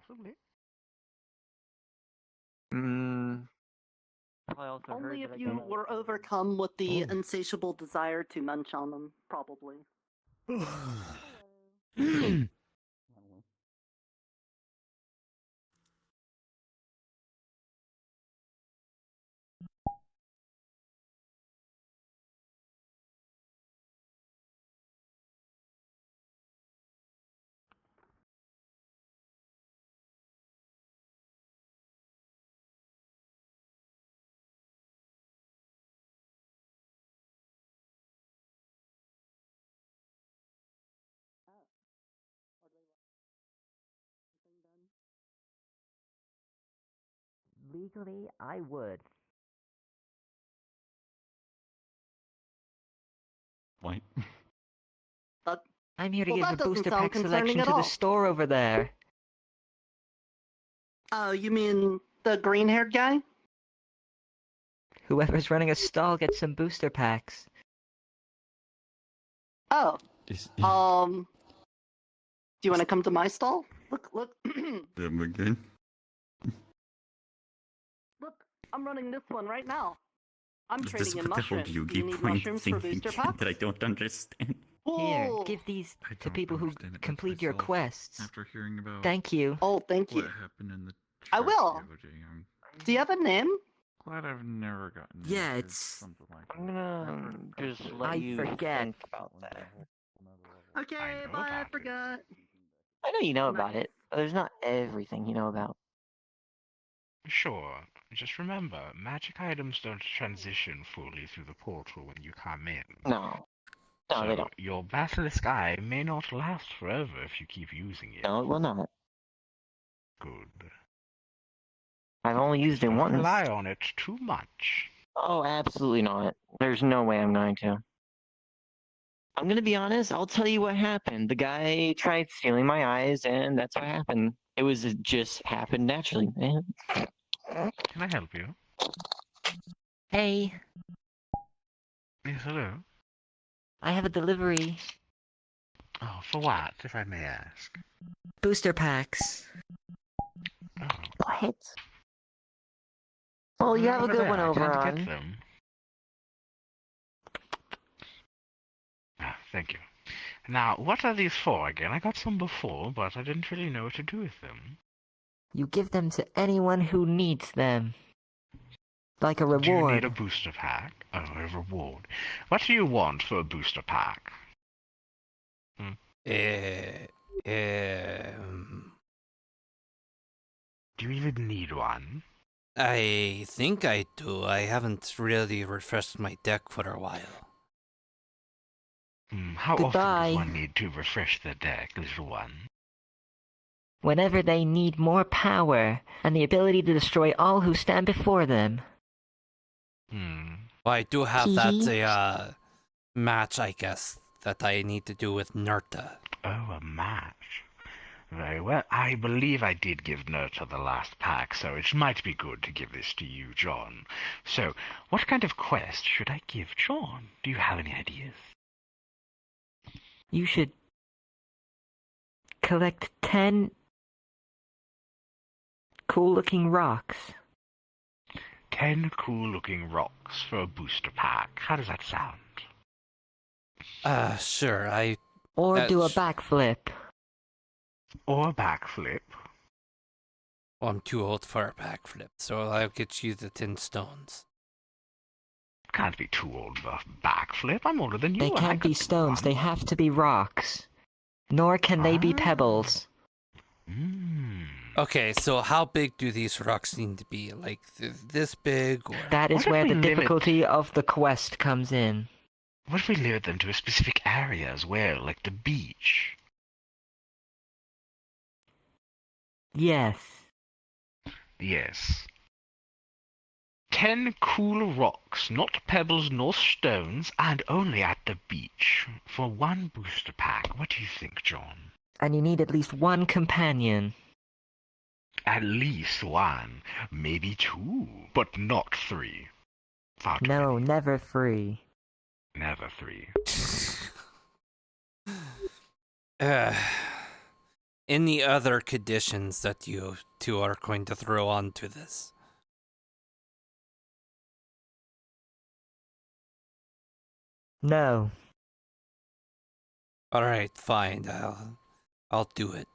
Possibly. Probably also Only heard if that I you can- were overcome with the insatiable desire to munch on them, probably. Legally, I would. What? I'm here to Well, give that a doesn't booster sound pack concerning selection at to the all. store over there. Oh, you mean the green-haired guy? Whoever's running a stall gets some booster packs. Oh, Is do you want to come to my stall? Look, them again? look, I'm running this one right now. I'm Is trading this in what the whole mushrooms. Do Yugi you need point mushrooms thing for booster again packs? that I don't understand? Here, Ooh. give these I to don't people who understand it much complete your myself quests. After hearing about Thank you. Oh, thank you. what happened in the I church will. the other day, I'm Do you have a name? glad I've never gotten Yeah, into it's- something like I'm that. gonna just let I you forget. think about that. Okay, know bye, I about it. forgot. I know you know Nice. about it, but there's not everything you know about. Sure. Just remember, magic items don't transition fully through the portal when you come in. No. No, so they don't. your basilisk eye may not last forever if you keep using it. No, it will not. Good. I've only used it Don't once. rely on it too much. Oh, absolutely not. There's no way I'm going to. I'm gonna be honest, I'll tell you what happened. The guy tried stealing my eyes, and that's what happened. It just happened naturally, man. Can I help you? Hey, Yes, hello. I have a delivery. Oh, for what, if I may ask? Booster packs. Oh. What? Well, you have a Over good there, one I over can't on. get them. Ah, thank you. Now, what are these for again? I got some before, but I didn't really know what to do with them. You give them to anyone who needs them. Like a Do you need reward. a booster pack? Oh, a reward. What do you want for a booster pack? Do you even need one? I think I do. I haven't really refreshed my deck for a while. How Goodbye. often does one need to refresh their deck, little one? Whenever they need more power and the ability to destroy all who stand before them. Well, I do have Teehee. that match, I guess, that I need to do with Nerta. Oh, a match. Very well. I believe I did give Nerta the last pack, so it might be good to give this to you, John. So, what kind of quest should I give John? Do you have any ideas? You should collect 10 cool-looking rocks. 10 cool-looking rocks for a booster pack. How does that sound? Sure, Or do a That's- backflip. Or a backflip. Well, I'm too old for a backflip, so I'll get you the 10 stones. Can't be too old for a backflip. I'm older than you. They and I can't could be do stones, one. they have to be rocks. Nor can they be Ah. pebbles. Okay, so how big do these rocks need to be? Like, this big, or... That is What if where we the limit- difficulty of the quest comes in. What if we lured them to a specific area as well, like the beach? Yes. Yes. 10 cool rocks, not pebbles nor stones, and only at the beach. For one booster pack. What do you think, John? And you need at least one companion. At least one, maybe two, but not three. Far too No, many. never free. Never three. any other conditions that you two are going to throw onto this? No. All right, fine. I'll do it.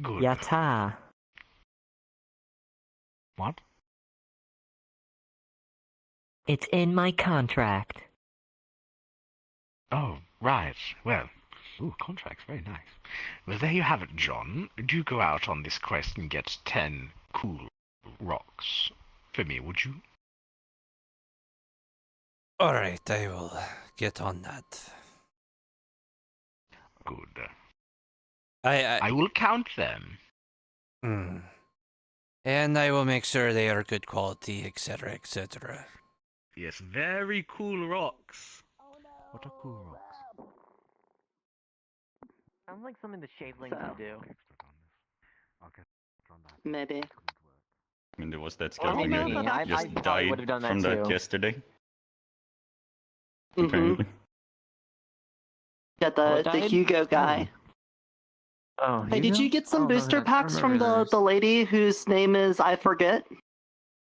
Good. Yatta. What? It's in my contract. Oh, right. Well, contracts, very nice. Well, there you have it, John. Do go out on this quest and get 10 cool rocks for me, would you? All right, I will get on that. Good. I I will count them. And I will make sure they are good quality, etc., etc. Yes, very cool rocks. What are cool rocks? Sounds like something the shavelings So. would do. Maybe. I mean, there was that Well, skeleton no, guy but that I just probably died would've done that from that too. yesterday. Mm-hmm. Apparently. Yeah, What the died? Hugo guy. Oh, Hey, did Hugo? you get I some don't know who booster that- I packs from remember the lady whose name is I forget?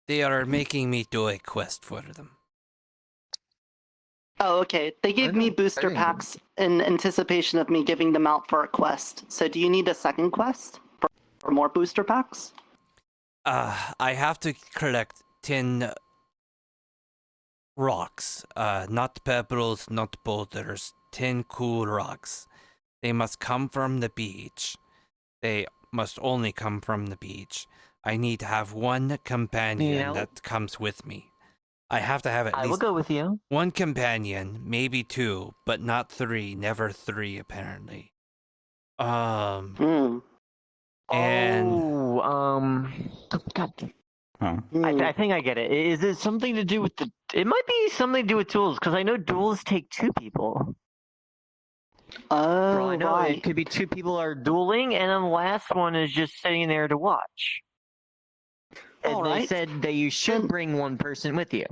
They are making me do a quest for them. Oh, okay. They gave me booster didn't. packs in anticipation of me giving them out for a quest. So do you need a second quest for more booster packs? I have to collect 10 rocks. Not pebbles, not boulders. 10 cool rocks. They must come from the beach. They must only come from the beach. I need to have one companion help? that comes with me. I have to have at I will least go with you. one companion, maybe 2, but not 3. Never 3, apparently. Hmm. And God, Huh. I think I get it. Is it something to do with the? It might be something to do with duels because I know duels take 2 people. For all Oh, I know, right. it could be 2 people are dueling, and then the last one is just sitting there to watch. And All they right. said that you should Then- bring one person with you.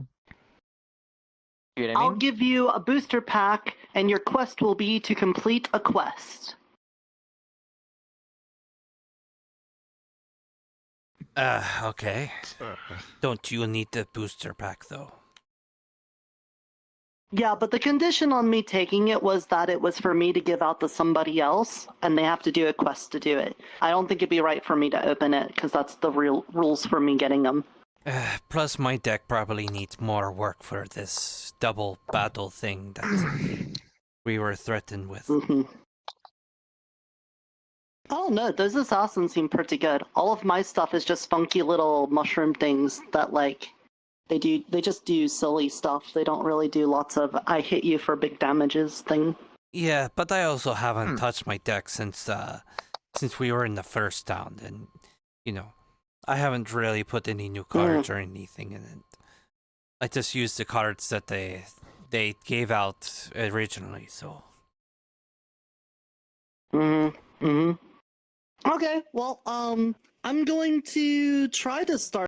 You know what I I'll mean? give you a booster pack, and your quest will be to complete a quest. Okay. Don't you need the booster pack, though? Yeah, but the condition on me taking it was that it was for me to give out to somebody else, and they have to do a quest to do it. I don't think it'd be right for me to open it, because that's the real rules for me getting them. Plus, my deck probably needs more work for this double battle thing that we were threatened with. Hmm. Oh no, those assassins seem pretty good. All of my stuff is just funky little mushroom things that, like, they just do silly stuff. They don't really do lots of I hit you for big damages thing. Yeah, but I also haven't touched my deck since we were in the first round, and I haven't really put any new cards or anything in it. I just used the cards that they gave out originally. So. Okay, well, I'm going to try to start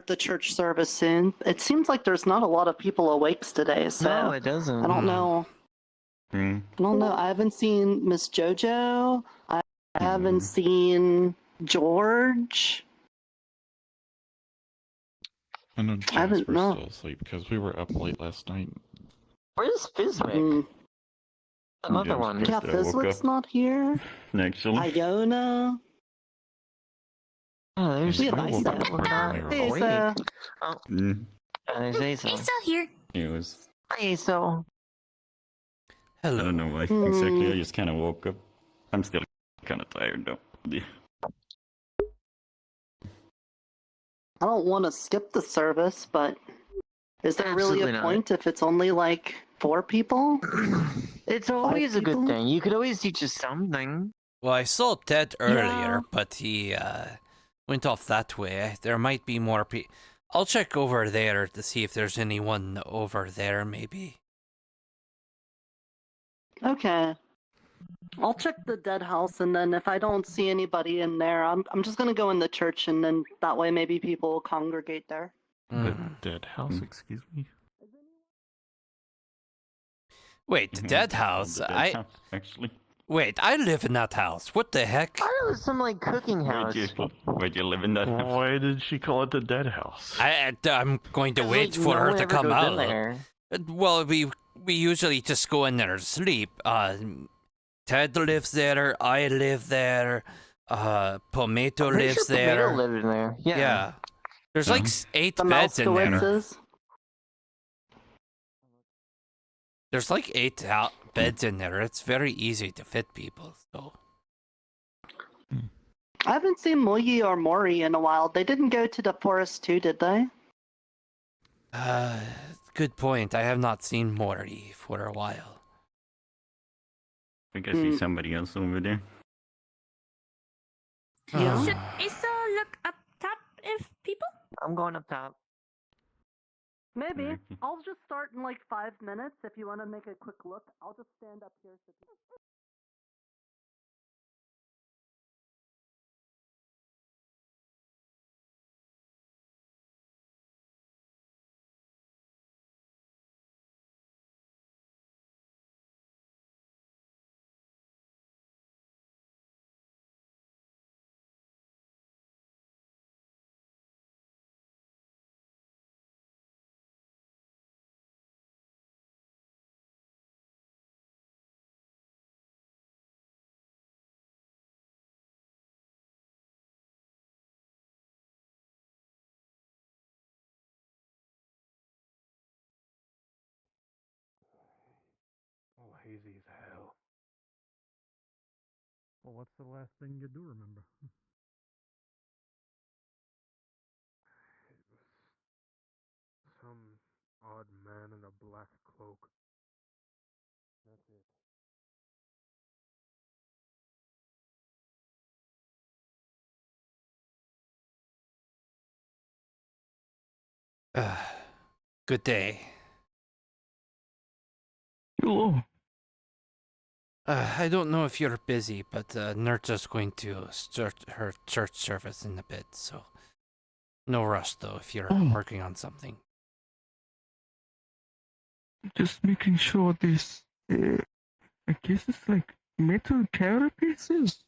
the church service soon. It seems like there's not a lot of people awakes today, so No, it doesn't. I don't know. Hmm. I don't know. I haven't seen Miss JoJo. I haven't seen George. I know I haven't- Jasper's no. still asleep because we were up late last night. Where's Fizwick? Mm. Another Yeah, one. Yeah, I woke Fizzwick's up. not here. Actually. Iona. Oh, there's We have I woke Isa. up when we were Hey, awake. Isa. Mm. There's Asa. It's all here. It was. Hi, Asa. I Hello. don't know why exactly. I just kind of woke up. I'm still kind of tired though. Yeah. I don't want to skip the service, but is there really Absolutely a not. point if it's only like 4 people? It's always a good people? thing. You could always teach us something. Well, I saw Ted earlier, Yeah. but he went off that way. There might be more people. I'll check over there to see if there's anyone over there, maybe. Okay. I'll check the dead house, and then if I don't see anybody in there, I'm just gonna go in the church, and then that way maybe people will congregate there. The Mm. dead house, excuse me. Wait, the Mhm. dead On house? the dead house, actually. Wait, I live in that house. What the heck? I thought it was some like cooking house. Where'd you live in that house? Why did she call it the dead house? I'm going to wait Like, for no her one to ever come goes in out. there. Well, we usually just go in there to sleep. Ted lives there. I live there. Pomato I'm pretty lives sure there. Tomato lived in there. Yeah. There's like 8 The beds in there. Malskowitzes. There's like 8 beds in there. It's very easy to fit people. So. I haven't seen Muyi or Mori in a while. They didn't go to the forest too, did they? Good point. I have not seen Mori for a while. I think I see somebody else over there. Yeah. Should Issa look up top if people? I'm going up top. Maybe. Okay. I'll just start in like 5 minutes. If you want to make a quick look, I'll just stand up here. Oh, hazy as hell. Well, what's the last thing you do remember? It was some odd man in a black cloak. That's it. Good day. Hello. I don't know if you're busy, but Nerta's going to start her church service in a bit, so no rush though if you're working on something. Just making sure this, I guess it's like metal carapaces.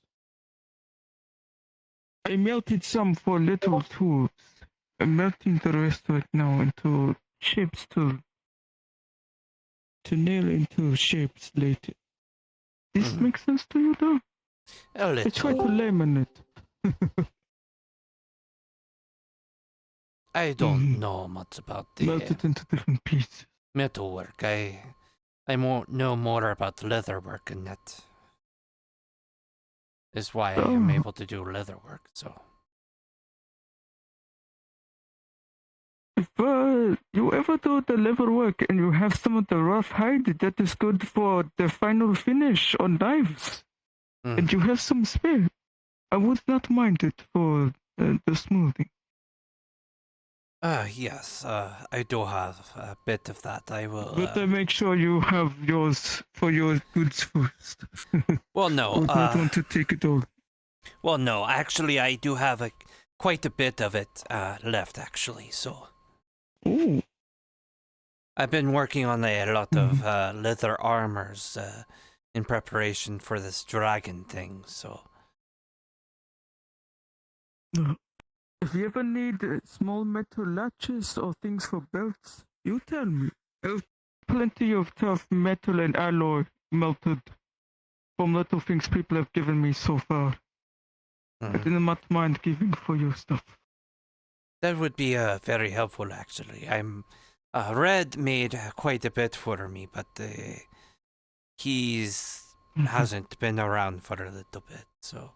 I melted some for little tools. I'm melting the rest right now into shapes to nail into shapes later. This makes sense to you though? A I try to little. layman it. I don't know much about the Melt it into different pieces. metalwork. I know more about leatherwork, and that is why I am able to do leatherwork. So. If you ever do the leather work and you have some of the rough hide, that is good for the final finish on knives. And you have some spare, I would not mind it for the smoothing. Yes, I do have a bit of that. I will. But make sure you have yours for your goods first. Well, no. I would not want to take it all. Well, no. Actually, I do have quite a bit of it left, actually. So. Oh. I've been working on a lot of leather armors in preparation for this dragon thing. So. If you ever need small metal latches or things for belts, you tell me. I have plenty of tough metal and alloy melted from little things people have given me so far. I did not mind giving for your stuff. That would be very helpful, actually. Red made quite a bit for me, but he's hasn't been around for a little bit, so.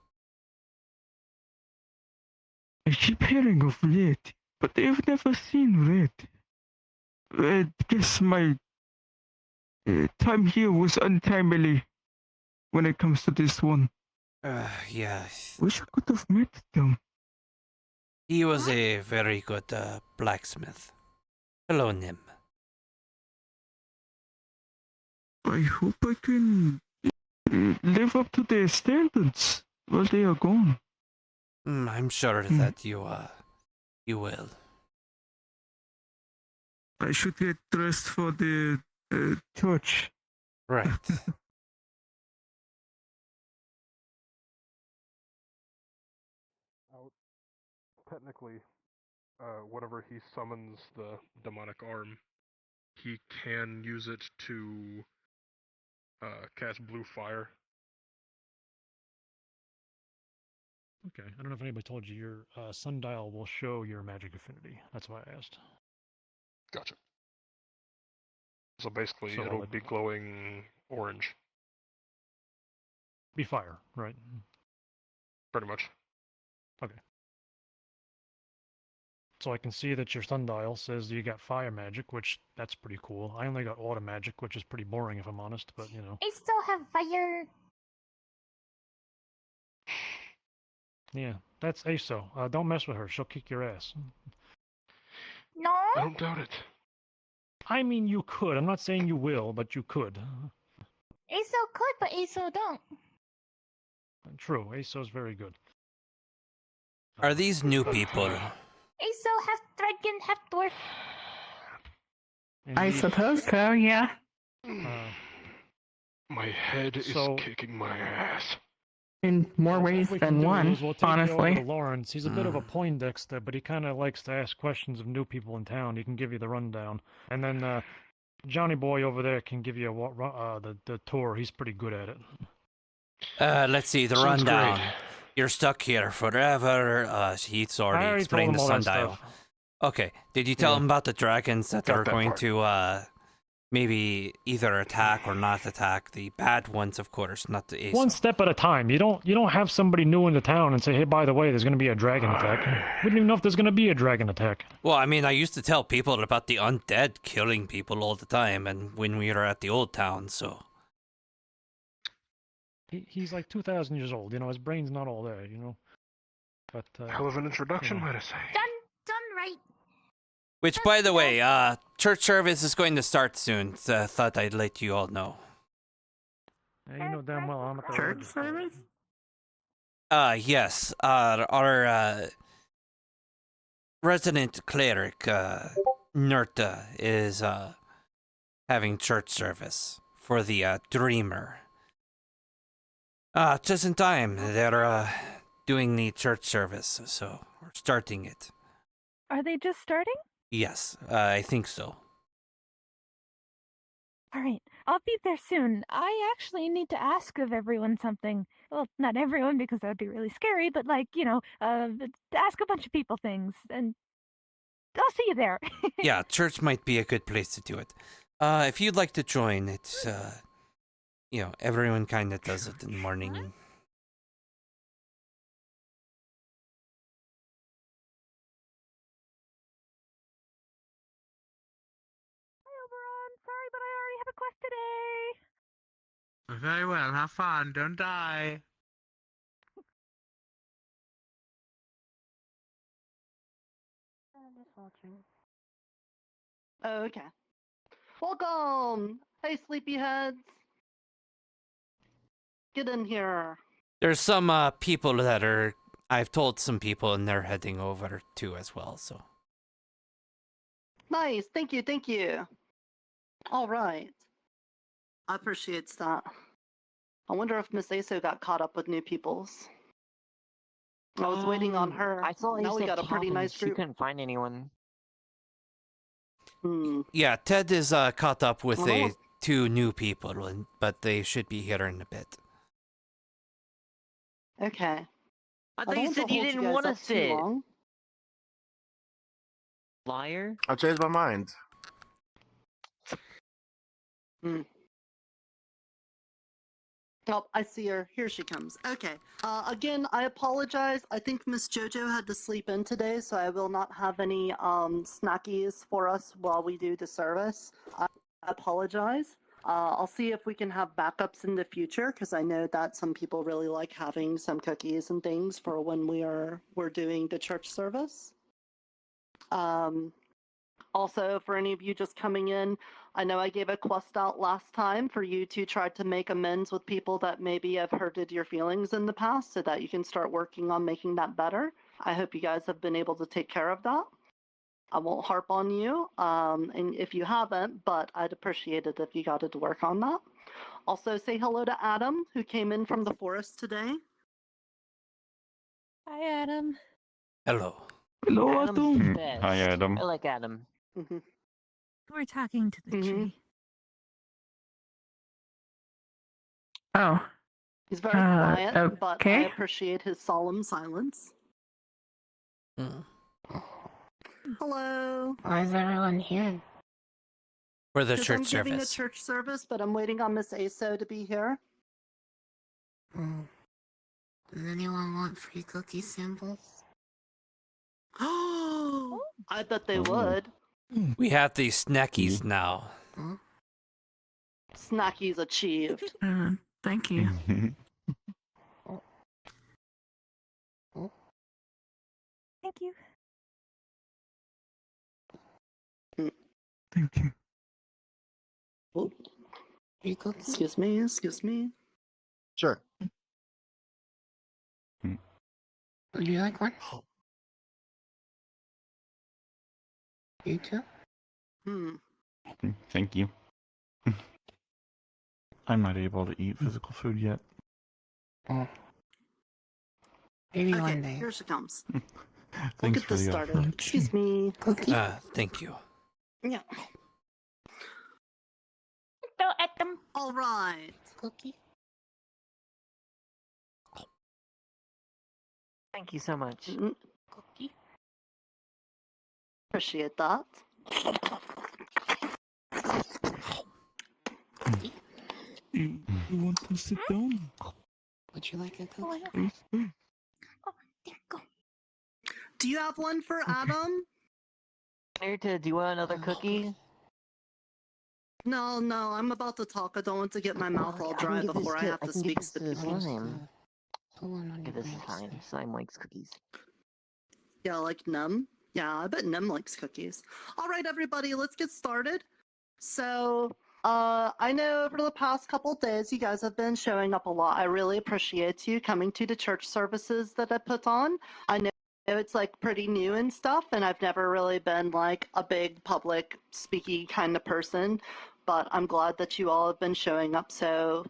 I keep hearing of Red, but I've never seen Red. I guess my time here was untimely when it comes to this one. Yeah. Wish I could have met them. He was a very good blacksmith. Hello, Nim. I hope I can live up to their standards while they are gone. I'm sure that you will. I should get dressed for the church. Right. technically, whenever he summons the demonic arm, he can use it to cast blue fire. Okay, I don't know if anybody told you, your Sundial will show your magic affinity. That's why I asked. Gotcha. So basically, So it'll be glowing orange. Be fire, right? Pretty much. Okay. So I can see that your Sundial says you got fire magic, which that's pretty cool. I only got auto magic, which is pretty boring if I'm honest, but you know. I still have fire. Yeah, that's ASO. Don't mess with her. She'll kick your ass. No? I don't doubt it. I mean, you could. I'm not saying you will, but you could. ASO could, but ASO don't. True. ASO's very good. Are these new people? ASO half dragon, half dwarf. I suppose so, yeah. My head is kicking my ass. In more ways than one, We'll take honestly. You over to Lawrence. He's a bit of a Poindexter, but he kind of likes to ask questions of new people in town. He can give you the rundown. And then Johnny Boy over there can give you the tour. He's pretty good at it. Let's see, the Sounds rundown. great. You're stuck here forever. He's already already explained the told him all that sundial. stuff. Okay, did you tell him about the dragons that Got are that going part. to maybe either attack or not attack? The bad ones, of course, not the ASO. One step at a time. You don't have somebody new in the town and say, hey, by the way, there's going to be a dragon attack. We don't even know if there's going to be a dragon attack. Well, I mean, I used to tell people about the undead killing people all the time, and when we were at the old town, so... He's like 2,000 years old. You know, his brain's not all there, you know. But Hell of an introduction, you know. might I say. Done right. Which, by the way, church service is going to start soon. So I thought I'd let you all know. Yeah, you know damn well I'm at the Church register. service? Yes. Our resident cleric, Nerta, is having church service for the Dreamer. Just in time. They're doing the church service, so we're starting it. Are they just starting? Yes, I think so. All right, I'll be there soon. I actually need to ask of everyone something. Well, not everyone because that would be really scary, but like, you know, ask a bunch of people things, and I'll see you there. Yeah, church might be a good place to do it. If you'd like to join, it's, you know, everyone kind of does it in the morning. Hi, Oberon. Sorry, but I already have a quest today. Very well, have fun, don't die. I'm just watching. Oh, okay. Welcome! Hey, sleepyheads! Get in here. There's some people that are... I've told some people and they're heading over too as well, so... Nice, thank you, thank you. All right. I appreciate that. I wonder if Miss Aso got caught up with new peoples. I was waiting on her. I saw now we got a pretty nice She group. couldn't find anyone. Yeah, Ted is caught up with Well, two new people, but they should be here in a bit. Okay. I don't thought you want said to you hold didn't guys want to up too sit. long. Liar. I changed my mind. Oh, I see her. Here she comes. Okay. Again, I apologize. I think Miss JoJo had to sleep in today, so I will not have any snackies for us while we do the service. I apologize. I'll see if we can have backups in the future, because I know that some people really like having some cookies and things for when we're doing the church service. Also, for any of you just coming in, I know I gave a quest out last time for you to try to make amends with people that maybe have hurted your feelings in the past so that you can start working on making that better. I hope you guys have been able to take care of that. I won't harp on you, and if you haven't, but I'd appreciate it if you got to work on that. Also, say hello to Adam, who came in from the forest today. Hi, Adam. Hello. Hello, Adam's Adam. the best. Hi, Adam. I like Adam. We're talking to the tree. Oh. He's very quiet, but I okay. appreciate his solemn silence. Hello. Why is everyone here? For the 'Cause church I'm giving a service. church service, but I'm waiting on Miss Aso to be here. Does anyone want free cookie samples? I bet they Oh. would. We have these snackies now. Snackies achieved. Thank you. Thank you. Thank you. Oh, Free cookies? excuse me, excuse me. Sure. Would you like one? You too? Thank you. I'm not able to eat physical food yet. Oh. Maybe Okay, one day. here she comes. We'll Thanks get for this the started. offer. Excuse me. Cookie? Thank you. Yeah. Go at them. All right. Cookie? Thank you so much. Cookie? Appreciate that. You want to sit down? Would you like a cookie? Please. Oh, there, go. Do you have one for Adam? Narita, do you want another cookie? No, I'm about to talk. I don't want to get my mouth all dry before I have to speak to the people. Slime. Put one on Give your this to back. Slime. Slime likes cookies. Yeah, like Nem. Yeah, I bet Nem likes cookies. All right, everybody, let's get started. So, I know over the past couple days you guys have been showing up a lot. I really appreciate you coming to the church services that I put on. I know it's like pretty new and stuff, and I've never really been like a big public speaky kind of person, but I'm glad that you all have been showing up so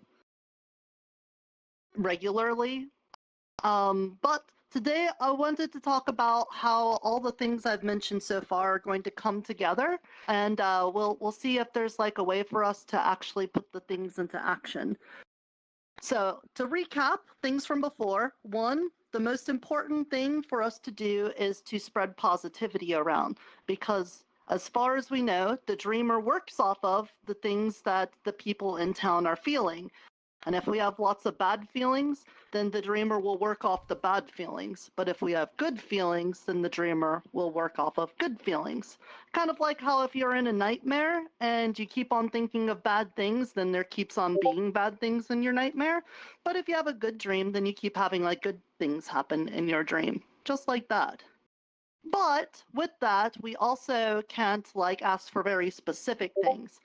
regularly. But today I wanted to talk about how all the things I've mentioned so far are going to come together, and we'll see if there's like a way for us to actually put the things into action. So to recap things from before, one, the most important thing for us to do is to spread positivity around, because as far as we know, the dreamer works off of the things that the people in town are feeling. And if we have lots of bad feelings, then the dreamer will work off the bad feelings. But if we have good feelings, then the dreamer will work off of good feelings. Kind of like how if you're in a nightmare and you keep on thinking of bad things, then there keeps on being bad things in your nightmare. But if you have a good dream, then you keep having like good things happen in your dream. Just like that. But with that, we also can't like ask for very specific things.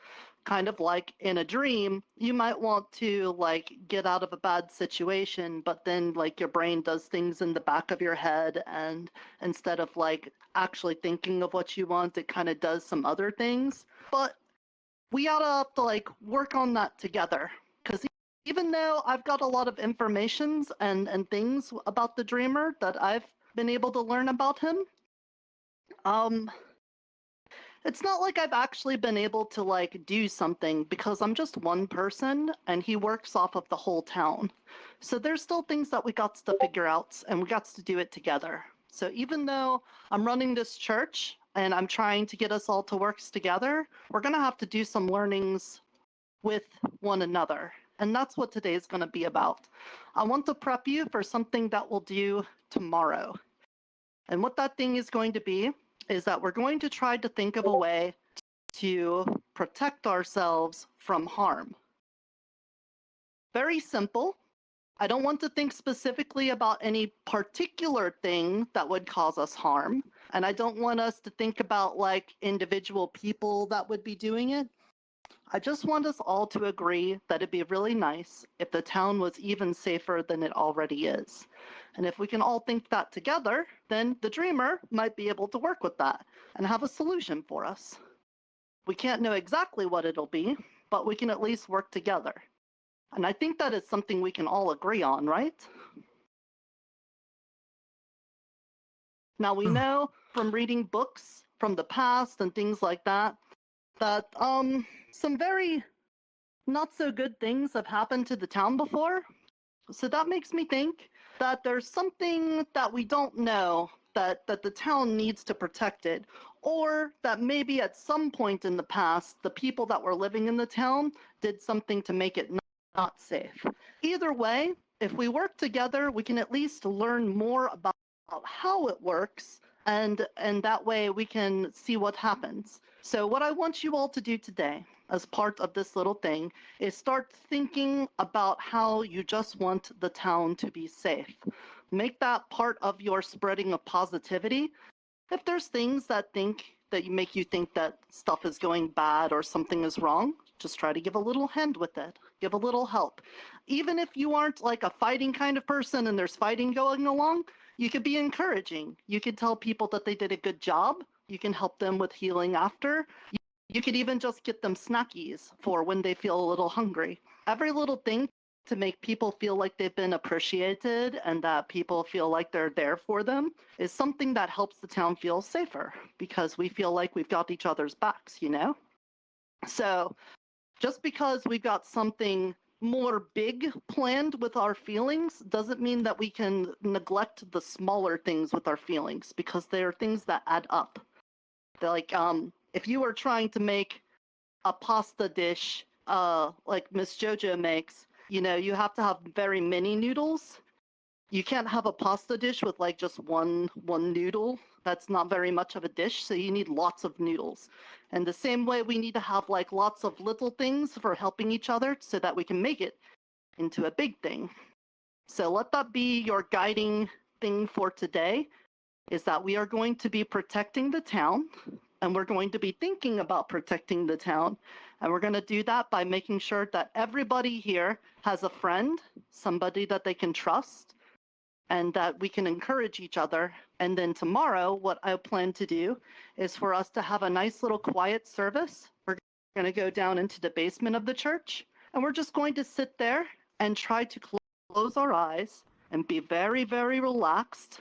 Kind of like in a dream, you might want to like get out of a bad situation, but then like your brain does things in the back of your head, and instead of like actually thinking of what you want, it kind of does some other things. But we oughta have to like work on that together, because even though I've got a lot of informations and things about the dreamer that I've been able to learn about him, it's not like I've actually been able to like do something, because I'm just one person and he works off of the whole town. So there's still things that we got to figure out, and we got to do it together. So even though I'm running this church and I'm trying to get us all to work together, we're gonna have to do some learnings with one another. And that's what today is gonna be about. I want to prep you for something that we'll do tomorrow. And what that thing is going to be is that we're going to try to think of a way to protect ourselves from harm. Very simple. I don't want to think specifically about any particular thing that would cause us harm. And I don't want us to think about like individual people that would be doing it. I just want us all to agree that it'd be really nice if the town was even safer than it already is. And if we can all think that together, then the dreamer might be able to work with that and have a solution for us. We can't know exactly what it'll be, but we can at least work together. And I think that is something we can all agree on, right? Now we know from reading books from the past and things like that, that some very not so good things have happened to the town before. So that makes me think that there's something that we don't know that the town needs to protect it, or that maybe at some point in the past, the people that were living in the town did something to make it not safe. Either way, if we work together, we can at least learn more about how it works, and that way we can see what happens. So what I want you all to do today, as part of this little thing, is start thinking about how you just want the town to be safe. Make that part of your spreading of positivity. If there's things that make you think that stuff is going bad or something is wrong, just try to give a little hand with it. Give a little help. Even if you aren't like a fighting kind of person and there's fighting going along, you could be encouraging. You could tell people that they did a good job. You can help them with healing after. You could even just get them snackies for when they feel a little hungry. Every little thing to make people feel like they've been appreciated and that people feel like they're there for them is something that helps the town feel safer, because we feel like we've got each other's backs, you know? So just because we've got something more big planned with our feelings doesn't mean that we can neglect the smaller things with our feelings, because they are things that add up. They're like, if you are trying to make a pasta dish like Miss Jojo makes, you know, you have to have very many noodles. You can't have a pasta dish with like just one noodle. That's not very much of a dish, so you need lots of noodles. And the same way, we need to have like lots of little things for helping each other so that we can make it into a big thing. So let that be your guiding thing for today, is that we are going to be protecting the town, and we're going to be thinking about protecting the town. And we're going to do that by making sure that everybody here has a friend, somebody that they can trust, and that we can encourage each other. And then tomorrow, what I plan to do is for us to have a nice little quiet service. We're going to go down into the basement of the church, and we're just going to sit there and try to close our eyes and be very, very relaxed,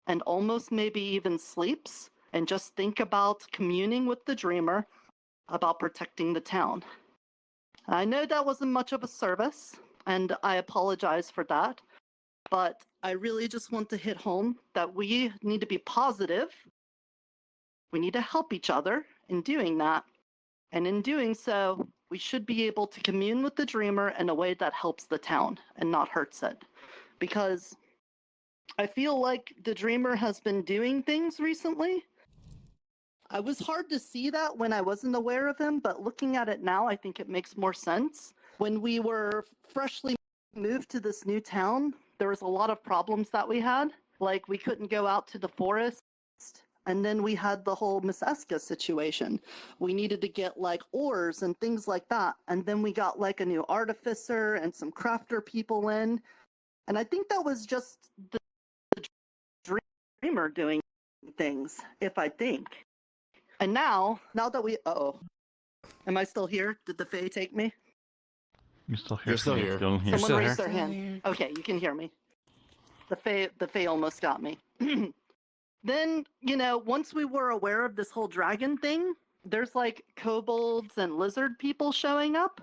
and almost maybe even sleeps, and just think about communing with the dreamer about protecting the town. I know that wasn't much of a service, and I apologize for that, but I really just want to hit home that we need to be positive. We need to help each other in doing that, and in doing so, we should be able to commune with the dreamer in a way that helps the town and not hurts it. Because I feel like the dreamer has been doing things recently. It was hard to see that when I wasn't aware of him, but looking at it now, I think it makes more sense. When we were freshly moved to this new town, there was a lot of problems that we had. Like, we couldn't go out to the forest, and then we had the whole Miss Eska situation. We needed to get, like, ores and things like that, and then we got, like, a new artificer and some crafter people in, and I think that was just the dreamer doing things, if I think. And now that we... Uh-oh. Am I still here? Did the Fae take me? You're still here. You're still here. Someone raised their hand. Okay, you can hear me. The Fae almost got me. Then, you know, once we were aware of this whole dragon thing, there's like kobolds and lizard people showing up.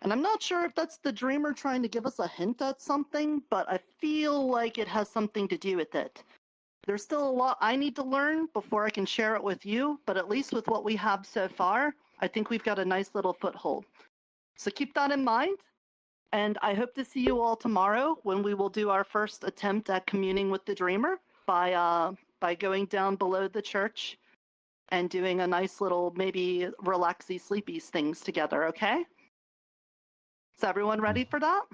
And I'm not sure if that's the dreamer trying to give us a hint at something, but I feel like it has something to do with it. There's still a lot I need to learn before I can share it with you, but at least with what we have so far, I think we've got a nice little foothold. So keep that in mind, and I hope to see you all tomorrow when we will do our first attempt at communing with the dreamer by going down below the church and doing a nice little maybe relaxy sleepy things together, okay? Is everyone ready for that?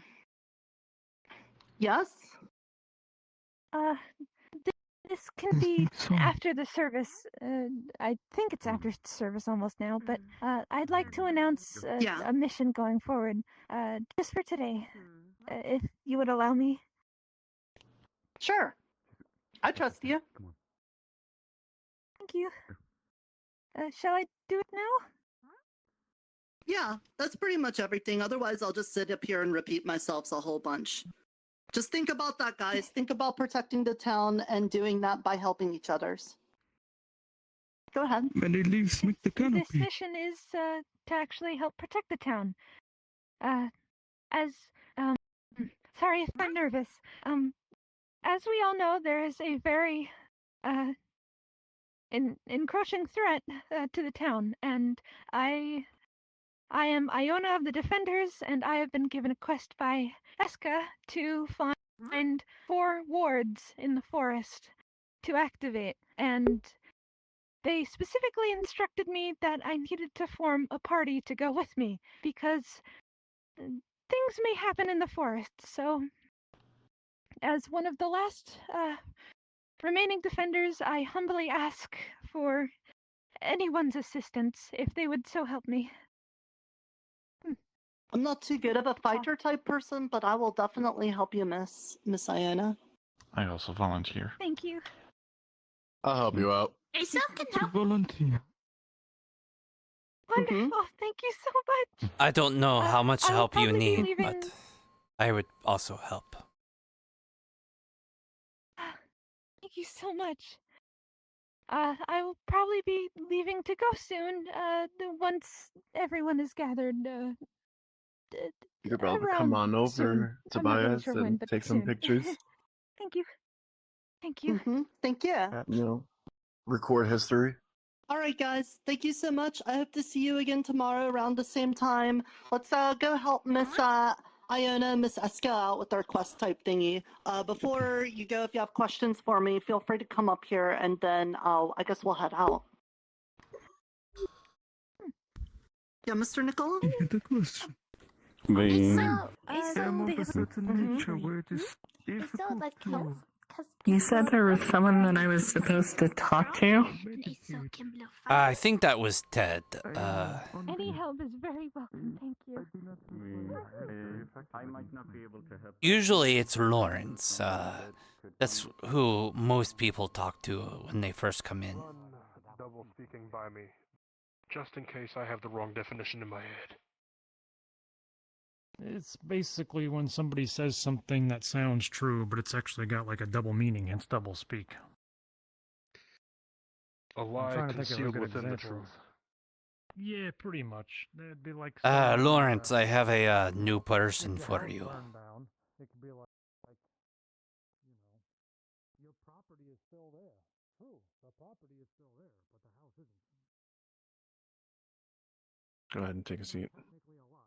Yes? This can be after the service. I think it's after service almost now, but I'd like to announce a mission going forward, just for today, if you would allow me. Sure. I trust you. Thank you. Shall I do it now? Yeah, that's pretty much everything. Otherwise, I'll just sit up here and repeat myself a whole bunch. Just think about that, guys. Think about protecting the town and doing that by helping each other's. Go ahead. When it leaves with the This canopy. mission is to actually help protect the town. Sorry if I'm nervous. As we all know, there is a very encroaching threat to the town, and I am Iona of the Defenders, and I have been given a quest by Eska to find 4 wards in the forest to activate, and they specifically instructed me that I needed to form a party to go with me, because things may happen in the forest, so as one of the last remaining defenders, I humbly ask for anyone's assistance if they would so help me. I'm not too good of a fighter type person, but I will definitely help you, Miss Iona. I also volunteer. Thank you. I'll help you out. Aesop can help. Volunteer. Wonderful. Thank you so much. I don't know how much I will help you probably be need, leaving- but I would also help. Thank you so much. I will probably be leaving to go soon, once everyone is gathered, You could probably around come on over, soon. I'm not really Tobias, sure and when, but take some soon. pictures. Thank you. Thank you. Thank you. You know, record history. All right, guys. Thank you so much. I hope to see you again tomorrow around the same time. Let's go help Miss Iona and Miss Eska out with their quest type thingy. Before you go, if you have questions for me, feel free to come up here, and then I guess we'll head out. Yeah, Mr. Nicola? The question. Aesop, I'm of they a have certain nature where it is Aesop, difficult like to... health. You said there was someone that I was supposed to talk to? I think that was Ted. Any help is very welcome. Thank you. I might not be able to help. Usually it's Lawrence. That's who most people talk to when they first come in. Double speaking by me, just in case I have the wrong definition in my head. It's basically when somebody says something that sounds true, but it's actually got like a double meaning, hence double speak. A lie trying to think of a concealed good within the example. truth. Yeah, pretty much. That'd be like. Lawrence, I have a new person for you. It could be like, your property is still there. True, the property is still there, but the house isn't. Go ahead and take a seat. Technically a lie.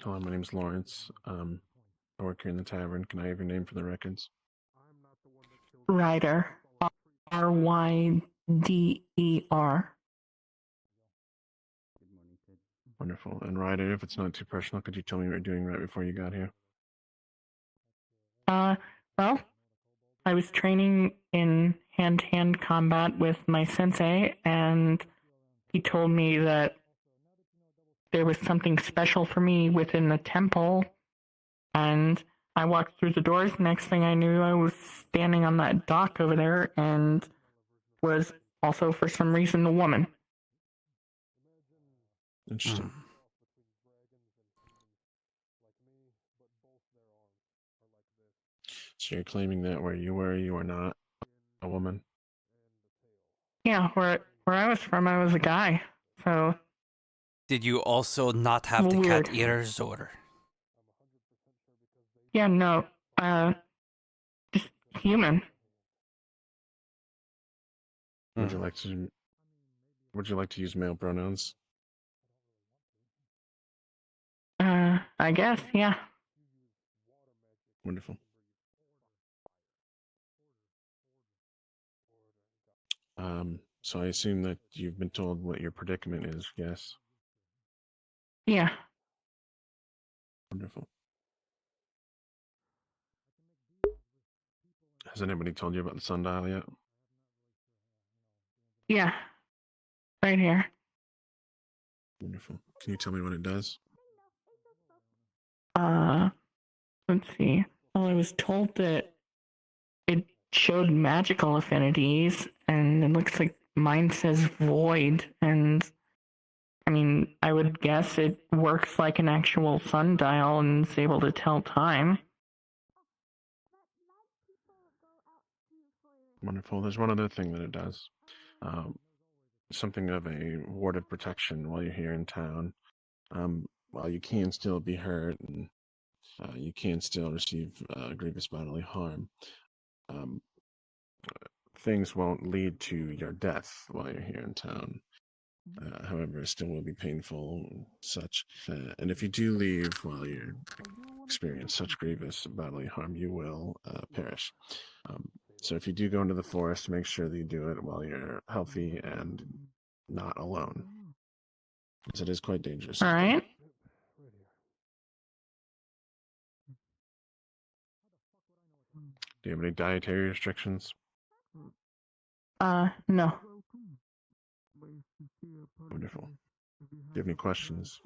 Hello, my name's Lawrence. I work here in the tavern. Can I have your name for the records? Ryder. R-Y-D-E-R. Wonderful. And Ryder, if it's not too personal, could you tell me what you're doing right before you got here? Well, I was training in hand-to-hand combat with my sensei, and he told me that there was something special for me within the temple, and I walked through the doors. Next thing I knew, I was standing on that dock over there, and was also, for some reason, a woman. Interesting. So you're claiming that where you were not a woman? Yeah, where I was from, I was a guy, so... Did you also not have the Weird. cat ears, or? Yeah, no, just human. Would you like to use male pronouns? I guess, yeah. Wonderful. So I assume that you've been told what your predicament is, yes? Yeah. Wonderful. Has anybody told you about the Sundial yet? Yeah. Right here. Wonderful. Can you tell me what it does? Let's see. Well, I was told that it showed magical affinities, and it looks like mine says void, and I mean, I would guess it works like an actual sundial and is able to tell time. Wonderful. There's one other thing that it does. Something of a ward of protection while you're here in town. While you can still be hurt and you can still receive grievous bodily harm, things won't lead to your death while you're here in town. However, it still will be painful and such. And if you do leave while you experience such grievous bodily harm, you will perish. So if you do go into the forest, make sure that you do it while you're healthy and not alone, because it is quite dangerous. All right. Do you have any dietary restrictions? No. Wonderful. Do you have any questions?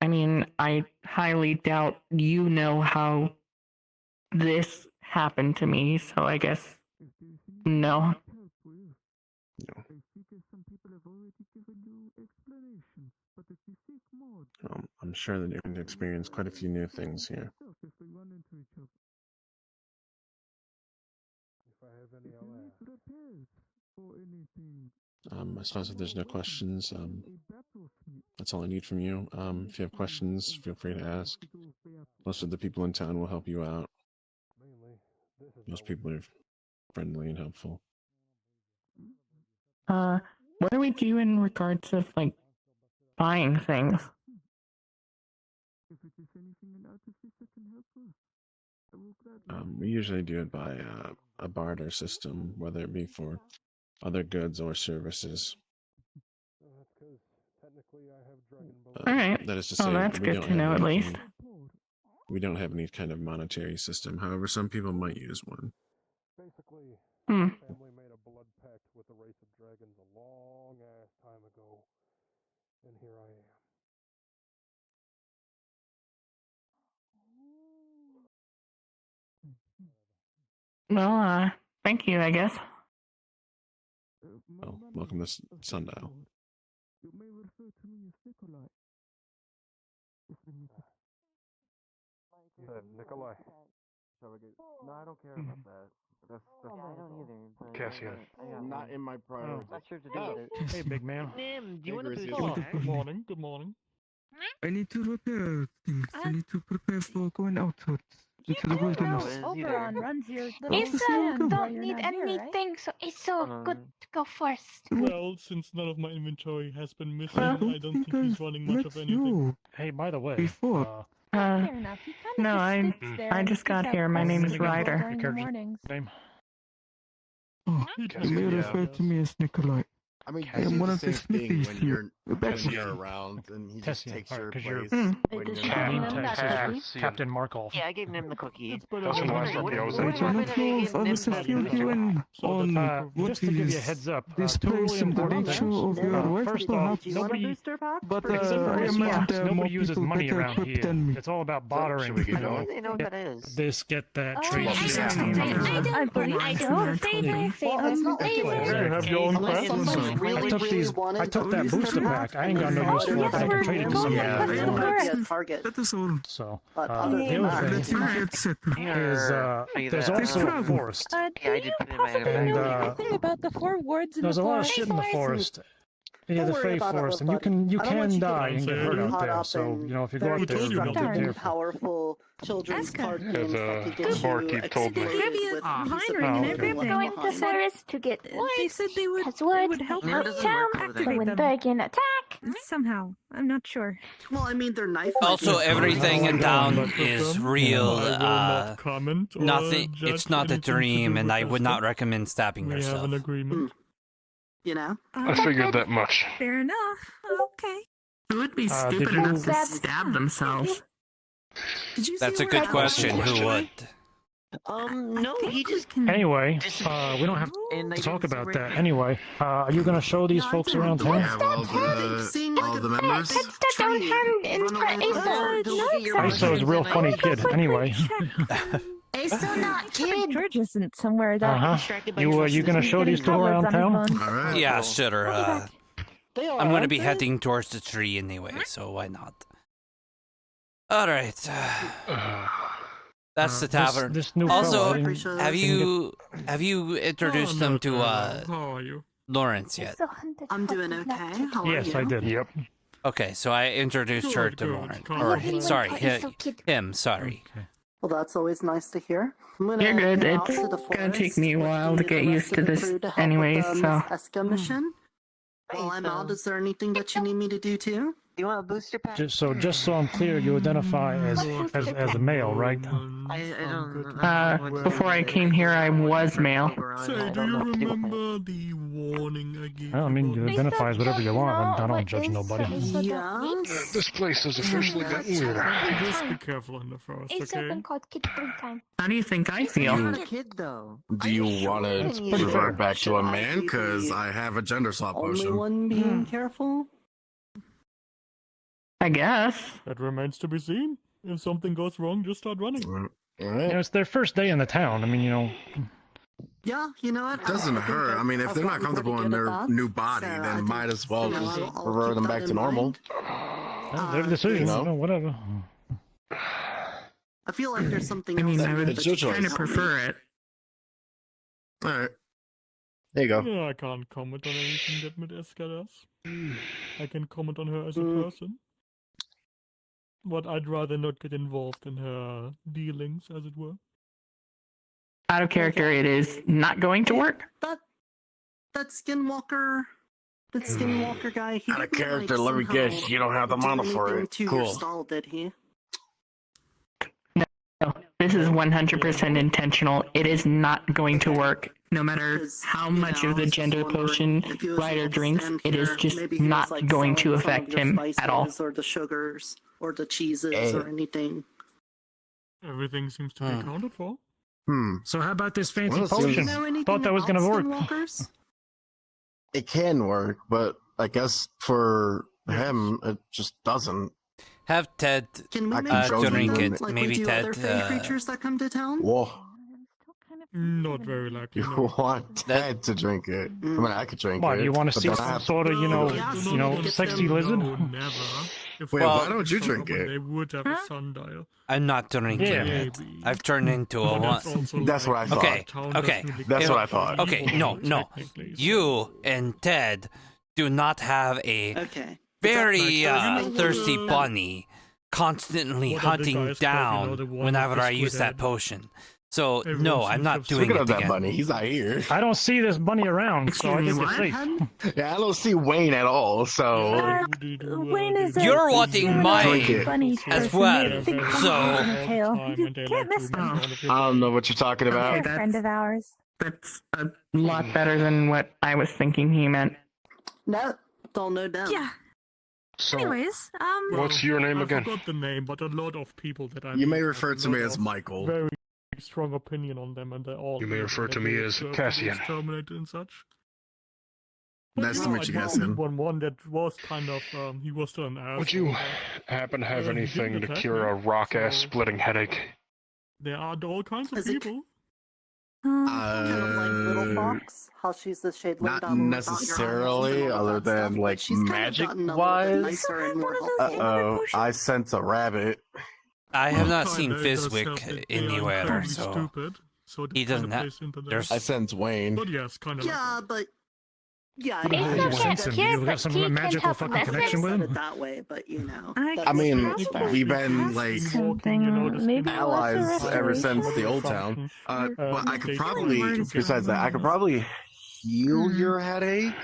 I mean, I highly doubt you know how this happened to me, so I guess no. I'm sure that you're going to experience quite a few new things here. I suppose if there's no questions, that's all I need from you. If you have questions, feel free to ask. Most of the people in town will help you out. Most people are friendly and helpful. What do we do in regards of, like, buying things? We usually do it by a barter system, whether it be for other goods or services. Alright. That is to say, well, that's good to know at least. We don't have any kind of monetary system. However, some people might use one. Basically, my family made a blood pact with the race of dragons a long ass time ago, and here I am. Well, thank you, I guess. Well, welcome to Sundial. Nikolai. No, I don't care about that. That's I don't either. Cassian. Not in my priority. Not sure to do with it. Hey, big man. Nim, do you Hey, want to Grizzly. talk? Good morning. Good morning. I need to repair things. I need to prepare for going out into the wilderness. Oberon runs your little Isa stand while don't you're need not here, right? anything, so Isa good to go first. Well, since none of my inventory has been missing, Well, I don't think he's running much of anything. Hey, by the way, Before. Fair enough. He kinda no, just sits there I and just peeks got out here. My across name the is window Ryder. during the mornings. Name? Oh, you may refer to me as Nikolai. I mean, I am one of the same thing smithies when here. you're around, and he just Tessian, takes alright, your 'cause you're- place. Hey, when does you're she not mean around. that cookie? Captain Markov. Yeah, I gave Nim the cookie. Doesn't last on the outside. I don't know if I was a few you in on what just to give you a is heads up, this two really place and the important nature things. of your work, First off, perhaps. nobody, But except for I Miss imagine Fox, there are more nobody uses people money better around equipped here. than me. It's all about bartering. Should we get you know? going? They know what that is. This, get that, Oh, trade I shit. don't Have your own Unless somebody really, really wanted I took that to booster pack. I ain't got no use for it, but I can trade it to somebody. It might be a target. That is all. So, But the other than other Let thing him get settled. is, there's also a forest. Yeah, I did put it in my possibly And, know anything about the four wards in There's the a lot of forest? shit in the forest. Yeah, the Don't worry Fae about it, Forest, and you buddy. can I don't want you die and getting get hurt out caught there. up So in you know if you go very out there, you gotta be destructive, careful. powerful children's card games that could get Barkeep you told me. exploded with Oh, Hiring and okay. everything. Going to Cyrus to get They said they would, Because they words would help Nim out doesn't town work over there. when Bergen attack. somehow. I'm not sure. Well, I mean, their knife. Also, might be- everything in town But is them, real. I will not comment or Nothing. judge It's not a anything to dream, do and with I would Esther. not recommend stabbing We have yourself. an agreement. You know? I figured that much. Fair enough. Okay. Who would be did stupid you- enough to stab themselves? Did you That's see a where good question. Who would? No, he just. Anyway, we don't have And to I talk did about some that. Anyway, are you gonna show these folks around town? Yeah, all the members. Don't hand in for Isa. Don't look at your Iso is a real funny kid. Anyway, you still not kid? George isn't somewhere that. You gonna show these two around town? Alright. Yeah, sure. They are, I'm gonna aren't be they? heading towards the tree anyway, so why not? Alright. That's the tavern. This new Also, fella, have you introduced them to How are you? Lawrence yet? I'm doing okay. How are Yes, you? I did. Yep. Okay, so I introduced her to Lawrence. Or sorry, him. Sorry. Well, that's always nice to hear. I'm gonna You're good. head out It's to the gonna take forest me a with while to the get rest used of to the this crew to help anyways, with, so. Miss Eska mission. While I'm out, is there anything that you need me to do too? You want a booster pack? Just so I'm clear, you identify as a male, right? I don't. Before I came here, I was male. Say, do you remember the warning I gave Well, I mean, you identify as whatever you want. I don't judge nobody. Yeah. This place has officially gotten weirder. Just be careful in the forest, okay? How do you think I feel? Do you want to revert back to a man? Because I have a gender swap Only potion. one being careful. I guess. That remains to be seen. If something goes wrong, just start running. You know, it's their first day in the town. I mean, you know. Yeah, you know what? Doesn't hurt. I mean, if they're not comfortable in their new body, then might as well just revert them back to normal. Their decision, you know? you know, whatever. I feel like there's something I mean, else. I would It's your kind of choice. prefer it. Alright. There you go. Yeah, I can't comment on anything that Miss Eska does. I can comment on her as a person. But I'd rather not get involved in her dealings, as it were. Out of character, it is not going to work. That skinwalker guy. He Out of didn't, character, like, let me somehow guess, you don't have the do mana for anything it. to your Cool. stall, did he? No, this is 100% intentional. It is not going to work. No matter how much of the gender potion Ryder drinks, it is just not going to affect him at all. Or the sugars, or the cheeses, or anything. Everything seems to be accounted for. So how about this fancy Well, potion? seems- Know anything Thought that was gonna about work. skinwalkers? It can work, but I guess for him, it just doesn't. Have Ted Can we I make can show drink you it. like Maybe we do Ted. other fey creatures that come to town? Whoa. Not very likely. You No. want Ted to drink it. I mean, I could drink What, it. you want to but see then I some have- sort of, sexy lizard? No, never. If Wait, I why was don't you to drink summon, it? They would have a sundial. I'm not drinking Yeah. it. I've turned into a But one. that's also That's what I thought. Okay, Town okay. doesn't really That's care what I for thought. Okay, evil, no. technically, so- You and Ted do not have a Okay. very Like, thirsty uh, bunny constantly What are the hunting guys called, you know, down the one whenever with the I use squid that head? potion. So Everyone no, seems I'm to not have doing Speaking it of that again. bunny, he's not here. I don't see this bunny around, so I Excuse think me, it's what? safe. Yeah, I don't see Wayne at all, so. Wayne is a You're wanting my Drink it. bunny as person. well, Big bunny so- on her tail. You can't miss them. I don't know what you're talking about. Okay, They're a friend of ours. That's a lot better than what I was thinking he meant. No, don't know them. Yeah. So, Anyways, what's your name I again? forgot the name, but a lot of people that I You may meet have refer a to me lot as of Michael. Very strong opinion on them, and they're all. You may refer to me as deserve Cassian. be exterminated and such. Nice to meet you, I know Cassian. one that was kind of he was still an asshole. Would you but happen to have he anything didn't to attack cure me, a rock-ass so- splitting headache? There are all kinds of Is it- people. Kind of like Little Fox, how she's the shade Not down about your necessarily, house and all other that stuff, than but like she's kind of magic gotten a little bit wise. nicer and more Uh helpful. oh, I sense a rabbit. I have not Kinda, seen it does help Fizwick that they are anywhere, incredibly so stupid, so it he kinda doesn't have. plays into that. There's I sense Wayne. But yes, kind of. Yeah, but yeah, What do you I think? mean, You sense him? You got some magical fucking connection with said him? it that way, but you know. I mean, we've been like something. Maybe allies ever since the old town. But I could probably, besides that, I could probably heal your headache,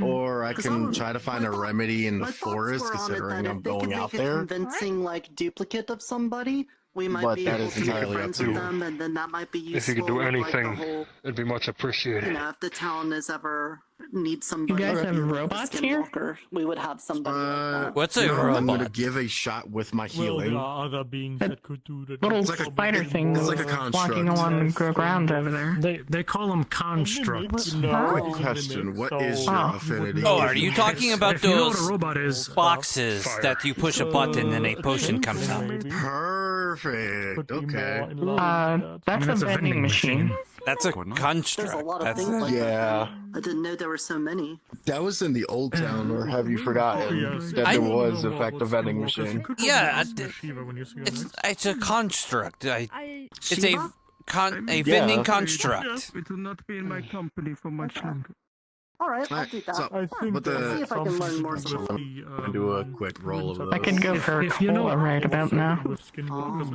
or I can try to find a remedy in the forest, considering I'm going out a there. convincing like duplicate of somebody, we might But be that able is to make entirely up friends to with you. them, and then that might be useful. If you could do with, like, the anything, whole, it'd be much appreciated. you know, if the town is ever need somebody. guys to have be like a robots here? skinwalker, we would have somebody like that. What's a I'm gonna robot? give a shot with my Well, there healing. are other beings that could do that. Little It's like a- spider things it's like a walking construct. along the ground over there. They call them constructs. Quick question: what is your affinity? Oh, are you talking about If you know what a those robot is, boxes that you push a button and a potion comes out? Perfect. Okay. That's a vending machine. That's a There's a construct. lot of That's things like Yeah. that. I didn't know there were so many. That was in the old town, or have you forgotten that there was, in fact, a vending machine? yeah. It's a construct. It's a vending construct. It will not be in my company for much longer. All right, I'll do that. So, but See if I can learn more stuff. I'm do a quick roll of those. I can go for a If you know- cola right about now.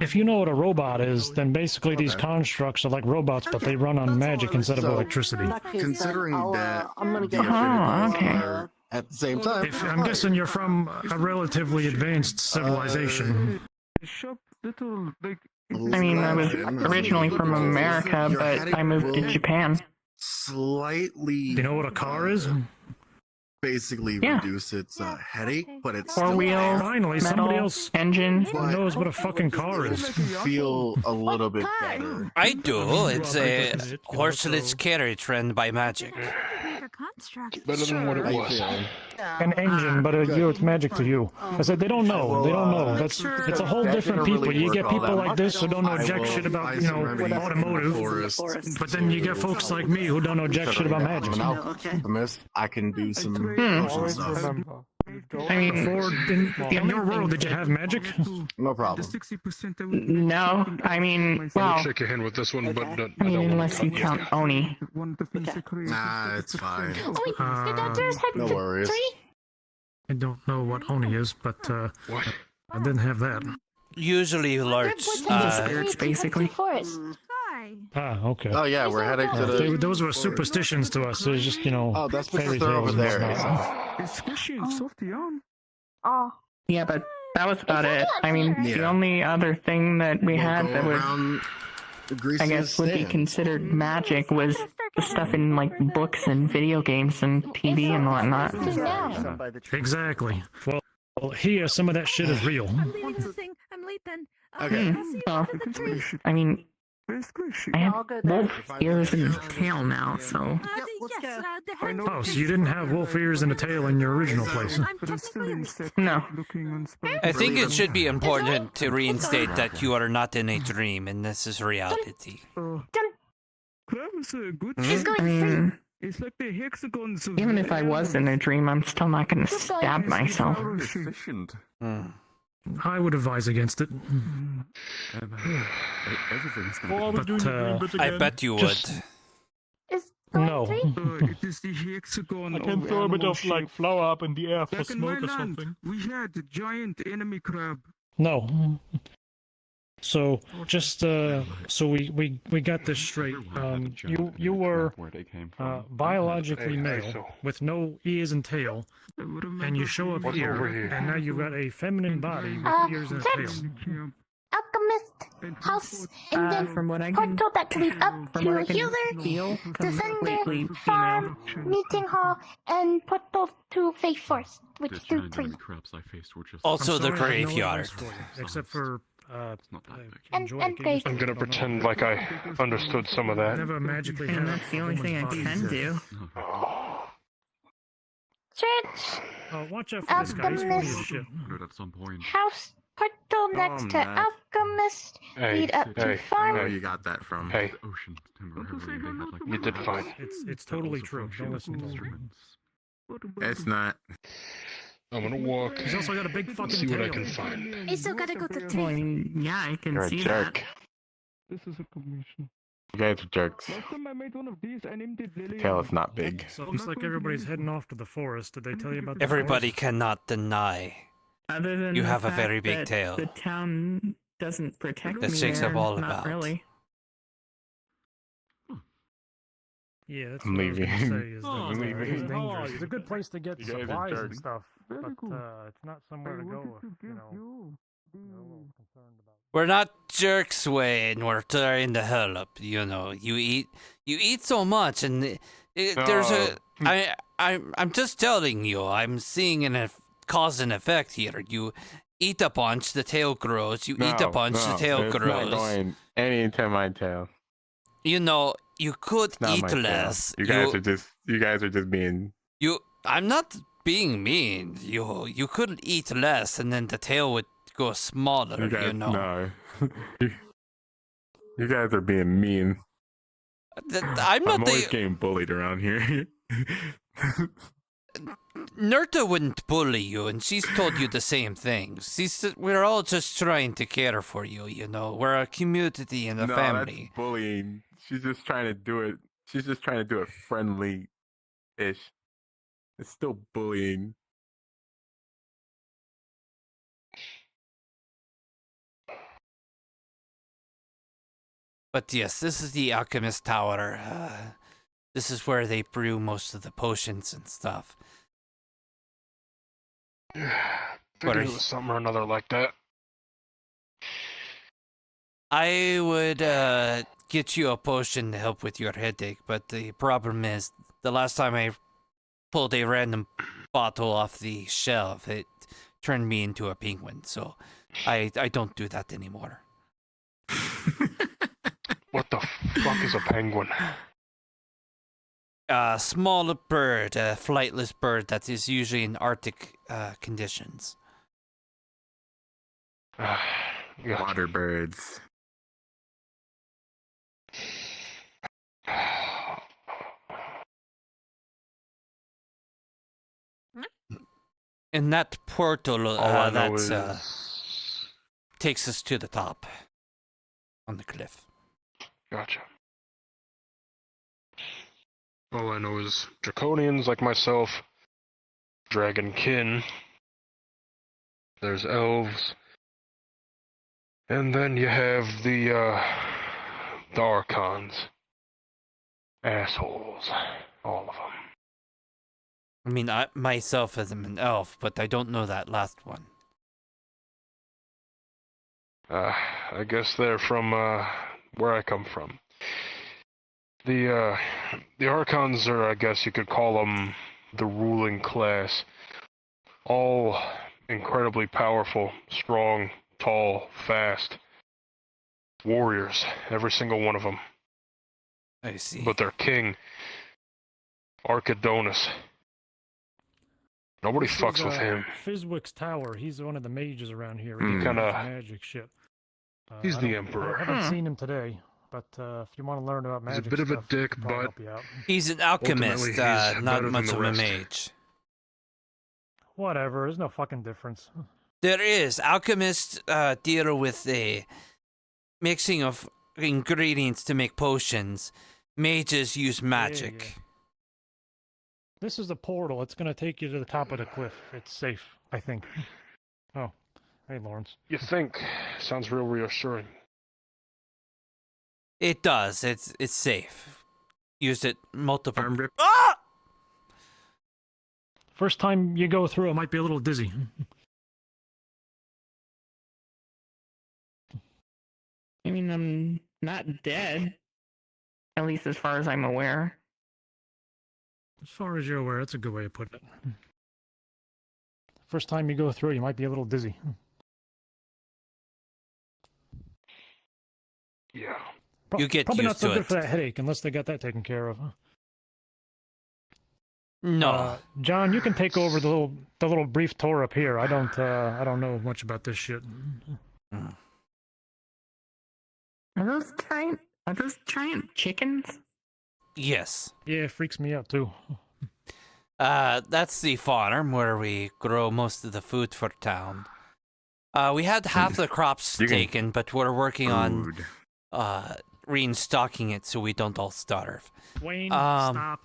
If you know what a robot is, then basically these constructs are like robots, but they run on magic instead of So- electricity. Considering that I'm gonna the get affinities okay. are at the same time, I'm guessing you're from a relatively advanced civilization. Shop little like. I mean, I was originally from America, but I moved to Japan. slightly. You know what a car is? Basically Yeah. reduce its headache, but it's Four still wheels, Finally, metal, somebody else engine. knows what a fucking car is. feel a little bit better. I do. It's a horseless carriage run by magic. Better than what it How you was. feeling? An engine, but it's magic to you. I said they don't know. They don't know. It's a whole That different didn't people. really You work get all people that like much. this who don't know I jack will shit about, find you some know, remedies in the automotive. forest. But then you get folks like me who don't know jack shit about magic. I'm an alchemist. I can do some potion Always stuff. remember. I mean, Before, in your world, did you have magic? No The problem. 60% no, I mean, well, Shake your hand with this one, but Okay. don't, I mean, don't want unless you count Oni. one of the things they created. Nah, it's fine. Uh, No worries. I don't know what Oni is, but What? I didn't have that. Usually alerts. Spirits, basically. Okay. Oh yeah, we're heading to the. Those were superstitions to us. It was just, you know, Oh, that's because fairy they're tales over and there. whatnot. It's squishy and softy on. Yeah, but that was about it. I mean, the Yeah. only other thing that we had Go that was, around the greasy I guess, would be stand. considered magic was the stuff in, like, books and video games and TV and whatnot. Exactly. Well, here, some of that shit is real. I'm leaving this thing. I'm late then. Okay. I'll see you Well, after the tree. I mean, Very squishy. I have I'll go there. wolf ears and tail now, so... Yes, the head. Oh, so you didn't have wolf ears and a tail in your original place. I'm But it's still technically insect No. looking unspoken. I think it should be important to reinstate that you are not in a dream and this is reality. Crab is a good Hmm? shape. I mean, It's like the hexagons of even if I was in a dream, I'm still not gonna stab myself. Efficient. Hmm. I would advise against it. Everything's Oh, I was But, doing the green bit I again. bet you would. Just- No. It is the hexagon I can of throw a bit animal of like shape. flour up in the air for Back in my smoke or land, something. we had a giant enemy crab. No. So just so we got this straight. You were biologically male with no ears and tail, and you show up What's over here, here? and now you've got a feminine body with ears and a tail. Alchemist, house, and then From what I can portal that leads up from what I to can healer, feel, completely defender, farm, meeting hall, and portal to face force, which do three. Also the I'm sorry, I have no graveyard. advice for you, except for And enjoy and the face. I'm gonna pretend like I understood some of that. Never magically and had that's the only thing I can do. Church, Watch out for this guy. He's funny as shit. house, portal next to man. alchemist, Hey, lead up to hey, I farm. know you got that from. Hey, you did fine. It's totally true. Don't listen to him. It's not. I'm gonna walk. He's also got a big and fucking see what I tail. can find. I still gotta go to Well, I tree. mean, yeah, I can You're a see jerk. This is a commission. You guys are jerks. Last time I made one of these, I named it Lily. Tail is not big. So it looks like everybody's heading off to the forest. Did they tell you about the Everybody forest? cannot deny. that. Other than You the have a fact very big that tail. The town doesn't protect That's me Jake's there, all not about. really. Yeah, that's I'm what I was leaving. gonna say. Is that I'm it's leaving. dangerous. It's a good place to get You guys are supplies and jerks. stuff, Very but good. it's not somewhere to I go. wanted to If, give you know, you you're a little concerned about. We're not jerks, Wayne. We're trying to help. You know, you eat so much, and There's a. I'm just telling you. I'm seeing an cause and effect here. You eat a bunch, the tail grows. You eat a bunch, the tail it's grows. not going any into my tail. You know, you could It's not eat my tail. less. You guys are just being. I'm not being mean. You could eat less, and then the tail would go smaller. You know. No. You guys are being mean. I'm not always getting bullied around here. Nerta wouldn't bully you, and she's told you the same things. We're all just trying to care for you, you know. We're a community and a family. That's bullying. She's just trying to do it. She's just trying to do it friendly-ish. It's still bullying. But yes, this is the Alchemist Tower. This is where they brew most of the potions and stuff. Figured it was something or another like that. I would get you a potion to help with your headache, but the problem is, the last time I pulled a random bottle off the shelf, it turned me into a penguin, so I don't do that anymore. What the fuck is a penguin? A small bird, a flightless bird that is usually in Arctic conditions. Water birds. And that portal that takes us to the top on the cliff. Gotcha. All I know is draconians like myself, dragonkin, there's elves, and then you have the Archons. Assholes. All of them. I mean, I myself am an elf, but I don't know that last one. I guess they're from where I come from. The Archons are, I guess you could call them, the ruling class. All incredibly powerful, strong, tall, fast. Warriors, every single one of them. I see. But their king, Archidonus. Nobody fucks with him. Fizwick's Tower. He's one of the mages around here. He kinda magic shit. He's the emperor. I haven't seen him today, but if you want to learn about magic, He's a bit of a dick, but he's an alchemist, he's not better much than of the a rest. mage. Whatever. There's no fucking difference. There is. Alchemists deal with the mixing of ingredients to make potions. Mages use magic. Yeah. This is the portal. It's gonna take you to the top of the cliff. It's safe, I think. Oh, hey, Lawrence. You think? Sounds real reassuring. It does. It's safe. Used it multiple. First time you go through, it might be a little dizzy. I mean, I'm not dead. At least as far as I'm aware. As far as you're aware, that's a good way of putting it. First time you go through, you might be a little dizzy. Yeah. You get probably used not so to good it. for that headache, unless they got that taken care of. No. John, you can take over the little brief tour up here. I don't know much about this shit. Are those giant chickens? Yes. Yeah, it freaks me out too. That's the farm where we grow most of the food for town. We had half the crops taken, but we're working on restocking it so we don't all starve. Wayne, stop.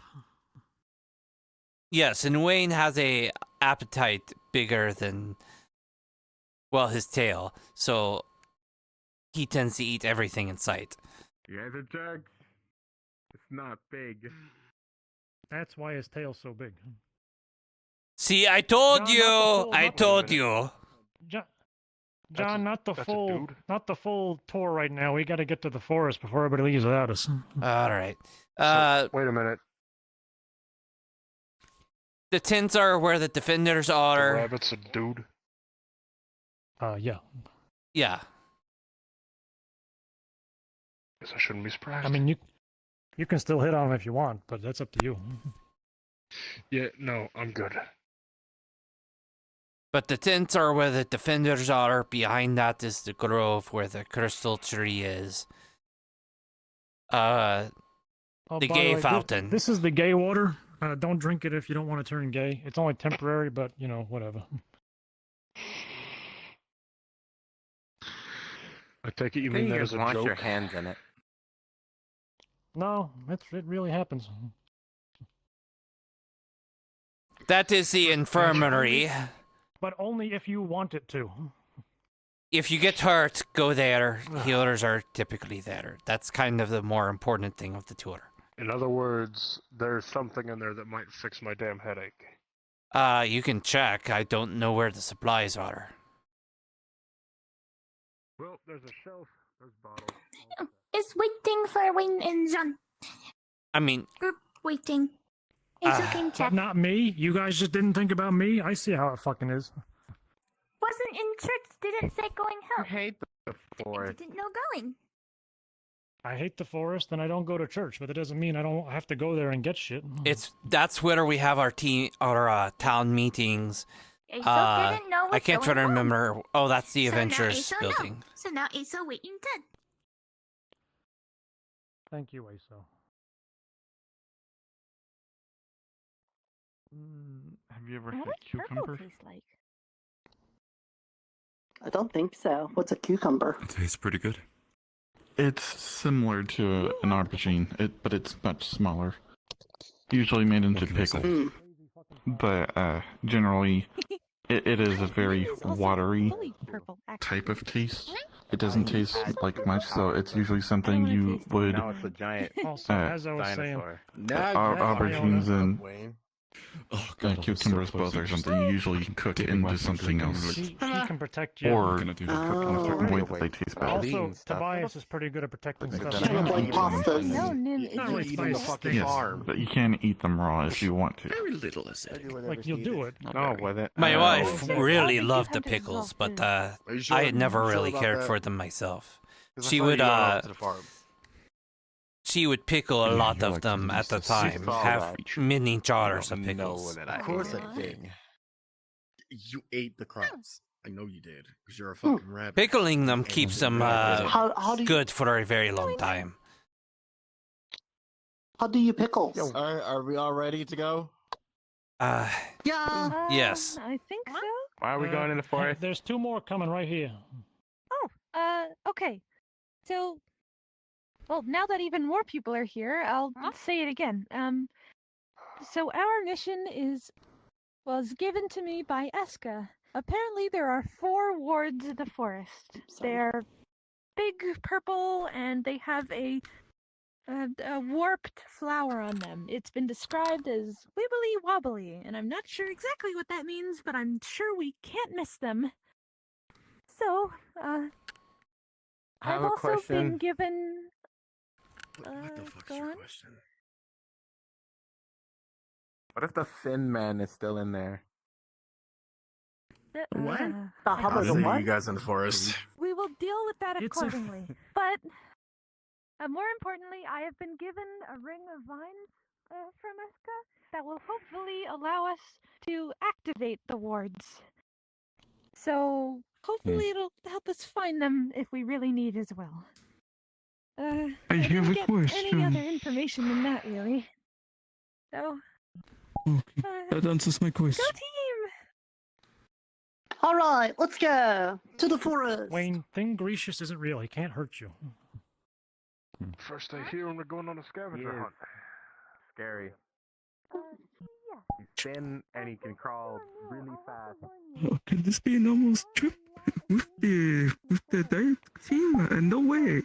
Yes, and Wayne has a appetite bigger than, well, his tail, so he tends to eat everything in sight. You guys are jerks. It's not big. That's why his tail's so big. See, I told you! I told you! John, not the full tour right now. We got to get to the forest before everybody leaves without us. All right. So, wait a minute. The tents are where the defenders The are. rabbit's a dude. Yeah. Yeah. Guess I shouldn't be surprised. I mean, you can still hit on him if you want, but that's up to you. Yeah, no, I'm good. But the tents are where the defenders are. Behind that is the grove where the crystal tree is. Oh, The by gay way, fountain. This is the gay water. Don't drink it if you don't want to turn gay. It's only temporary, but, you know, whatever. I take it you I think mean you that just as a wash joke? your hands in it. No, it really happens. That is the infirmary. But only if you want it to. If you get hurt, go there. Healers are typically there. That's kind of the more important thing of the tour. In other words, there's something in there that might fix my damn headache. You can check. I don't know where the supplies are. Well, there's a shelf. There's bottles. It's waiting for Wayne and John. I mean, Group waiting. It's okay, But chat. not me. You guys just didn't think about me. I see how it fucking is. Wasn't in church, didn't say going home. I hate the forest. Didn't know going. I hate the forest and I don't go to church, but that doesn't mean I don't have to go there and get shit. That's where we have our town meetings. Aso didn't know I what's can't try going to on. remember. Oh, that's the So now Adventures Aso building. know. So now Aso waiting dead. Thank you, Aso. Have you ever What had does purple cucumber? taste like? I don't think so. What's a cucumber? It tastes pretty good. It's similar to an aubergine, but it's much smaller. Usually made into pickles. But generally, it is a very watery type of taste. It doesn't taste like much, so it's usually something you would Now it's a giant Also, as I was saying, dinosaur. aubergines and God, cucumbers both are something you usually cook into something else. She can protect you. Or cook in a certain way that they taste better. Also, Tobias is pretty good at protecting stuff. Kind of like pastas. No, Nim is Not really eating spicy the steak. Yes, but you can eat them raw if you want to. Very little acidic. Like, you'll do it. No, with it. My wife Oh, really okay. loved the Hunters pickles, of but Are you sure? I had never You sure really about cared that? for them myself. 'Cause I She saw would you going out to the farm. she would pickle a Yeah, lot you're of like them the at the most time, saw have that. mini jars I of don't know pickles. that I Of course ate I that did. thing. You ate the crumbs. I know you did, because you're a fucking rabbit. Pickling them keeps them How do you, good for a very long time. how do you pickles? Alright, are we all ready to go? Yeah. Yes. I think so. Why are we going in the forest? There's two more coming right here. Okay. So, well, now that even more people are here, I'll say it again. So our mission was given to me by Eska. Apparently, there are 4 wards in the forest. They're big, purple, and they have a warped flower on them. It's been described as wibbly wobbly, and I'm not sure exactly what that means, but I'm sure we can't miss them. So, I I've have a also been question. given. What the fuck's go your on. question? What if the Thin Man is still in there? What? How I'll about see what? you guys in the forest. We will deal with that It's a- accordingly. But more importantly, I have been given a ring of vines from Eska that will hopefully allow us to activate the wards. So hopefully it'll help us find them if we really need as well. I didn't have a get any question. other information than that, really. So, Okay, that answers my go question. team! All right, let's go to the forest. Wayne, Thing Grecius isn't real. He can't hurt you. First day here and we're going on a scavenger He is. hunt. Scary. Yeah. He's thin and he can crawl really fast. Oh, can this be a normal trip with the diet team? No way.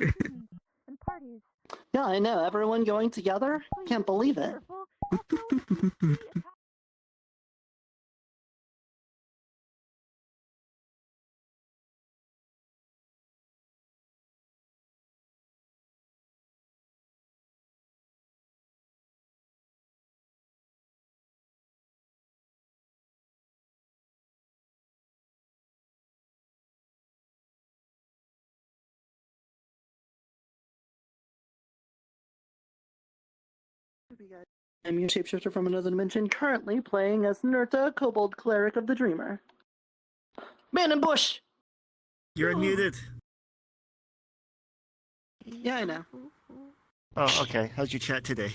And parties. Yeah, I know. Everyone going together? Can't believe it. Careful. I'm your shapeshifter from another dimension, currently playing as Nerta, Kobold Cleric of the Dreamer. Man in bush! You're unmuted. Yeah, I know. Oh, okay. How's your chat today?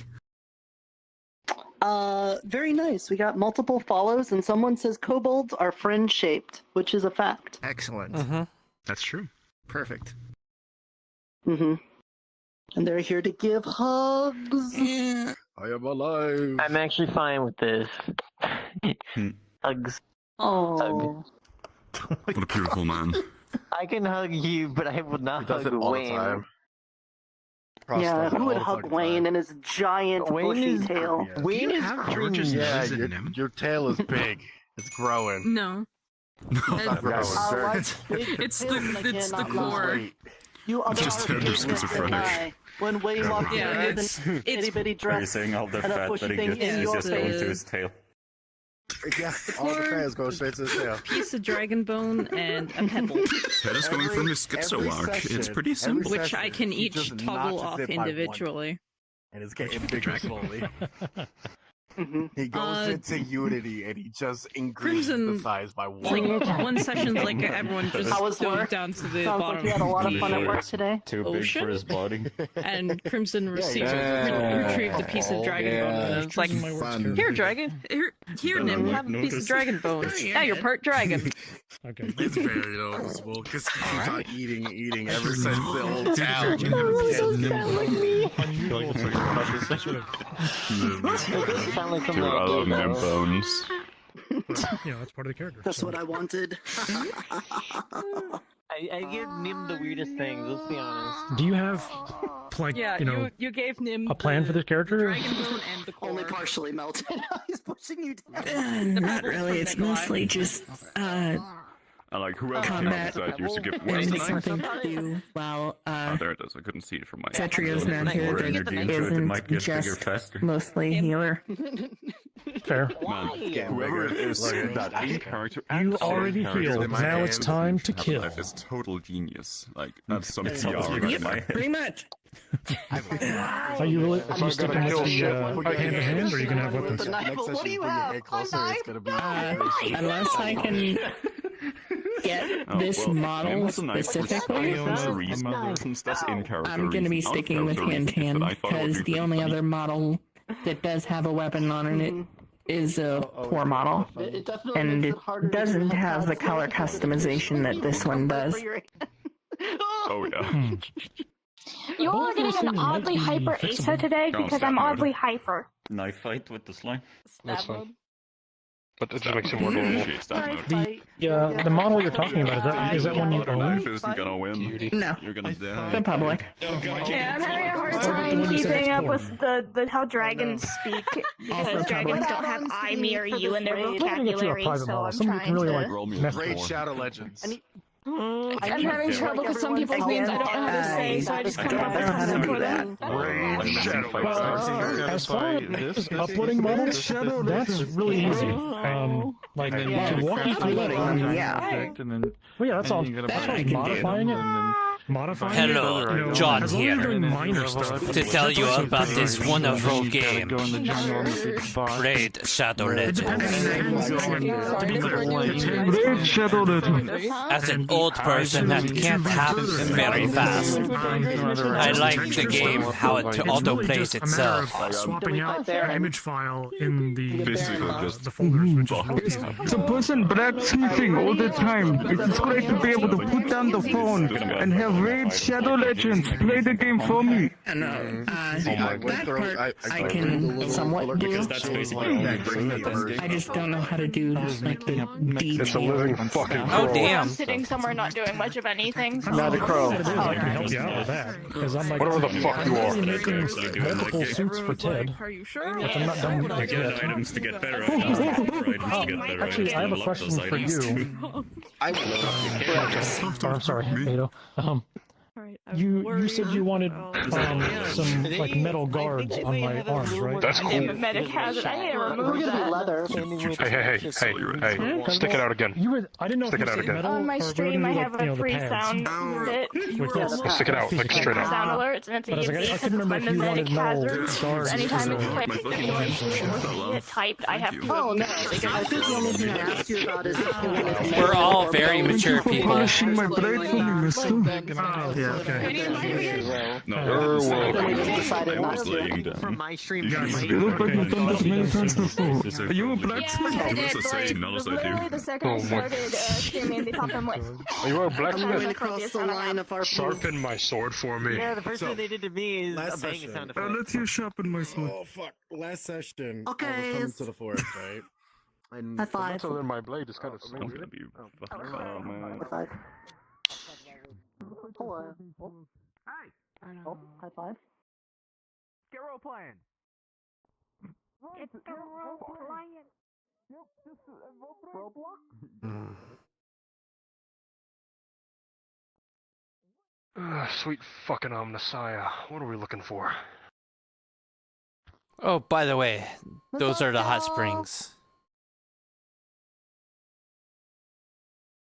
Very nice. We got multiple follows, and someone says kobolds are friend-shaped, which is a fact. Excellent. That's true. Perfect. Mm-hmm. And they're here to give hugs. I am alive. I'm actually fine with this. Hugs. Oh. What a beautiful man. I can hug you, but I would not hug Wayne. Yeah, who would hug Wayne and his giant bushy tail? Wayne is cringy. Yeah, your tail is big. It's growing. No. It's growing. It's the core. You Just turned him schizophrenic. When Wayne walked in with an itty bitty dress Are you saying all the and a fat bushy that he thing gets in is your just going to face. his tail? Yeah, all the fans go straight to his tail. Piece of dragon bone and a pebble, That is going from his schizo arc. It's pretty simple. which I can each toggle off individually. And it's getting bigger slowly. He goes into Unity and he just increases Crimson, the size by one. It's like one session's like everyone just How was dove work? down to the Sounds bottom like you had a lot of fun at work of today. Too big Ocean? for his body. and Crimson retrieved a piece of dragon bone. And it's like, here, dragon. Here, Nim, have a piece of dragon bone. Now you're part dragon. Okay. It's very noticeable because he keeps on eating ever since the old town. You're all of my bones. Yeah, that's part of the character. That's what I wanted. I give Nim the weirdest things, let's be honest. Do you have, like, Yeah, you know, you gave Nim a plan for this character? dragon bone and the core. Only partially melted. He's pushing you down. Not really. It's mostly just I like whoever came up combat with that used to give and Wayne something to do while Oh, there it is. I couldn't see it from my Cetria's not here. More That energy into it, it might isn't get bigger just faster. mostly healer. Fair. Man, whoever it is that main character You already healed. Now it's time to kill. Life is total genius. Like that's some Yep, PR in my head. Pretty much. Are you really? Are you sticking with the hand to hand, or are you gonna have weapons? What do you have? Unless I can get this model specifically, I'm gonna be sticking with hand to hand because the only other model that does have a weapon on it is a poor model, and it doesn't have the color customization that this one does. Oh yeah. You all are getting an oddly hyper Asa today because I'm oddly hyper. Knife fight with the slime. That's fine. But it just makes it more normal. The model you're talking about, is that one you own? Knife isn't gonna win. No. You're gonna die. The public. Yeah, I'm having a hard time keeping up with the how dragons speak because dragons don't have I, me, or you in their vocabulary, so I'm trying to. Raid Shadow Legends. I'm having trouble because some people's names I don't know how to say, so I just come up with something for them. As far as uploading models, that's really easy. Like to walk you through that. Well, yeah, that's all. That's all modifying it. Modifying Hello, it, you know, John as long as you're here, doing minor stuff, to tell you that's also about very this easy. wonderful game, Raid Shadow Legends. Raid Shadow Legends. As an old person that can't tap very fast, I like the game how it auto-plays itself. Swapping out an image file in the folders, which is really easy. The person blacksmithing all the time. It's great to be able to put down the phone and have Raid Shadow Legends play the game for me. That part I can somewhat do. I just don't know how to do like the detail. Oh damn! I'm sitting somewhere not doing much of anything. Not a crow. I can help you out with that because I'm like Whatever the fuck you are. making multiple suits for Ted. Are you sure? But I'm not done with it yet. items to get better items. Actually, I have a question for you. I'm sorry, Ado. You said you wanted some like metal guards on my arms, right? That's cool. Damn, medic hazard. I need to remove that. Leather. Hey, stick it out again. I didn't know Stick if it out you said again. metal. On my or stream, I like, have a free sound bit. Stick it out, like straight out. Sound alerts, and it's But I was like, I because couldn't it's remember my if you medic wanted metal hazards. guards. Anytime or- it's like speculation or see it typed, I have to. Oh no! I think the only thing I asked you about is if you wanted We're all very mature people. Polishing my blade for me, mister. Yeah, okay. No, we just decided not to. From my stream. You look like you've done this many times before. Are you a blacksmith? Yeah, I did. Literally the second I started streaming, they popped on like. Are you a blacksmith? Going across the line of our Sharpen my sword for me. Yeah, the first thing they did to me is a banging sound effect. Let you sharpen my sword. Oh fuck! Last session, I Okay, was coming to the forest, right? And High five. Metal in my blade is kind of stupid. High five. Hello. Hi. Oh, high five. Get role playing. Get the role playing. Sweet fucking Omnissiah. What are we looking for? Oh, by the way, those are the hot springs.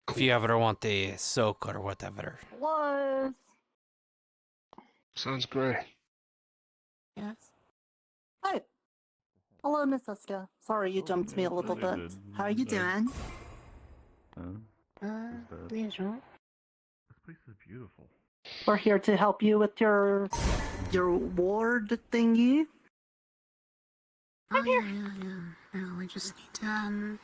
If you ever want the soak or whatever. Was. Sounds great. Yes. Hi. Hello, Miss Eska. Sorry you jumped me a little bit. How are you doing? Usual. This place is beautiful. We're here to help you with your ward thingy. Oh, yeah. No, we just need to,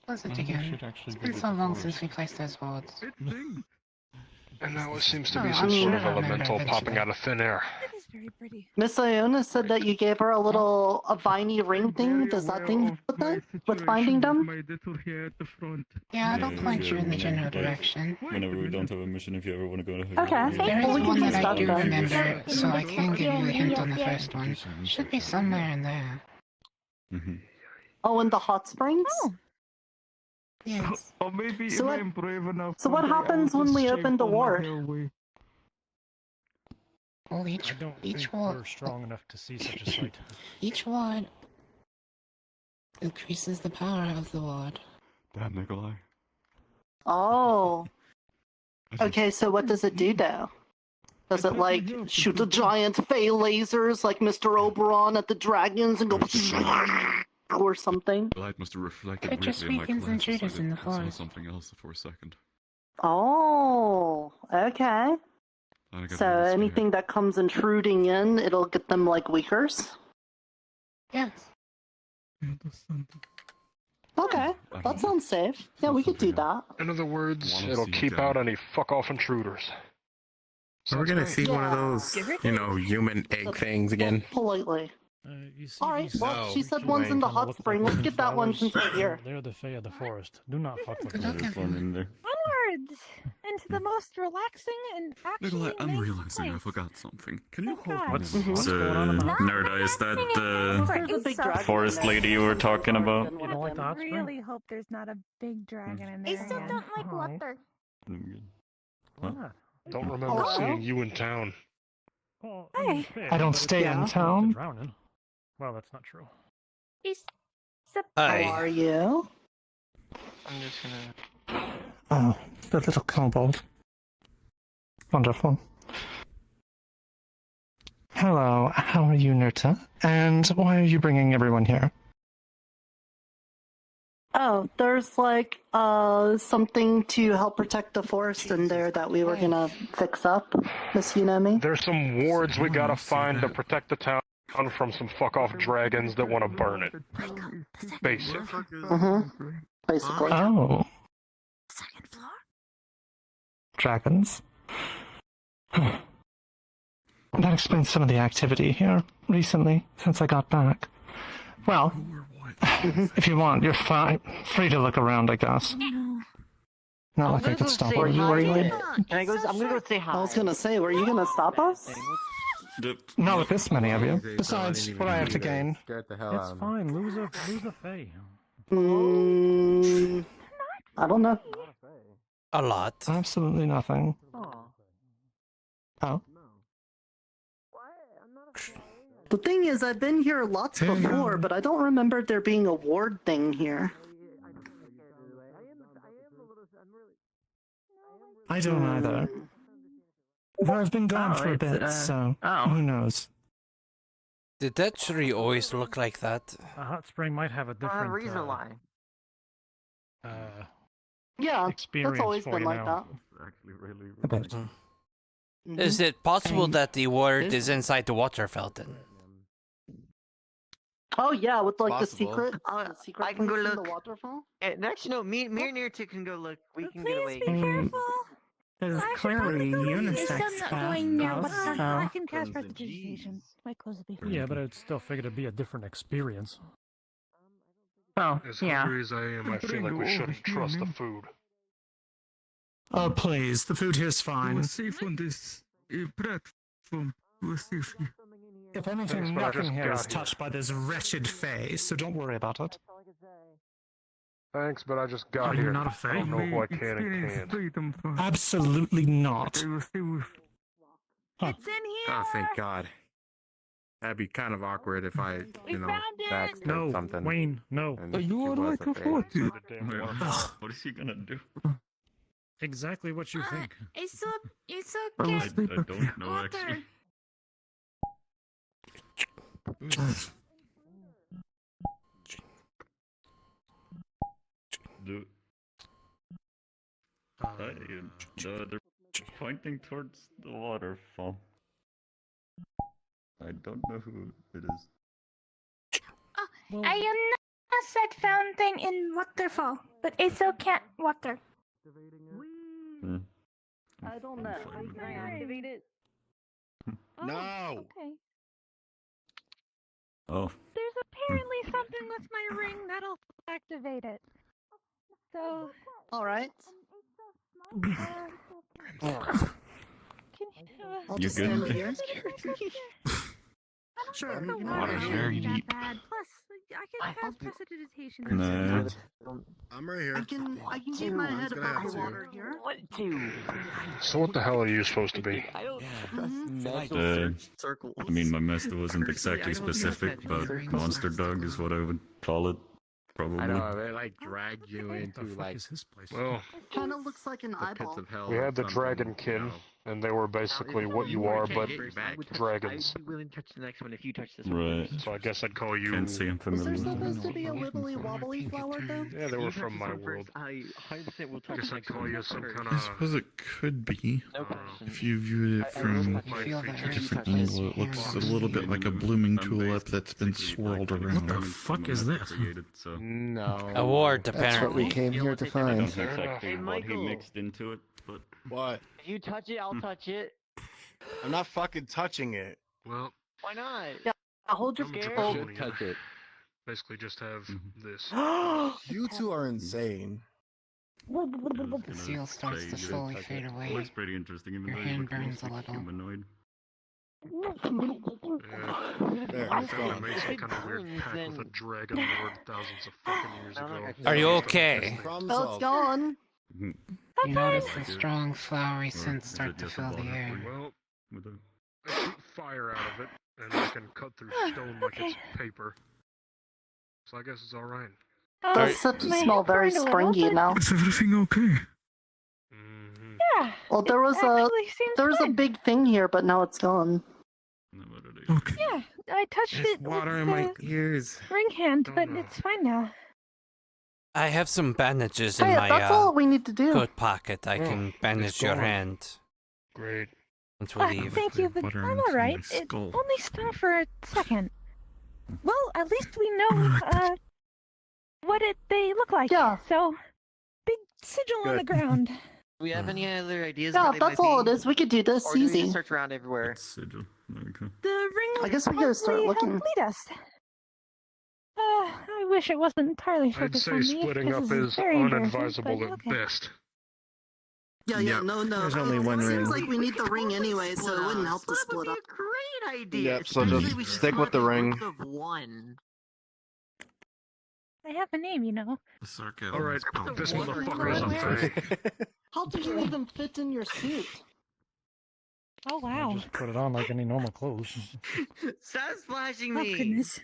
close it again. It's been so long since we placed those wards. And now it seems to Oh, be I some mean, sort of I remember elemental eventually. popping out of thin air. That is very pretty. Miss Iona said that you gave her a viney ring thing. Does that thing with that? With binding them? My little hair at the front. Yeah, I'll point you in the general direction. Whenever we don't have a mission, if you ever want to go ahead. Okay. There is Well, we can one do that I stuff do then. remember, so I can give you a hint on the first one. Should be somewhere in there. Oh, in the hot springs? Yes. Or maybe So if what- I'm brave enough. So what one day, happens I'll when just we shave open the all my ward? hair away. Well, I don't think we're strong enough to see such a sight. each ward increases the power of the ward. Damn, Nikolai. Oh. Okay, so what does it do though? Does it like shoot the giant fey lasers like Mr. Oberon at the dragons and go or something? The light must have reflected It just briefly in my weakens glasses. intruders in the I saw forest. something else for a second. Oh, okay. I gotta So do this anything that comes intruding in, it'll get them like weakers? Yes. Okay, that sounds safe. Yeah, we could do that. In other words, Wanna it'll see keep them. out any fuck-off intruders. So we're gonna Sounds see great. one of those, human egg things again. Politely. You see Alright, these- well, she these said two one's in the kinda hot look spring. like Let's get that one flowers. since we're here. They're the Fae of the forest. Do not fuck with Yeah, them. there's one in there. Onwards into the most relaxing and actually Nikolai, I'm nice realizing I place. forgot something. Can you hold God. me? What's So, going on in the Nerda, is that There's a big dragon forest in there. lady you were talking about? You don't like the I hot spring? really hope there's not a big dragon in I there. still again. don't like water. Don't remember Hello? seeing you in town. Well, Hey. fair, I don't but stay it's in not town. drowning. Well, that's not true. How are you? I'm just gonna. Oh, the little kobold. Wonderful. Hello, how are you, Nurta? And why are you bringing everyone here? Oh, there's like something to help protect the forest in there that we were gonna fix up, Miss Unami. There's some wards we gotta find to protect the town from some fuck-off dragons that want to burn it. Basic. Basically. Oh, Second floor? dragons. That explains some of the activity here recently, since I got back. Well, if you want, you're free to look around, I guess. Not like I could stop Were you. you? Can I go? I'm gonna go say hi. I was gonna say, were you gonna stop us? Not with this many of you. Besides, what I have to gain. It's fine. Lose a Fae. I don't know. A lot. Absolutely nothing. Oh. Oh. The thing is, I've been here lots before, but I don't remember there being a ward thing here. I don't either. Though I've been gone for a bit, so who knows? Did that tree always look like that? A hot spring might have a different reason why. Yeah, experience that's always for been you like now. that. Is it possible that the water is inside the water fountain? Oh yeah, with like the Possible. secret. The secret I can go place in look. the waterfall. Actually, no. Me and Neartip can go look. We can get away. Be careful. There's I should clearly probably unisex not going near what's stuff, that? I so... can cast prestidigitation. My clothes will be fine. Yeah, but I'd still figure it'd be a different experience. Oh, As yeah. hungry as I am, I feel like we shouldn't trust the food. Oh, please, the food here's fine. We're safe on this platform. We're safe here. If anything, Thanks, but I nothing just here got is touched by this wretched fae, so don't worry about it. Thanks, but I just got Are you here. not a I fae? don't know who I can and can't. Absolutely not. They will stay with... It's in here. Oh, thank God. That'd be kind of awkward if I, backstabbed No, something. Wayne, no. and Are you she all was right a to fae. afford it? What is he gonna do? Exactly what you think. It's I will okay. stay I back. don't know actually. They're pointing towards the waterfall. I don't know who it is. I am not said fountain in waterfall, but it's okay water. Hmm. I don't know. Fine. Can I activate it? No. Okay. Oh, There's apparently something with my ring that'll activate it. So. All right. I'll you just good? stand here. Sure. The water's very deep. Bad. Plus, I can cast prestidigitation. No. I'm right here. I can keep my head above the water here. So what the hell are you supposed to be? I don't trust circles. I mean, my master wasn't exactly specific, but monster dog is what I would call it. Probably. I know, they like dragged you into like Well, Kind of looks like an the pits eyeball. of hell. we or had the something, dragonkin, and they were basically what you are, but dragons. I'd be willing to touch the next one if you touch this Right. one. So I guess I'd call you. Can't say I'm Is there familiar. supposed to be a wibbly wobbly flower though? Yeah, they You were touch from this my one world. first, I 100% will I touch guess the I'd next call one you some first. kind I suppose it could be. No question. If you viewed it from a different angle, it looks a little bit like a blooming tulip that's been swirled around. What the fuck is this? No. A ward, That's apparently. what we came here to I find. don't know exactly Hey, what he Michael. mixed into it, but What? If you touch it, I'll touch it. I'm not fucking touching it. Well, Why not? Yeah. Hold your I'm scared? draconian. Should touch it. Basically, just have this. You two are insane. the seal starts to slowly fade away. Looks pretty interesting, even Your though hand you look burns a mostly little. humanoid. There, I it's found gone. I made some kind of weird pact with a dragon lord thousands of fucking years ago. Are you okay? Problem Oh, it's solved. gone. You notice the strong flowery scents start to fill the air. Well, I shoot fire out of it, and I can cut through stone like it's paper. So I guess it's all right. Does smell very springy now. Is everything okay? Yeah. Well, there was a big thing here, but now it's gone. Okay. Yeah, I touched it Water in with my the ears. ring hand, but it's fine now. I have some bandages in Hey, my that's all we need to do. coat pocket. I can bandage your gone. hand. Great. Once we leave. Thank you, but Water I'm into alright. my It skull. only stopped for a second. Well, at least we know what they look like. Yeah. So, big sigil on the Good. ground. Do we have any other ideas? Yeah, where if they that's might all it be? is, we could do this Or do we easy. just search around everywhere? Sigil. There we go. The ring I guess we gotta start probably looking. helped lead us. I wish it wasn't entirely I'd focused say on me. splitting This up is very embarrassing, unadvisable but at okay. best. Yeah, Yep. no. There's only one It ring. seems like we need the ring anyway, so it wouldn't help to split up. Great idea. Yep, so just Especially we should stick with have the a ring. group of one. I have a name, you know. The sarcasm. Alright, is this palpable. motherfucker is unfair. How do you even fit in your suit? Oh wow. Just put it on like any normal clothes. Stop splashing Oh me! goodness.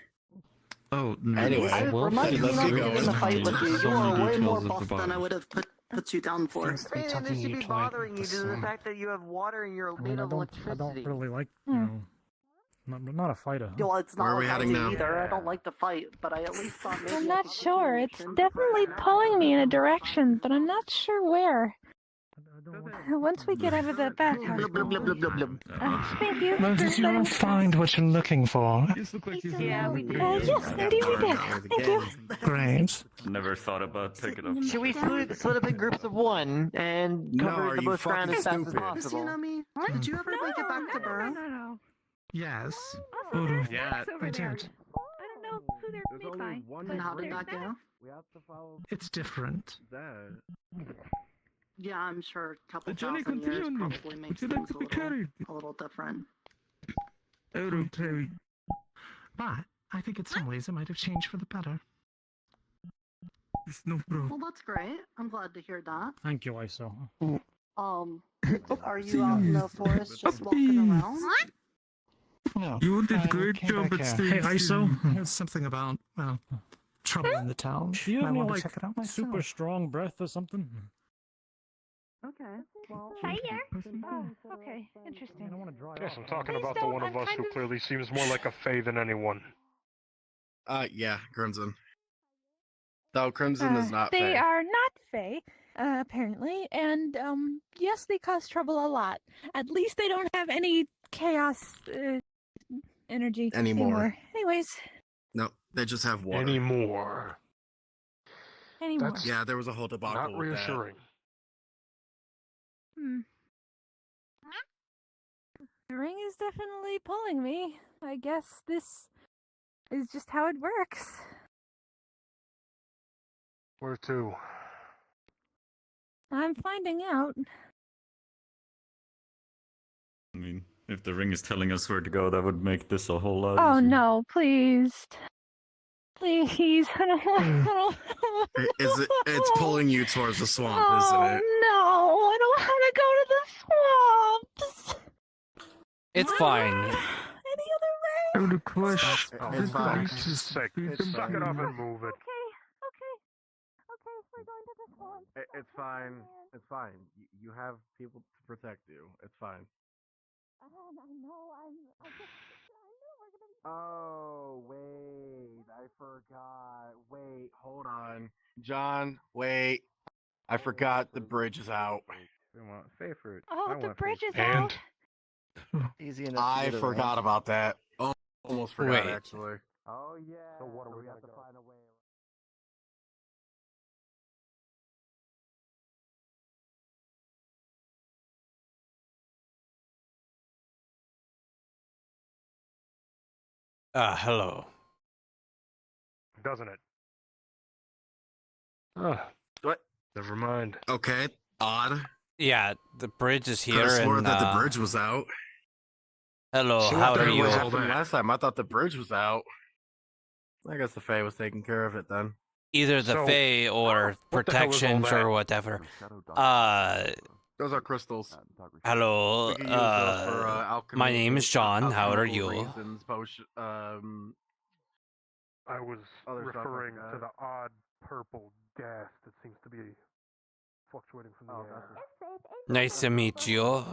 Oh, no. Anyway, I well, remind me let's not keep to get in a going. fight with you. So You are many way more details of the buff than I body. would have put you down for. Man, this should be bothering you due to the fact that you have water and you're I made mean, I of don't electricity. really like, you know, not a fighter. Well, it's Where not are we like I heading do now? either. I don't like to fight, but I at least thought maybe I'm I not could sure. take It's you in. definitely pulling me in a direction, but I'm not sure where. Once we get out of the bathhouse. Thank you. Well, did you all find what you're looking for? Yeah, we did. Yes, indeed we did. Thank you. Great. Never thought about picking up. Should we split up in groups of one and No, cover are the you most ground as fucking fast as stupid? possible? Tsunami, did you ever make it back to Burr? No. Yes. Yeah. I did. I don't know who they're made by. And how did that there's go? We have to follow It's different. that. Yeah, I'm sure a couple Johnny, thousand years continue. probably makes Would you like things to be carried? a little different. Okay. But I think in some ways it might have changed for the better. It's no problem. Well, that's great. I'm glad to hear that. Thank you, ISO. Are you out in the forest just walking around? No. You did I great came job back at here. staying Hey, ISO. It's something about, well, trouble in the town. Do you have I any, wanted like, to check it out myself. super strong breath or something? Okay. Well, Fire? Oh, okay. Interesting. I don't want to dry Yes, off. I'm talking Please about the don't, one of I'm us kind who of- clearly seems more like a Fae than anyone. Yeah, Crimson. Though Crimson is not They Fae. are not Fae, apparently, and yes, they cause trouble a lot. At least they don't have any chaos energy Anymore. Anyways, No, they just have water. anymore. Yeah, there was a whole debacle Not with reassuring. Hmm. The ring is definitely pulling me. I guess this is just how it works. Where to? I'm finding out. I mean, if the ring is telling us where to go, that would make this a whole lot Oh easier. no, please. Please. I don't want It's pulling you towards the swamp, Oh isn't it? no, I don't want to go to the swamps. It's fine. Any other way? I have a question. It's fine. Sick. Suck it up and move it. Okay, we're going to the swamp. It's fine. It's fine. You have people to protect you. It's fine. I know, I know we're gonna be... Oh, wait. I forgot. Wait, hold on. John, wait. I forgot the bridge is out. We want Fae fruit. Oh, the bridge is And? out. Easy enough. I forgot about that. Oh, almost forgot, Wait. actually. Oh yeah. So what are we gonna go? Find a way. Hello. Doesn't it? What? Never mind. Okay, odd. Yeah, the bridge is Could here, have sworn and that the bridge was out. hello, See how what are the- you? What happened last time? I thought the bridge was out. I guess the Fae was taking care of it then. Either the So- Fae or what the hell is all protections that? or whatever. Those are crystals. Hello. We can use those for, alchemy My name is John. How are alchemical you? reasons, I was Other stuff like referring to that. the odd purple gas that seems to be fluctuating from the air. Nice to meet you.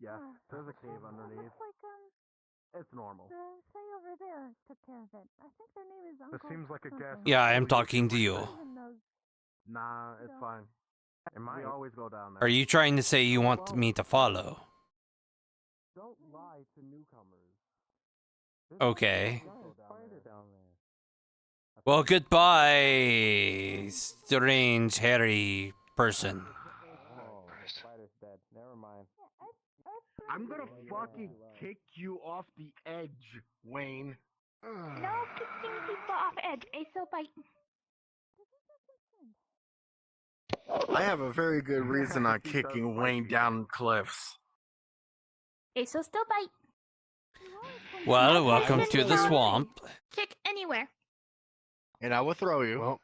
Yeah, there's a cave underneath. It's normal. The Fae over there took care of it. I think their name is Uncle. This seems like a gas. Yeah, I am talking to you. Nah, it's fine. We always go down there. Are you trying to say you want me to follow? Don't lie to newcomers. Okay. Well, goodbye, strange, hairy person. Spider's dead. Never mind. I'm gonna fucking kick you off the edge, Wayne. No kicking people off edge. Aso bite. I have a very good reason on kicking Wayne down cliffs. Aso still bite. Well, welcome to the swamp. Kick anywhere. And I will throw you.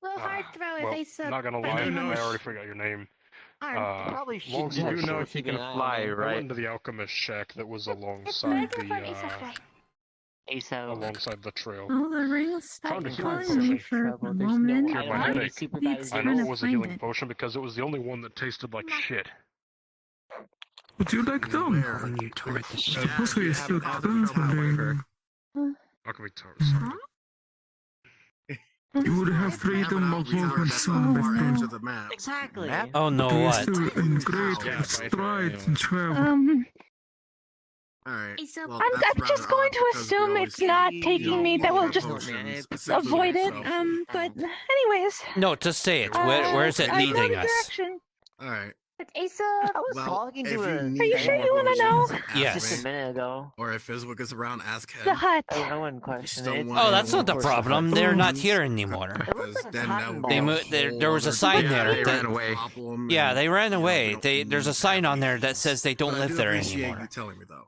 Well, hard throw if well, they said. not gonna lie, I already forgot your name. Probably long should You do know she can fly, I right? went to the alchemist shack that was alongside ASO. alongside the trail. Well, the ring Found a stopped healing calling me potion. for a There's moment. no- Cured my headache. I know it was a healing find potion because it was the only one that tasted like shit. Would you like them? When you toward the I suppose we still traveling. Alchemy Tower. You would have freedom of movement soon, my friend. Exactly. Oh no, But we're what? still in great strides and travel. I'm I'm just going to assume it's not taking me. That we'll just avoid it. But anyways. No, just say it. Where is it I know leading the us? direction. Alright. But Asa, I was talking to a. Are you sure you want to know? Yes. Just a minute ago. Or if Fizzle gets around, ask him. The hut. I wouldn't question it. Oh, that's not the problem. They're not here anymore. They moved. There was a sign there. They ran away. Yeah, they ran away. There's a sign on there that says they don't live there anymore. You telling me though.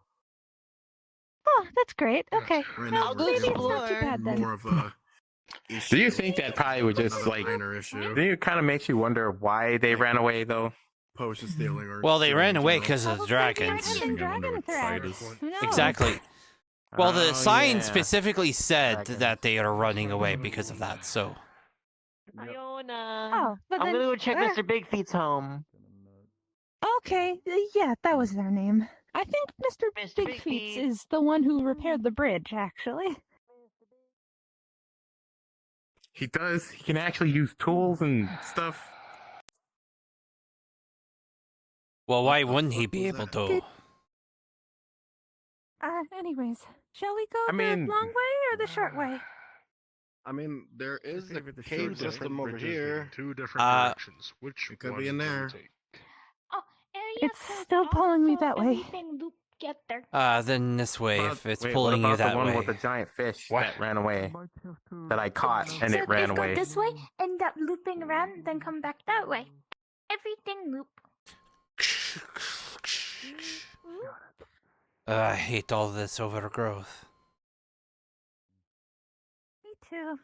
Oh, that's great. Okay. Right Well, now, maybe it's not too bad then. more of a Do you think that probably would just like? issue. Do you kind of makes you wonder why they ran away though? Potion stealing or Well, they ran away because because of the dragons. Dragon threats. Who knows? Exactly. Well, the Oh, sign yeah. specifically said that they are running away because of that. So. Iona. Oh, but I'm then, gonna go check Mr. Big Feet's home. Okay, yeah, that was their name. I think Mr. Mr. Big Feet is the one who repaired the bridge, actually. He does. He can actually use tools and stuff. Well, why wouldn't he be able to? Anyways, shall we go I mean- the long way or the short way? I mean, there is a cave system over bridges here. in two different directions. Which It could one be in do we there. take? It's still pulling me that way. Get there. Then this way, But- if it's wait, pulling what you about that the one way. with the giant fish that ran away? That I caught and So it ran let's go away. this way, end up looping around, then come back that way. Everything loop. I hate all this overgrowth. Me too.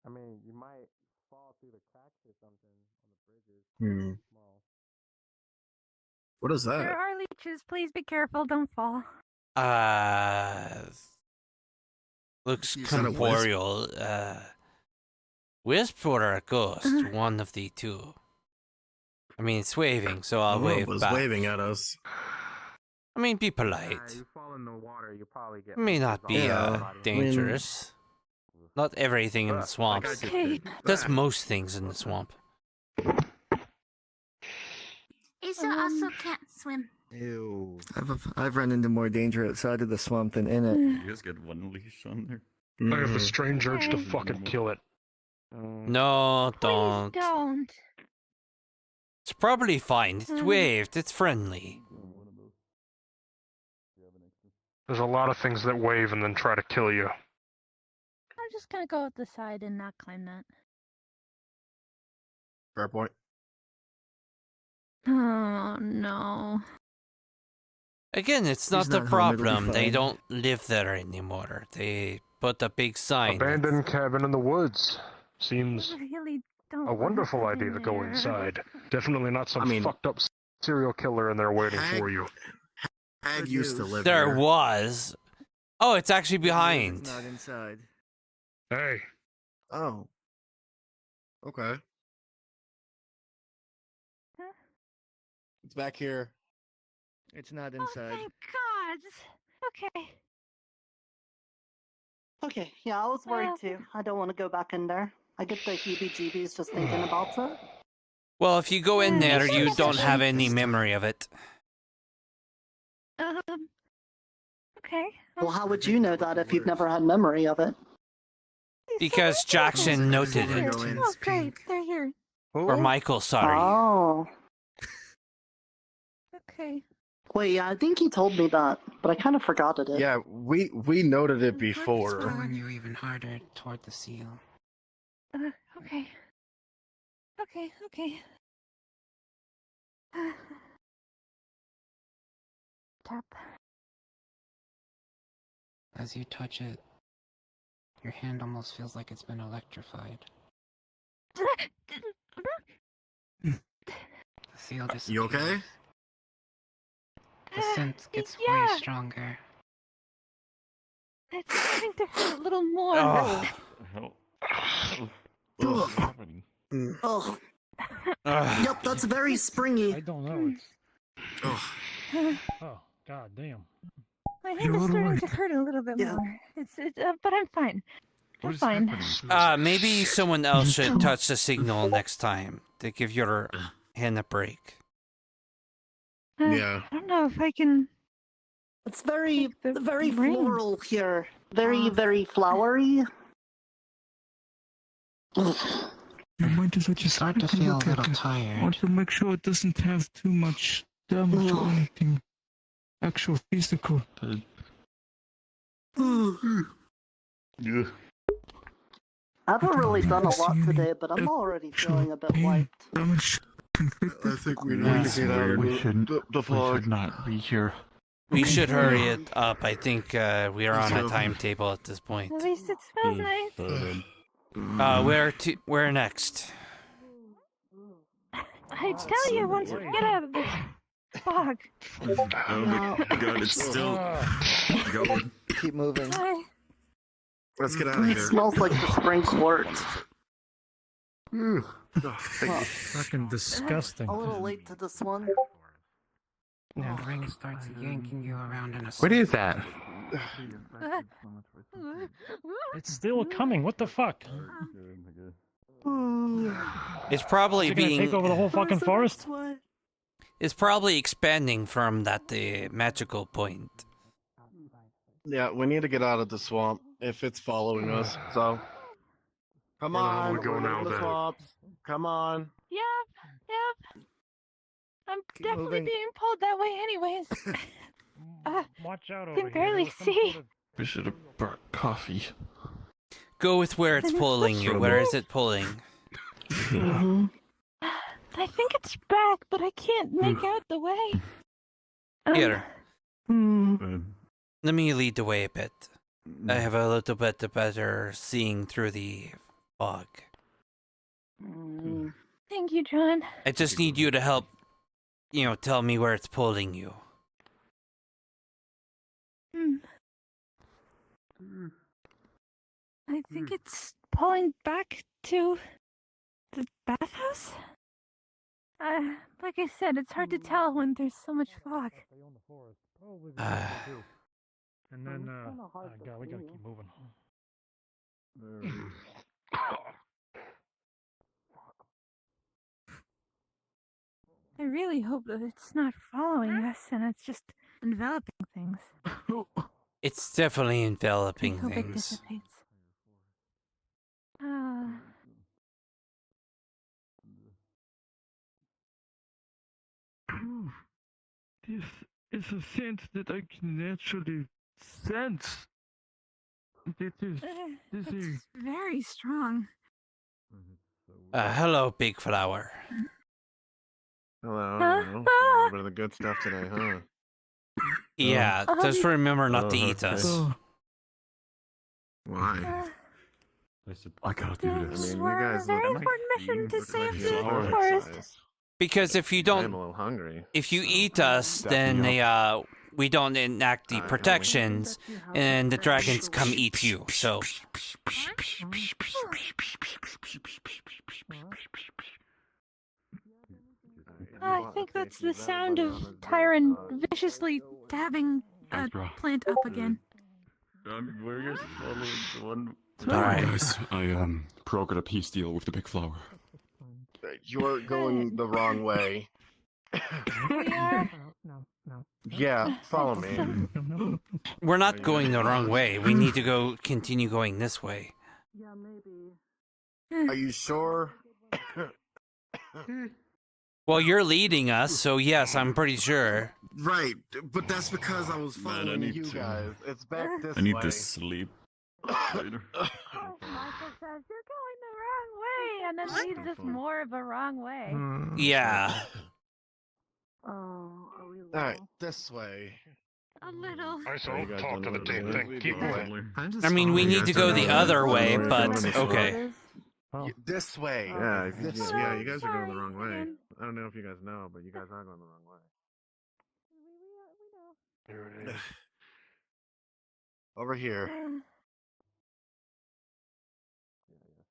I mean, you might fall through the cracks or something on the bridges. What is There that? are leeches. Please be careful. Don't fall. Looks You said a wisp? corporeal. Wisp or a ghost? One of the two. I mean, it's waving, so I'll Well, it wave was back. waving at us. I mean, be polite. You fall in the water, you probably get. It may not be Yeah, dangerous. Not everything in the swamps. Okay. Just most things in the swamp. Asa also can't swim. Ew. I've run into more danger outside of the swamp than in it. You just get one leash on there. I have a strange urge to fucking kill it. No, don't. Don't. It's probably fine. It's waved. It's friendly. There's a lot of things that wave and then try to kill you. I'm just gonna go up the side and not climb that. Fair point. Oh no. Again, it's not He's the not home, it'll be problem. They fine. don't live there anymore. They put a big sign. Abandoned cabin in the woods. Seems I really don't a want wonderful to idea to go there. inside. Definitely not some I mean- fucked up serial killer in there waiting for you. Hag used to live There here. was. Oh, it's actually behind. Not inside. Hey, Oh. Okay. Huh? It's back here. It's not Oh, inside. thank God. Okay. Okay, yeah, I was worried too. I don't want to go back in there. I get the heebie-jeebies just thinking about it. Well, if you go in there, it's you not don't have efficient. any memory of it. Okay. Well, how would you know that if you've never had memory of it? Because Jackson noted Here. it. Oh, great. They're here. Or Michael, sorry. Oh. Okay. Wait, yeah, I think he told me that, but I kind of forgot it. Yeah, we noted it before. Throwing you even harder toward the seal. Okay. Okay, okay. Tap. As you touch it, your hand almost feels like it's been electrified. The seal disappears. You okay? The scent gets way yeah. stronger. It's starting to hurt a little more. Ugh. Oh. Yep, that's very springy. I don't know. Oh, god damn. My hand is starting to hurt a little bit more. It's but I'm fine. I'm fine. Maybe someone else should touch the signal next time to give your hand a break. Yeah. I don't know if I can. It's very floral here. Very flowery. You might as well just start to feel a little I tired. want to make sure it doesn't have too much damage or anything. Actual physical. Yeah. I haven't really done a lot today, but I'm already feeling a bit wiped. I think we need to get out of we shouldn't. the fog. We should not be here. We should hurry it up. I think we are on a timetable at this point. At least it smells nice. Where next? I tell you, once we get out of this fog. Oh my god, it's still going. Keep moving. Let's get out of It here. smells like the spring quartz. Fucking disgusting. A little late to this one. Now the ring starts yanking you around in a What is that? It's still coming. What the fuck? It's probably Is it gonna being take over the whole fucking forest. It's probably expanding from that magical point. Yeah, we need to get out of the swamp if it's following us. So, come Where the hell on, we go we're now, in the then? swamps. Come on. Yep. I'm definitely moving. being pulled that way, anyways. Watch out I over can here. barely There was some see. sort We should have brought coffee. Go with where it's pulling you. Where is it pulling? I think it's back, but I can't make out the way. Here. Let me lead the way a bit. I have a little bit better seeing through the fog. Thank you, John. I just need you to help, tell me where it's pulling you. I think it's pulling back to the bathhouse? Like I said, it's hard to tell when there's so much fog. And then, God, we gotta keep moving. I really hope that it's not following us and it's just enveloping things. It's definitely I enveloping hope it things. dissipates. This is a scent that I can actually sense. It's very strong. Hello, Big Flower. Hello. Huh? A little bit of the good stuff today, huh? Yeah, just remember not to eat us. Why? I said, I gotta do this. I mean, you We're guys a very look important mission to save the flower forest. size. Because if you I'm don't, a little hungry. if you eat us, then we don't enact the protections, and the dragons come eat you. So. I think that's the sound of Tyron viciously dabbing a plant up again. We're just following the one. Alright. Guys, I brokered a peace deal with the big flower. You're going the wrong way. We are. Yeah, follow me. We're not going the wrong way. We need to continue going this way. Yeah, maybe. Are you sure? Well, you're leading us, so yes, I'm pretty sure. Right, but that's because I was following need you to- guys. It's back this I need way. to sleep later. Michael says you're going the wrong way, and and it leads us more of a wrong way. Yeah. Oh, are we low? Alright, this way. A little. I saw talk to the tape thing. Keep moving. I mean, we need to go the other way, but okay. This way. Yeah, This yeah, way. you guys are going the wrong way. I don't know if you guys know, but you guys are going the wrong way. Here it is. Over here.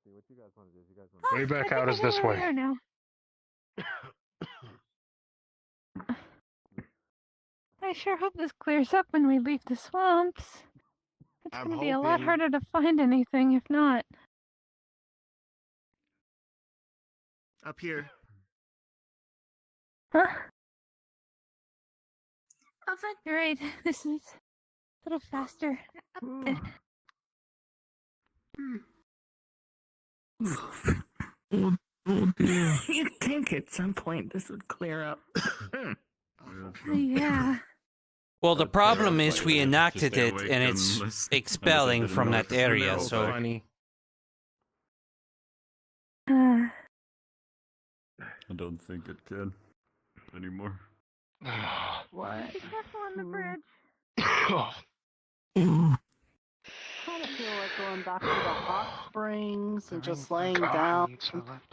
See what you guys want to do. You guys want Way back I out is think I this know where way. we are now. I sure hope this clears up when we leave the swamps. It's I'm gonna be a lot hoping- harder to find anything if not. Up here. Huh? You're right. This is a little faster. Oh dear. You'd think at some point this would clear up. Yeah. Well, the problem is we enacted it and it's expelling from that area, so... I don't think it can anymore. What? Be careful on the bridge. Kind of feel like going back to the hot springs and just laying down.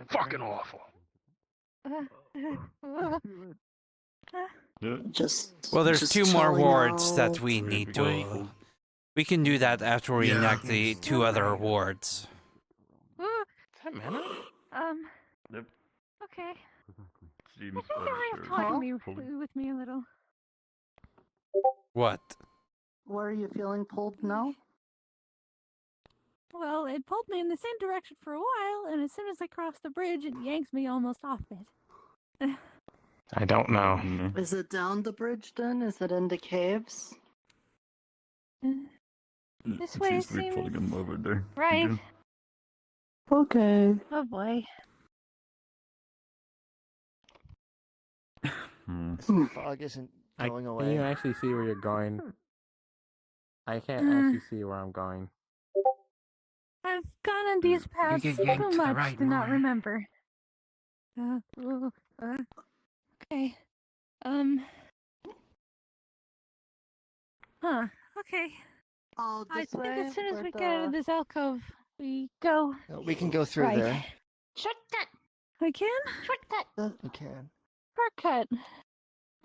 Fucking awful. Well, there's just 2 more chilling wards out. that we need to... We can do that after we enact the 2 other wards. Is that mana? Yep. Okay. Seems I think your way of talking with me a little. What? Where are you feeling pulled now? Well, it pulled me in the same direction for a while, and as soon as I crossed the bridge, it yanks me almost off it. I don't know. Is it down the bridge then? Is it in the caves? This way seems to be pulling seems him over there. right. again. Okay. Oh boy. The fog isn't going away. Can you actually see where you're going? I can't actually see where I'm going. I've gone on these paths get too yanked to the much right to not more. remember. Okay. Huh. Okay. Oh, I this think way? as soon as Where we get out of the- this alcove, we go. We can go through right. there. Shortcut. I can? Shortcut. You can. Shortcut.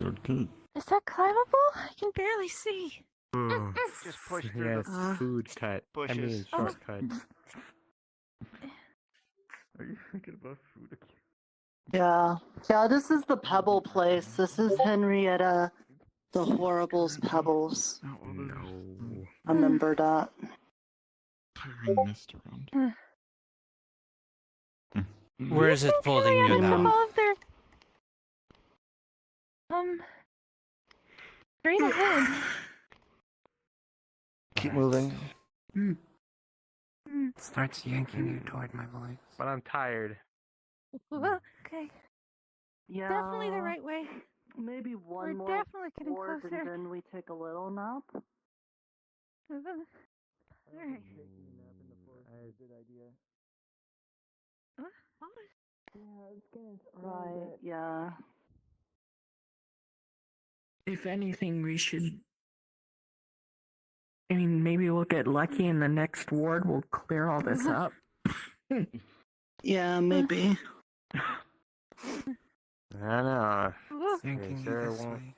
Shortcut. Is that climbable? I can barely see. Just push through Yes, the food cut. I bushes. mean, shortcut. Are you thinking about food again? Yeah. Yeah, this is the Pebble place. This is Henrietta the Horrible's Pebbles. No. Remember that. Tiring mist around. Where is it pulling you now? All of their straight ahead. Keep moving. Starts yanking you toward my voice. But I'm tired. Okay. Yeah. Definitely the right way. Maybe one We're more definitely getting ward closer. and then we take a little nap. Alright. Right, yeah. If anything, we should. I mean, maybe we'll get lucky and the next ward will clear all this up. Yeah, maybe. I don't know. Thinking They sure this won't way.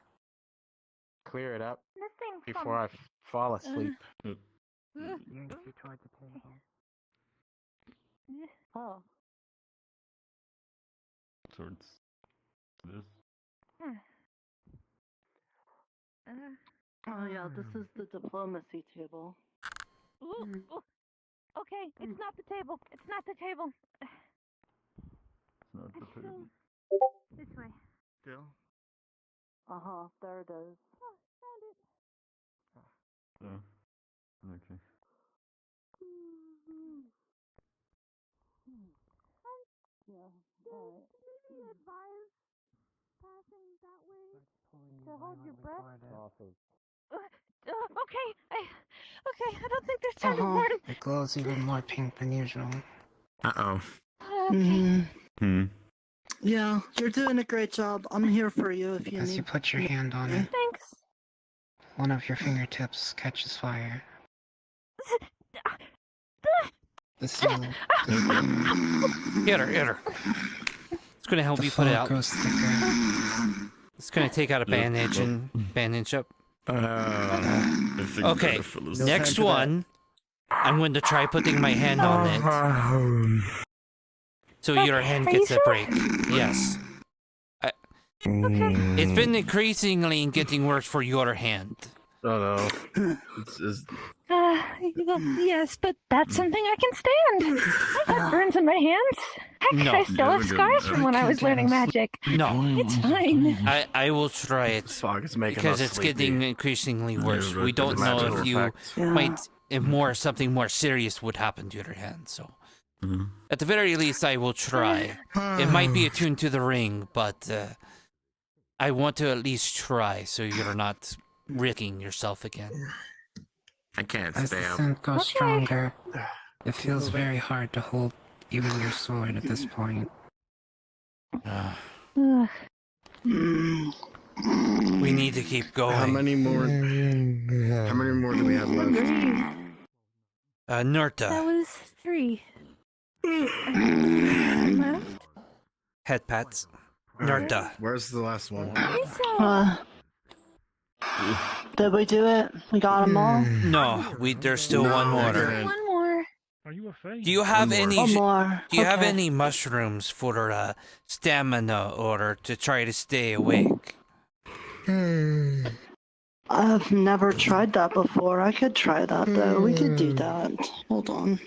clear it up Nothing before I fall asleep. Yanks you toward the table. Oh. Towards this. Oh yeah, this is the diplomacy table. Ooh. Okay, it's not the table. It's not the table. It's not the table. This way. Still? Uh-huh, there it is. Oh, found it. Oh. Okay. Yeah. Maybe advise passing that way to hold your breath. Okay, I don't think there's time to warn. It glows even more pink than usual. Uh-oh. Yeah, you're doing a great job. I'm here for you if you As need. you put your hand on it, Thanks. one of your fingertips catches fire. This will... Hit her. It's gonna help you put it out. Goes to the ground. It's gonna take out a bandage and bandage up. Okay, next one. I'm going to try putting my hand on it. So your hand gets a break. Yes. It's been increasingly getting worse for your hand. Oh no. Yes, but that's something I can stand. I have burns in my hands. Heck, No. I still have scars from when I was learning magic. No. It's fine. I will try it because it's getting increasingly worse. We don't know if you might, if something more serious would happen to your hand. So, at the very least, I will try. It might be attuned to the ring, but I want to at least try so you're not risking yourself again. I can't As the scent goes stronger, it feels very hard to hold even your sword at this point. We need to keep going. How many more do we have left? That Nurta. was 3. Left. Head pats. Nurta. Where's the last one? Did we do it? We got them all? No, there's still one more. One more. Are you a fake? Do you have any? One more. Do you have Okay. any mushrooms for stamina or to try to stay awake? I've never tried that before. I could try that though. We could do that. Hold on.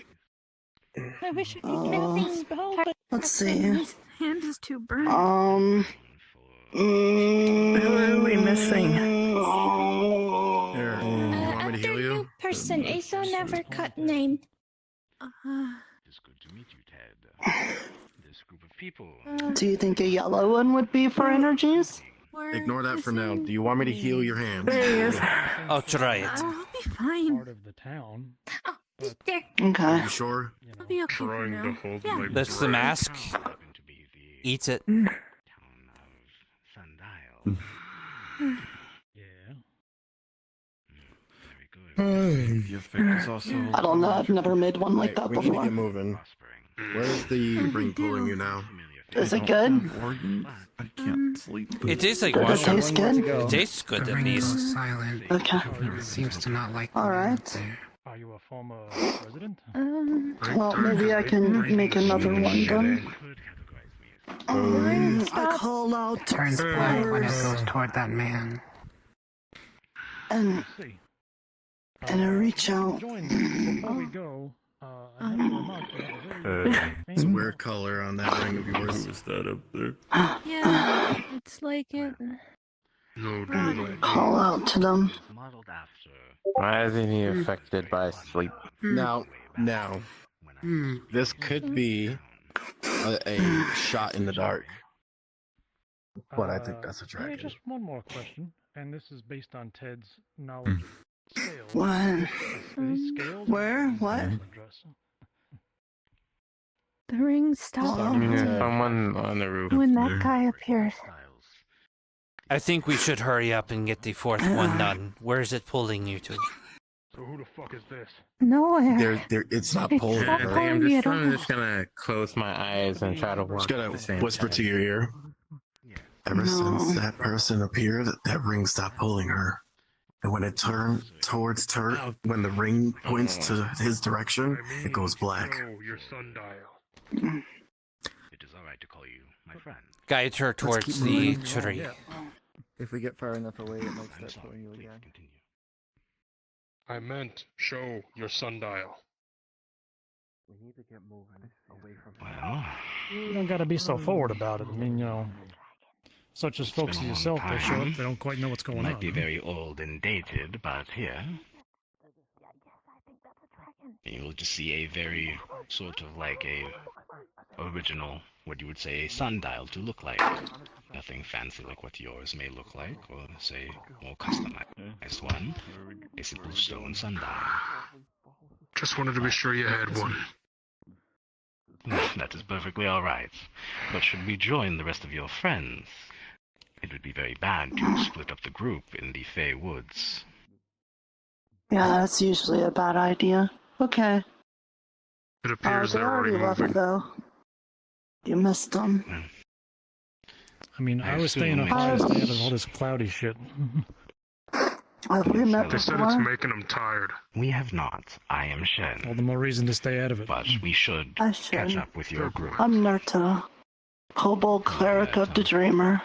I wish I could get this spell, but Let's see. his hand is too burnt. Who are we missing? Here, you want me to heal you? Person, Aso never cut name. It's good to meet you, Ted. This group of people. Do you think a yellow one would be for energies? Ignore that for now. Do you want me to heal your hand? There he is. I'll try it. I'll be fine. Part of the town. Okay. You sure? I'll be okay for now. Yeah. That's the mask. Eats it. Sundial. The effect is also. I don't know. I've never made one like that We need to before. get moving. Where's the ring pulling you now? Is it good? I can't sleep. It tastes like Does it mushroom. taste good? It tastes good The at ring goes least. silent. Okay. It seems to not like the All man right. up there. Are you a former resident? Well, maybe I can make another one then. I call out It turns black when it goes toward that man. and I reach out. Before we go, I have to remark you have a very It's a weird color on that ring of yours. Is that up there? Yeah, it's like it. Call out to them. Why isn't he affected by sleep? Now, this could be a shot in the dark, but I think that's a Yeah, dragon. just one more question, and this is based on Ted's knowledge of scales. What? These scales Where? What? The ring stopped Someone on the roof. when that guy appeared. I think we should hurry up and get the fourth one done. Where is it pulling you to? So who the fuck is this? Nowhere. It's not It's pulling. not her. pulling me at all. I'm just gonna close my eyes and try to walk Just at the same gonna whisper time. to your ear. Ever since that person appeared, that ring stopped pulling her. And when it turned towards her, when the ring points to his direction, it goes black. Oh, your sundial. It is alright to call you my friend. Guide her towards keep the moving. tree. If we get far enough away, it might start pulling you again. I meant show your sundial. We need to get moving away from Well, You don't gotta be so forward about it. I mean, you know, such as folks as yourself, they show up, they don't quite know what's going might on. be very old and dated, but here you'll just see a very sort of like a original, what you would say, a sundial to look like. Nothing fancy like what yours may look like, or say more customized one. A simple stone sundial. Just wanted to be sure you had one. That is perfectly alright. But should we join the rest of your friends, it would be very bad to split up the group in the Fey Woods. Yeah, that's usually a bad idea. Okay. It appears they they're already already left, moving. though. You missed them. I mean, I was staying up assume high to it's- stay out of all this cloudy shit. Have we met They said before? it's making them tired. We have not. I am Shen. All the more reason to stay out of it. But we should I catch should. up with your group. I'm Nerta, Kobold Cleric of the Dreamer.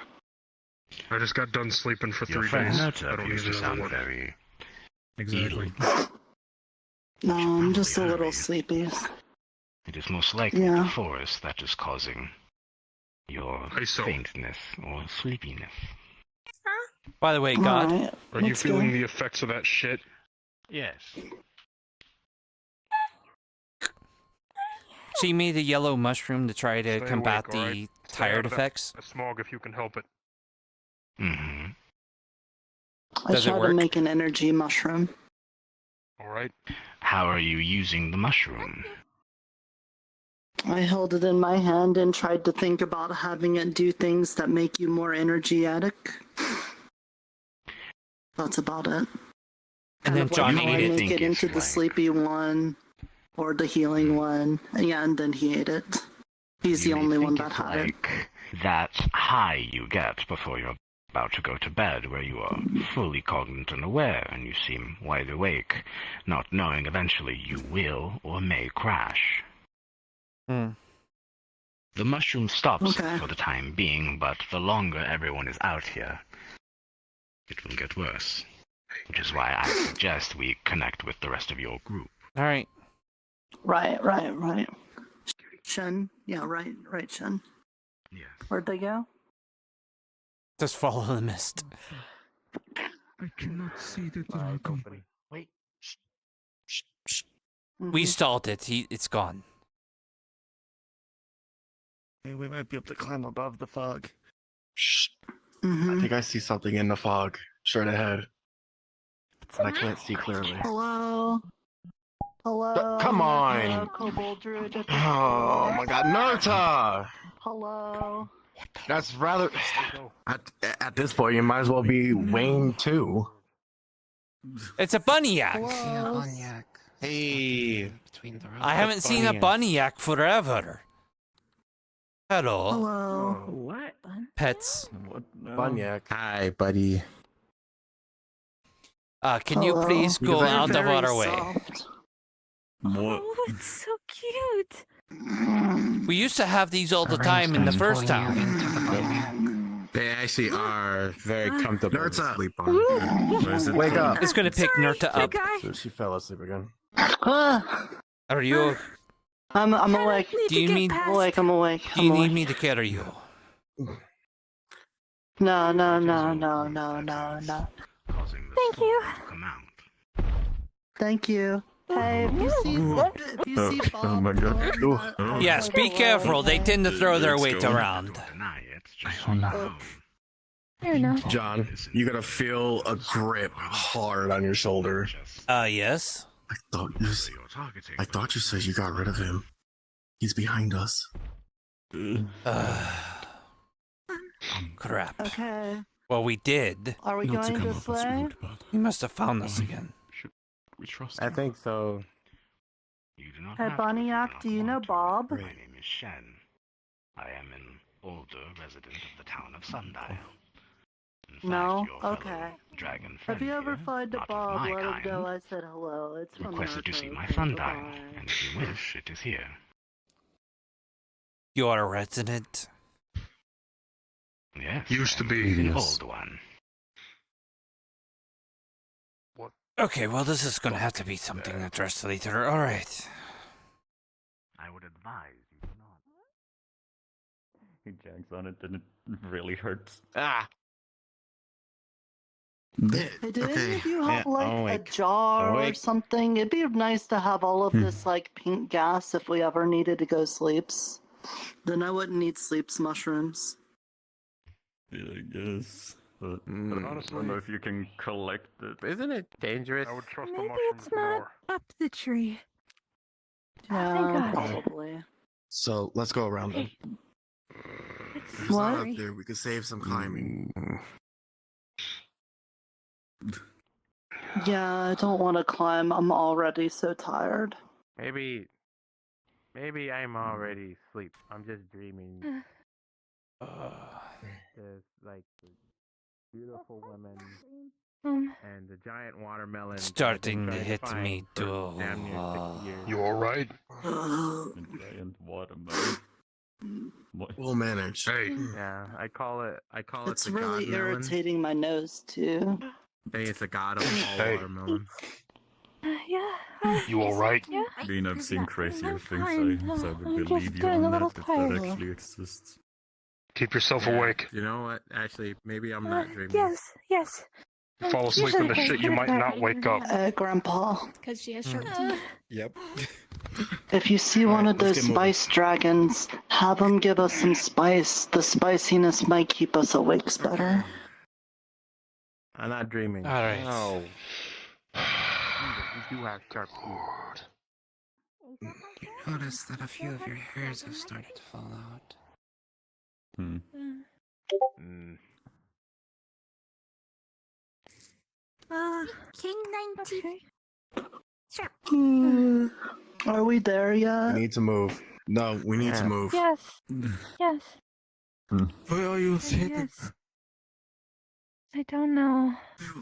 I just got done sleeping for Your 3 friend days. I Nerta don't used need to another sound one. very Exactly. No, I'm just a little sleepy. It is most likely Yeah. the forest that is causing your faintness or sleepiness. By the way, God. Alright, Are you let's feeling go. the effects of that shit? Yes. She made a yellow mushroom to try to Stay combat awake, alright? the Stay out tired of that effects. smog if you can help it. Mm-hmm. I Does it tried to work? make an energy mushroom. Alright. How are you using the mushroom? I held it in my hand and tried to think about having it do things that make you more energetic. That's about it. And then Kind of John like how I ate it. make it into the sleepy one or the healing one. Yeah, and then he ate it. He's the You may only one think that it's had it. like that high you get before you're about to go to bed, where you are fully cognizant and aware, and you seem wide awake, not knowing eventually you will or may crash. Hmm. The mushroom stops Okay. for the time being, but the longer everyone is out here, it will get worse. Which is why I suggest we connect with the rest of your group. All right. Right. Shen? Yeah, right, Shen. Yeah. Where'd they go? Just follow the mist. I cannot see the dragon. Wait. We stalled it. It's gone. Hey, we might be able to climb above the fog. Mm-hmm. I think I see something in the fog, straight ahead. But I can't see clearly. Hello? Hello? Come on! Hello, Kobold Druid. Oh my god, Nerta! Hello? That's rather. At this point, you might as well be Wayne too. It's a bunny-yak. Hello? Hey. I haven't seen a bunny-yak forever. Hello. Hello? What? Pets. Bunyak. Hi, buddy. Can you please go They're out of very our way? soft. What? Oh, it's so cute. We used to have these all the time in the first town. They actually are very comfortable to Nerta. sleep on. Wake up. It's gonna pick Nerta up. So she fell asleep again. Are you? I'm awake. Do you need? I'm awake. Do you need me to carry you? No. Thank you. Thank you. Hey, if you see Bob, Oh my god. Yes, be careful. They tend to throw their weight around. Fair enough. John, you gotta feel a grip hard on your shoulder. Yes. I thought you said you got rid of him. He's behind us. Crap. Okay. Well, we did. Are we going this way? He must have found us again. We trust I think so. You do not Hey, have to, Bonniak, do you know Bob? My name is Shen. I am an older resident of the town of Sundial. In fact, No? your fellow Okay. dragon If friend you ever here, find a not of Bob, my let him kind, know I said hello. It's from requested to Naruto. see my Okay, sundial, bye-bye. and if you wish, it is here. You are a resident. Yes, Used to be. the Yes. old one. Okay, well, this is gonna have to be something addressed later. All right. I would advise you do not. He jags on it and it really hurts. Ah. Hey, do any of you have like a jar or something? It'd be nice to have all of this like pink gas if we ever needed to go sleeps. Then I wouldn't need sleeps mushrooms. Yeah, I guess. But honestly, I don't know if you can collect it. Isn't it dangerous? I would trust the Maybe mushrooms it's not more. up the tree. Yeah, Thank God. probably. So let's go around them. If it's not up there, we could save some climbing. Yeah, I don't want to climb. I'm already so tired. Maybe I'm already asleep. I'm just dreaming. There's like beautiful women and the giant watermelon. Starting to hit me, too. Damn near 6 years. You alright? Giant watermelon. We'll manage. Hey. Yeah, I call it. It's the really god melon. irritating my nose too. I think it's the god of all watermelons. Yeah. You alright? Yeah. I mean, I've seen crazier things, fine. so I I'm would just believe you getting on a little that if that tired. actually exists. Keep yourself awake. You know what? Actually, maybe I'm not dreaming. Yes. You fall asleep in the shit, you might not wake up. Grandpa. Because she has sharp teeth. Yep. If you see one of those spice dragons, have them give us some spice. The spiciness might keep us awake better. I'm not dreaming. All right. No. You do have sharp teeth. You notice that a few of your hairs have started to fall out. King 19. Are we there yet? We need to move. No, we need to move. Yes. Yes. Where are you thinking? Yes. I don't know.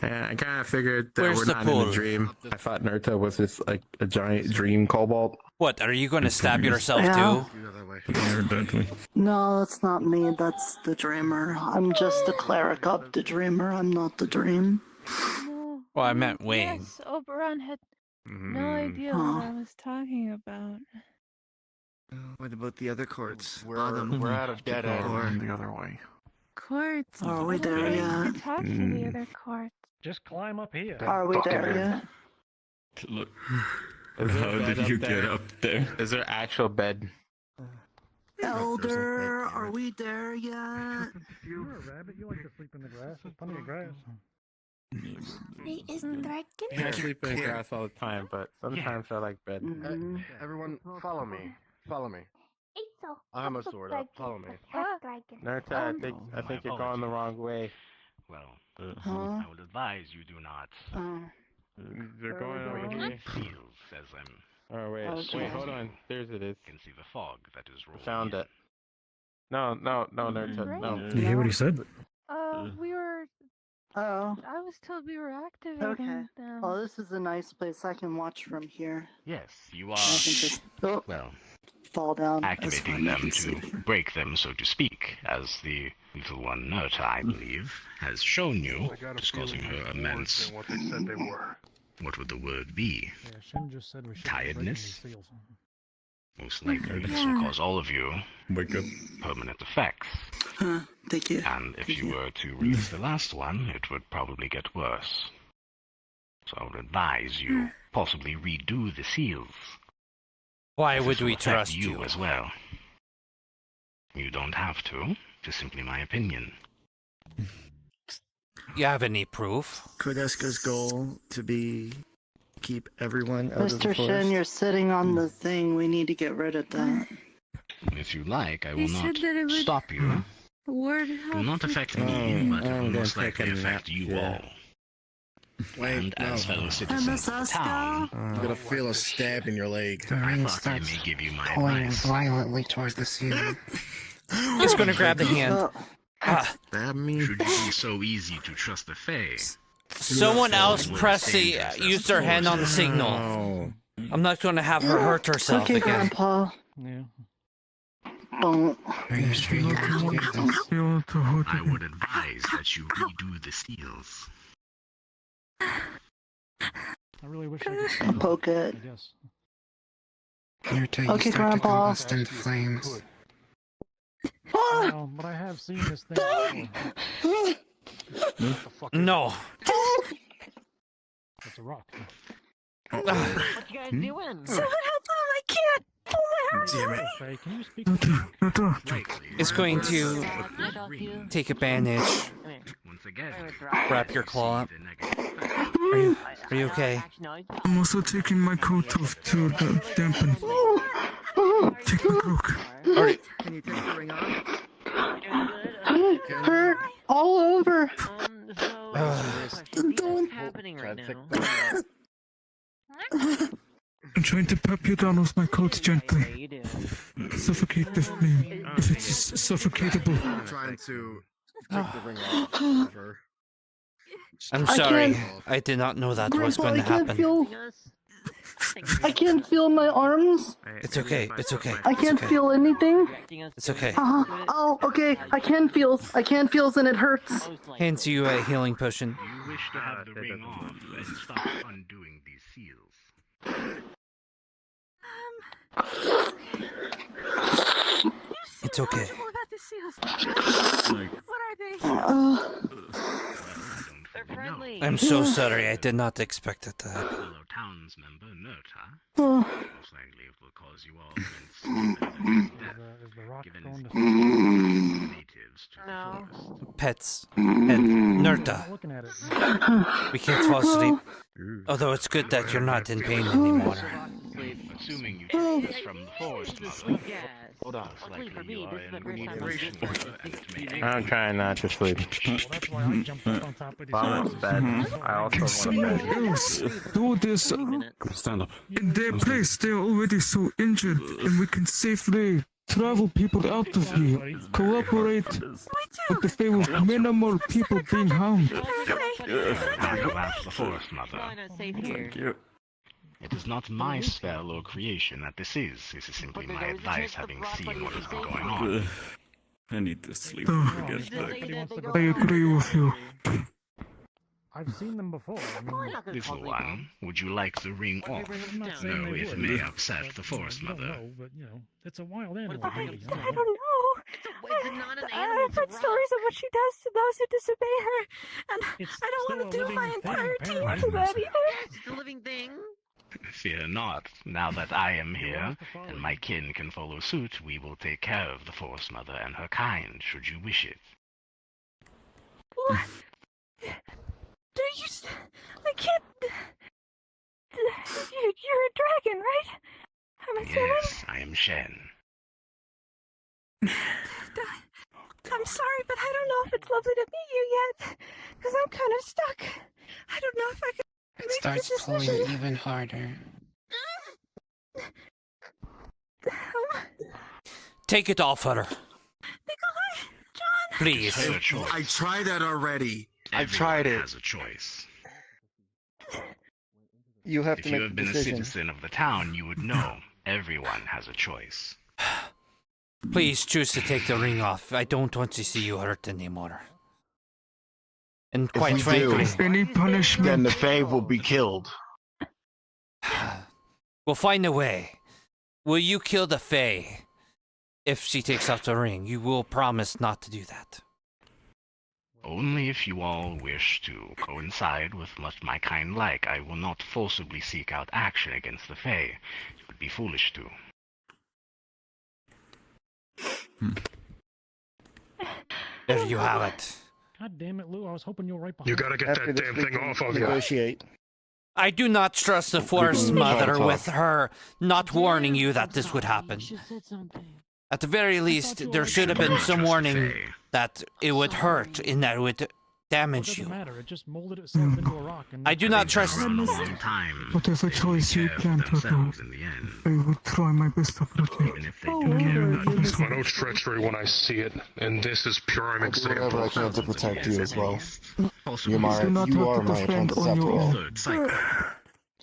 Yeah, I kind of figured that Where's we're the not pool? in a dream. I thought Naruto was just like a giant dream cobalt. What, are you going to stab yourself Yeah. too? No, that's not me. That's the dreamer. I'm just the cleric of the dreamer. I'm not the dream. No. Well, I meant Wayne. Yes, Oberon had no idea Oh. what I was talking about. What about the other courts? We're out of dead end. The other way. Courts. Are we I don't there think yet? we talked to the other courts. Just climb up here. Are we there yet? Look. Is there How a bed did you up there? get up there? Is there actual bed? Elder, are we there yet? You're a rabbit. You like to sleep in the grass. There's plenty of grass. Hey, is dragon? I sleep in grass all the time, but sometimes I like bed. Everyone, follow me. Follow me. I have my sword up. Follow me. Naruto, I think you're going the wrong way. Well, Huh? I would advise you do not You're going over here. feel as I'm. Oh wait, Okay. wait, hold on. There's it is. You can see the fog that is rolling. Found it. No, Naruto, no. You hear what he said? We were. Oh, I was told we were activating okay. them. Oh, this is a nice place. I can watch from here. Yes, you I are. can just Well, fall down. That's activating fine, I them can see. to break them, so to speak, as the little one Nurta, I believe, has shown you, just causing her immense. What they said they were. What would the word be? Yeah, Shin just said we should Tiredness? break these seals. Most likely, this will cause all of you Wake up. permanent effects. Thank you. And if you were to release the last one, it would probably get worse. So I would advise you possibly redo the seals. Why This would will we affect trust you you? as well? You don't have to. Just simply my opinion. You have any proof? Could Eska's goal to be keep everyone out of the Mr. forest? Shin, you're sitting on the thing. We need to get rid of that. If you like, I He will said not that it would stop you. ward It will off not the- affect me, but it will I'm most gonna likely take a affect nap, you yeah. all. Wait, And as no. fellow citizens of the town, You're gonna feel a stab in your leg. The I ring thought I starts may give you my pulling advice. violently towards the ceiling. He's going to grab the hand. Stab me. Should it be so easy to trust the Fae? Someone else press the, use their hand on the signal. No. I'm not going to have her hurt herself Okay, again. Grandpa. Yeah. Don't. Are you sure you can get this? I would advise that you redo the seals. I really wish I could. I'll poke it. I guess. Nurta, you Okay, start to Grandpa. combust into flames. No, but I have seen this thing before. What the fuck is No. It's a rock. What you guys doing? Someone help him! I can't pull my hair. Damn it. Faye, can you speak? It's going to take advantage. Once again, Wrap your claw up. Are you okay? I'm also taking my coat off to dampen. Take the cloak. Alright. Can you take the ring off? Hurt all over. What's happening right now? I'm trying to pop you down with my coat gently. Suffocate the flame, if it's suffocatable. I'm trying to take the ring off. I'm sorry. I did not know that was going to happen. I can't feel my arms. It's okay. It's okay. I can't feel anything. It's okay. Oh, okay. I can feel, and it hurts. Hands you a healing potion. You wish to have the ring off and stop undoing these seals. It's okay. What are they? They're friendly. I'm so sorry. I did not expect it to happen. Fellow townsmember, Nerta. Most likely it will cause you all immense death, given its natives to the forest. Pets and Nerta. We can't fall asleep. Although it's good that you're not in pain anymore. Assuming you take this from the forest, mother. Hold on, likely you are in remuneration for it, and it may I'm trying not to sleep. Well, I want bed. I also want Someone bed. else do this. Stand up. In their place, they're already so injured, and we can safely travel people out of here. Cooperate with the Fae with minimal people being harmed. Now go out to the forest, mother. Thank you. It is not my spell or creation that this is. This is simply my advice, having seen what has been going on. I need to sleep. I agree with you. I've seen them before. I mean, Little one, would you like the ring off? I'm not saying No, they it would. may upset the forest You don't mother. know, but it's a wild animal. I baby, don't know. I've heard stories of what she does to those who disobey her, and I don't want to do my entire team to that either. It's a living thing. Fear not. Now that I am here, and my kin can follow suit, we will take care of the forest mother and her kind, should you wish it. What? Do you? I can't. You're a dragon, right? I'm assuming. Yes, I am Shen. I'm sorry, but I don't know if it's lovely to meet you yet, because I'm kind of stuck. I don't know if I can. It starts pulling even harder. Take it off her. Please. I tried that already. I've tried it. Has a choice. You have If you have been a citizen of the town, you would know everyone has a choice. Please choose to take the ring off. I don't want to see you hurt anymore. And quite frankly, any punishment, then the Fae will be killed. we'll find a way. Will you kill the Fae if she takes off the ring? You will promise not to do that. Only if you all wish to coincide with what my kind like. I will not forcibly seek out action against the Fae. It would be foolish to. There you have it. God damn it, Lou! I was hoping you were right behind. You gotta get that damn thing off of you. Negotiate. I do not trust the Forest Mother with her not warning you that this would happen. At the very least, there should have been some warning that it would hurt and that it would damage you. It just molded itself into a rock. And I do not trust. Whatever choice you plan to do, I will try my best to protect. I know treachery when I see it, and this is prime example. Whatever I can to protect you as well. You You are my apprentice after all.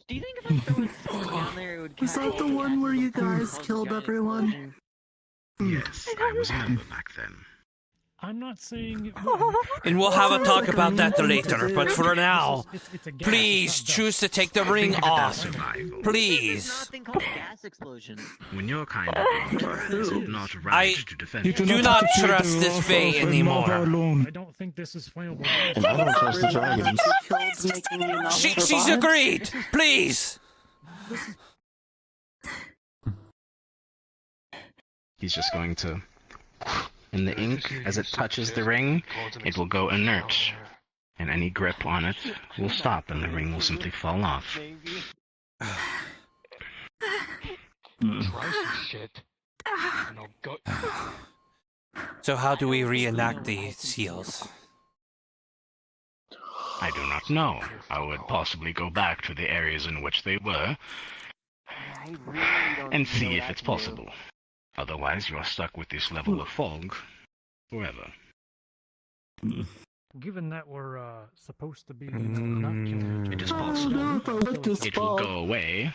Do you think if I threw a sword down there, it would Is that the one where you guys killed everyone? Yes, I was a member back then. I'm not saying. And we'll have a talk about that later, but for now, please choose to take the ring off. Please. When you're kind of is it not right to defend I do not trust this Fae anymore. I don't think this is flammable. And I don't trust the dragons. She's agreed. Please. He's just going to... In the ink, as it touches the ring, it will go inert. And any grip on it will stop and the ring will simply fall off. Try some shit, and I'll gut you. So how do we reenact the seals? I do not know. I would possibly go back to the areas in which they were and see if it's possible. Otherwise, you are stuck with this level of fog forever. Given that we're supposed to be not killing It is possible. It will go away,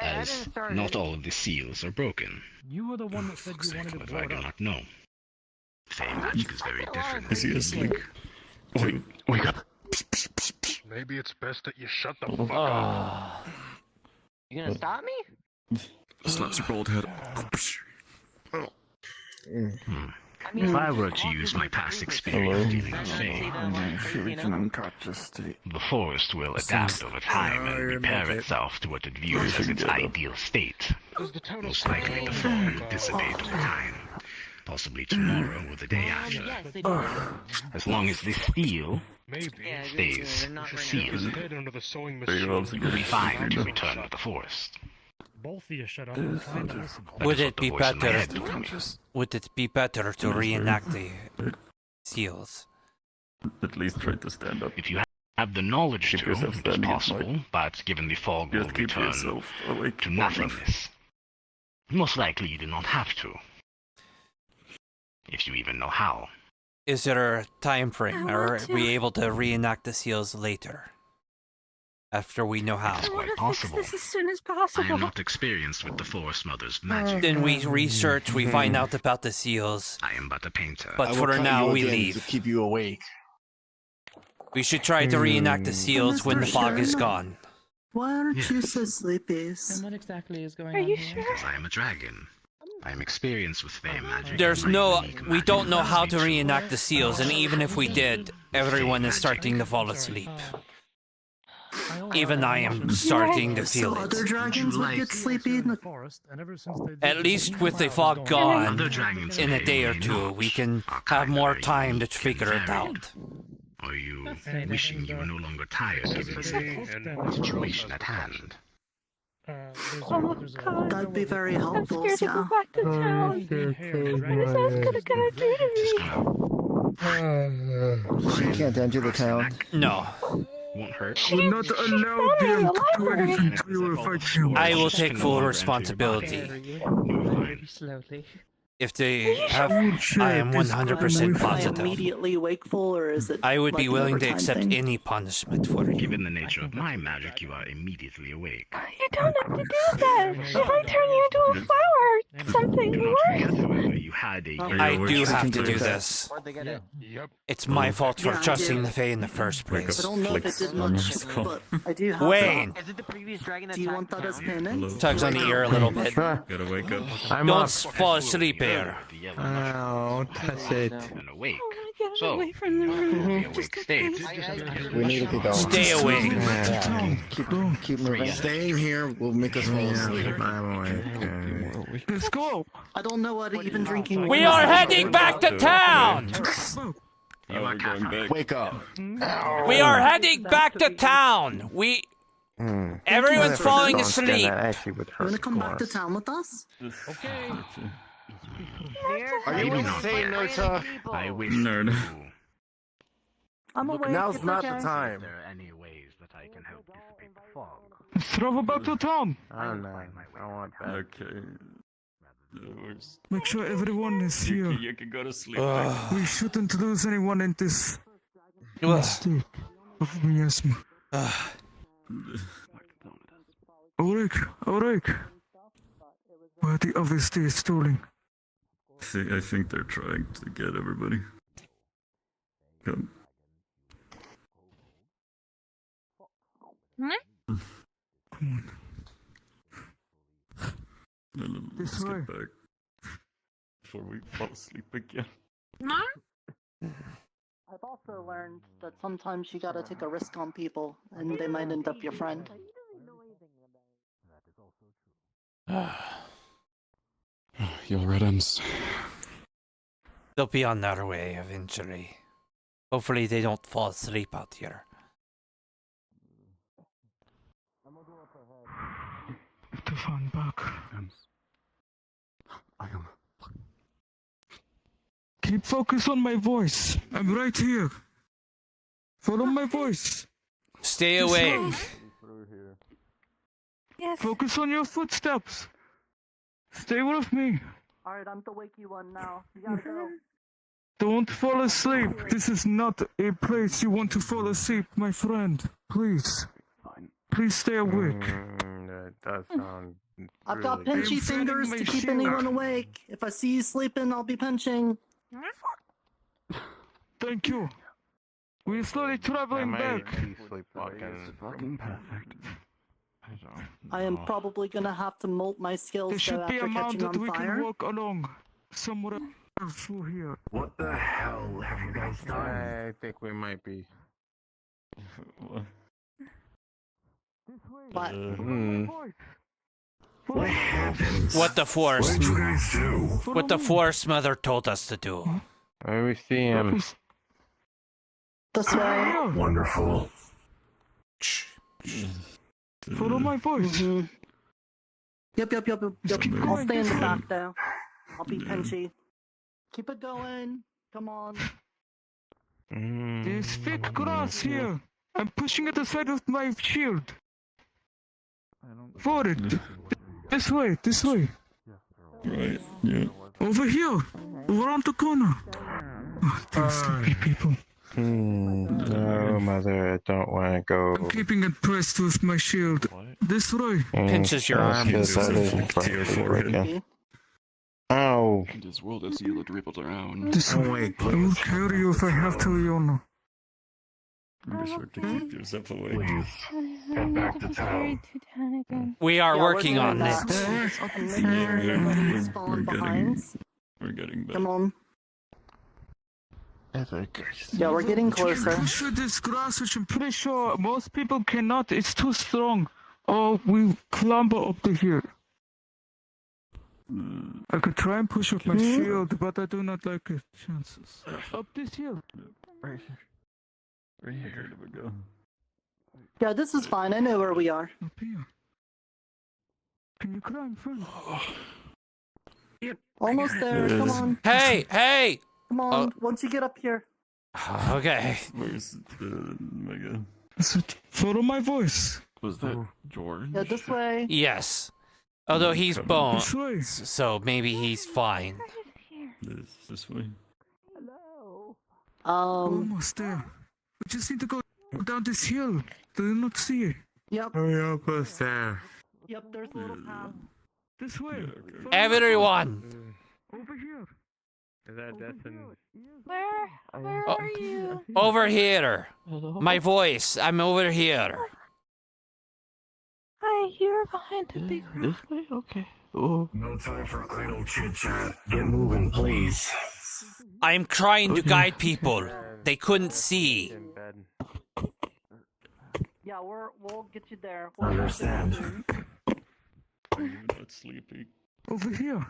as not all of the seals are broken. You were the one that said you wanted to But blow I it do up. not know. Fey magic is very different. Is he asleep? Wake up. Maybe it's best that you shut the fuck up. You gonna stop me? Slaps your bald head. If I were to use my past experience dealing with Fey, the forest will adapt over time and repair itself to what it views as its ideal state. Most likely the fog will dissipate over time, possibly tomorrow or the day after. As long as this steel stays sealed, we'll be fine to return to the forest. Both of you shut up and try to listen. Would it be better? Would it be better to reenact the seals? At least try to stand up. If you have the knowledge to, it's possible, but given the fog will return to nothingness, most likely you do not have to. If you even know how. Is there a time frame? Or are we able to reenact the seals later? After we know how. It's quite possible. This as soon as possible. I am not experienced with the Forest Mother's magic. Then we research, we find out about the seals. I am but a painter. But for now, we leave. To keep you awake. We should try to reenact the seals when the fog is gone. Why aren't you so sleepy? And what exactly is going Are on you here? sure? Because I am a dragon. I am experienced with Fey magic. There's and my no, unique we magic don't know how allows to me reenact the seals, and even if we did, everyone is starting to fall asleep. Even I am starting to feel So it. other dragons would get sleepy in the forest, and ever since they did At this, least with the fire fog going gone, Other dragons in a may day or or may two, not we can are have kind more of time to unique figure and it varied. out. Are you Fascinating. wishing you were no longer tired given the situation at hand? Oh god. That'd be very I'm helpful, scared to yeah. go back to town. What is that gonna do to me? She can't enter the town. No. Won't hurt. We're not allowed them to do anything to you if I can. I will take full responsibility. Very slowly. If they have, I am 100% Am I positive. immediately wakeful, or is it? I would be like an willing to overtime accept thing? any punishment for you. Given the nature of my magic, you are immediately awake. You don't have to do that. If I turn you into a flower, something Do not worse. forget, however, you had a I do have to do this. Yep. It's my fault for Yeah, I trusting did. the Fae in the first I place. don't know if it did much, but I do have Wayne! that. Is it the previous dragon that Do you want that as payment? Tugs on the ear a little bit. Gotta wake up. Don't fall asleep here. Oh, that's it. And awake. Get So, away from the room. the awake state. We need to get going. Stay awake. Yeah. Keep moving. Staying here will make us fall asleep. I'm awake. Let's go. I don't know what even drinking. We are heading back to town! You are going back. Wake up. We are heading back to town! Everyone's falling asleep. That actually would You hurt. wanna come back to Morris. town with us? Okay. Are you insane, Nota? I wish Nerd. to I'm awake. Now's it's not okay. the time. there are any ways that I can help dissipate the fog. Let's travel back to town. I don't know. I want that. Okay. Make sure everyone is here. You can go to sleep. We shouldn't lose anyone in this Ugh. mistake of miasma. Ulrich. Where the others stay stalling. I think they're trying to get everybody. Come. Come on. Let's This way. get back. Before we fall asleep again. I've also learned that sometimes you gotta take a risk on people, and they might end up your friend. Your Redums. They'll be on their way eventually. Hopefully they don't fall asleep out here. To find back. Keep focus on my voice. I'm right here. Follow my voice. Stay This awake. way. Yes. Focus on your footsteps. Stay with me. Alright, I'm the wakey one now. You gotta go. Don't fall asleep. This is not a place you want to fall asleep, my friend. Please. Please stay awake. That does sound. I've got really pinchy I'm setting fingers my to keep shield. anyone awake. If I see you sleeping, I'll be pinching. Thank you. We're slowly traveling back. Fucking perfect. I am probably gonna have to molt my skills There should be after a mount catching that on we fire. can walk along somewhere else through here. What the hell have you guys done? I think we might be. What? What happened? What the force? What did you guys do? What the force mother told us to do. Where we see him? This way. Wonderful. Follow my voice. Yep. Just keep I'll going stay in this the way. back though. I'll be pinchy. Keep it going. Come on. There's thick grass here. I'm pushing it aside with my shield. Forward. This way. Right, yeah. Over here. Around the corner. Oh, these sleepy people. No, mother, I don't want to go. I'm keeping it pressed with my shield. This way. Pinches your arm. Ow. In this world, I see you dribbled around. This way. I will carry you if I have to, Yona. Be sure to keep yourself awake. Head back to town. We are working on it. We're getting better. Come on. Epic. Yeah, we're getting closer. Through this grass, which I'm pretty sure most people cannot. It's too strong. Or we clamber up to here. I could try and push up my shield, but I do not like it. Chances. Up this hill. Right here. Where do we go? Yeah, this is fine. I know where we are. Up here. Can you climb first? Almost there. Come on. Hey! Come on. Once you get up here. Okay. Where's the mega? Follow my voice. Was that George? Yeah, this way. Yes. Although he's bone, This way. so maybe he's fine. This way. Almost there. We just need to go down this hill. Do you not see it? Yep. Hurry up, us there. Yep, there's a little path. This way. Everyone! Over here. Is that Destin? Where are you? Over here. My voice. I'm over here. Hi, you're behind the big rock. This way? Okay. Oh. No time for idle chit chat. Get moving, please. I'm trying to guide people. They couldn't see. Yeah, we'll get you there. Understand. Are you not sleepy? Over here.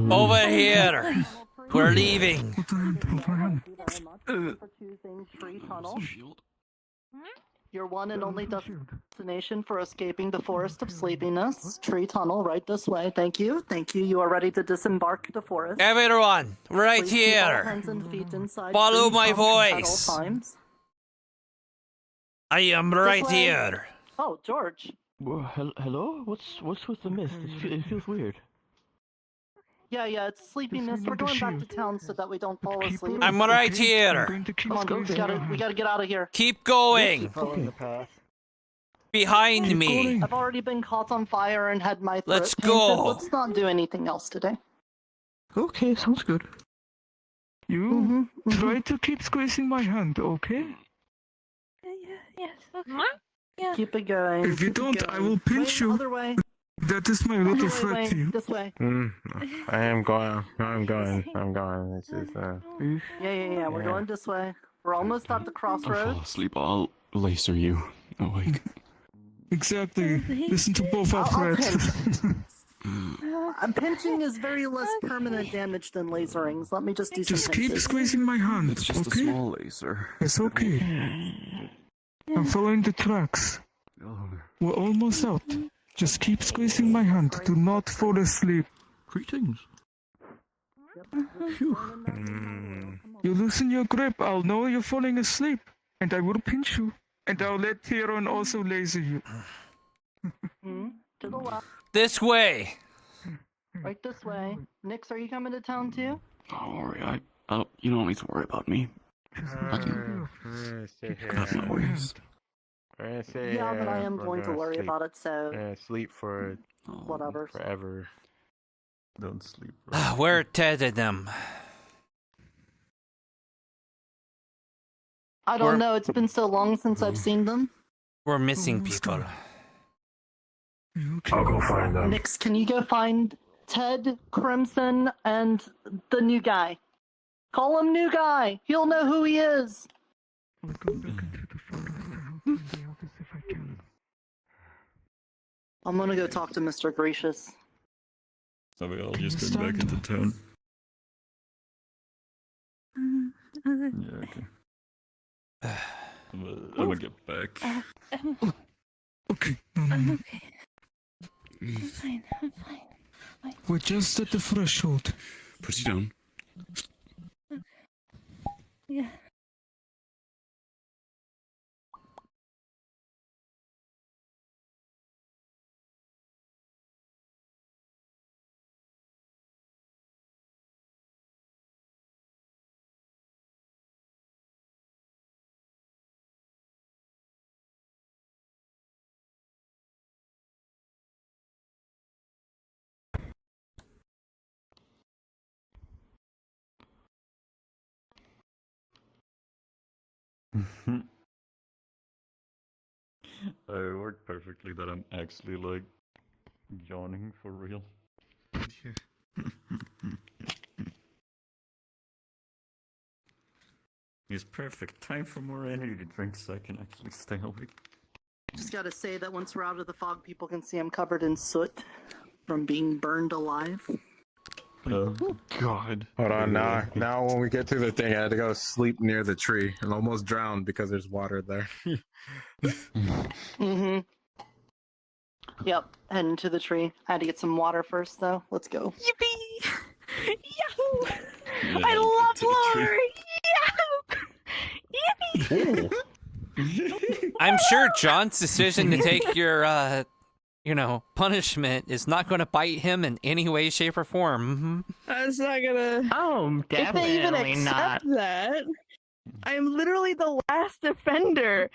Over here. We're leaving. For choosing Tree Tunnel. Your one and only destination for escaping the Forest of Sleepiness. Tree Tunnel, right this way. Thank you. You are ready to disembark the forest. Everyone, right Please keep all here. hands and feet inside Follow Tree my Tunnel at all voice. times. I am right way. here. Oh, George. Hello? What's with the mist? It feels weird. Yeah, it's sleepiness. We're going back to town so that we don't fall asleep. I'm right here. Come on, we gotta get out of here. Keep going. Following the path. Behind me. I've already been caught on fire and had my throat Let's painted. go. Let's not do anything else today. Okay, sounds good. You try to keep squeezing my hand, okay? Yes, okay. Yeah. Keep it going. If you keep it don't, I going. will pinch Wait, you. Other way. That is my little threat Wait, to you. this way. I am going. I'm going. This is Yeah. We're going this way. We're almost at the crossroads. Fall asleep. I'll laser you awake. Exactly. Listen to both our I'll threats. Pinching is very less permanent damage than laserings. Let me just do some Just keep pinches. squeezing my hand, It's just okay? a small laser. It's okay. I'm following the tracks. We're almost out. Just keep squeezing my hand. Do not fall asleep. Greetings. You loosen your grip, I'll know you're falling asleep. And I will pinch you. And I'll let Tyrion also laser you. To the left. This way! Right this way. Nix, are you coming to town too? Don't worry, you don't need to worry about me. I can got my worries. Yeah, but I am going to worry about it, so... Sleep for... whatever. Forever. Don't sleep. Where Ted and them? I don't know, it's been so long since I've seen them. We're missing people. I'll go find them. Nix, can you go find Ted, Crimson, and the new guy? Call him new guy! He'll know who he is! I'm gonna go talk to Mr. Gracious. So we all just get back into town. Yeah, okay. I'm gonna get back. Okay. I'm okay. I'm fine. We're just at the threshold. Put you down. Yeah. It worked perfectly that I'm actually like yawning for real. It's perfect. Time for more energy drinks so I can actually stay awake. Just gotta say that once we're out of the fog, people can see I'm covered in soot from being burned alive. Oh God! Hold on, now when we get to the thing, I had to go sleep near the tree and almost drowned because there's water there. Mm-hmm. Yep, heading to the tree. I had to get some water first, though. Let's go. Yippee! Yahoo! Yeah, I love to the tree. Lore! Yahoo! Yippee! I'm sure John's decision to take your, punishment is not going to bite him in any way, shape, or form. That's not gonna. Oh, If they even accept that, I am literally the last offender.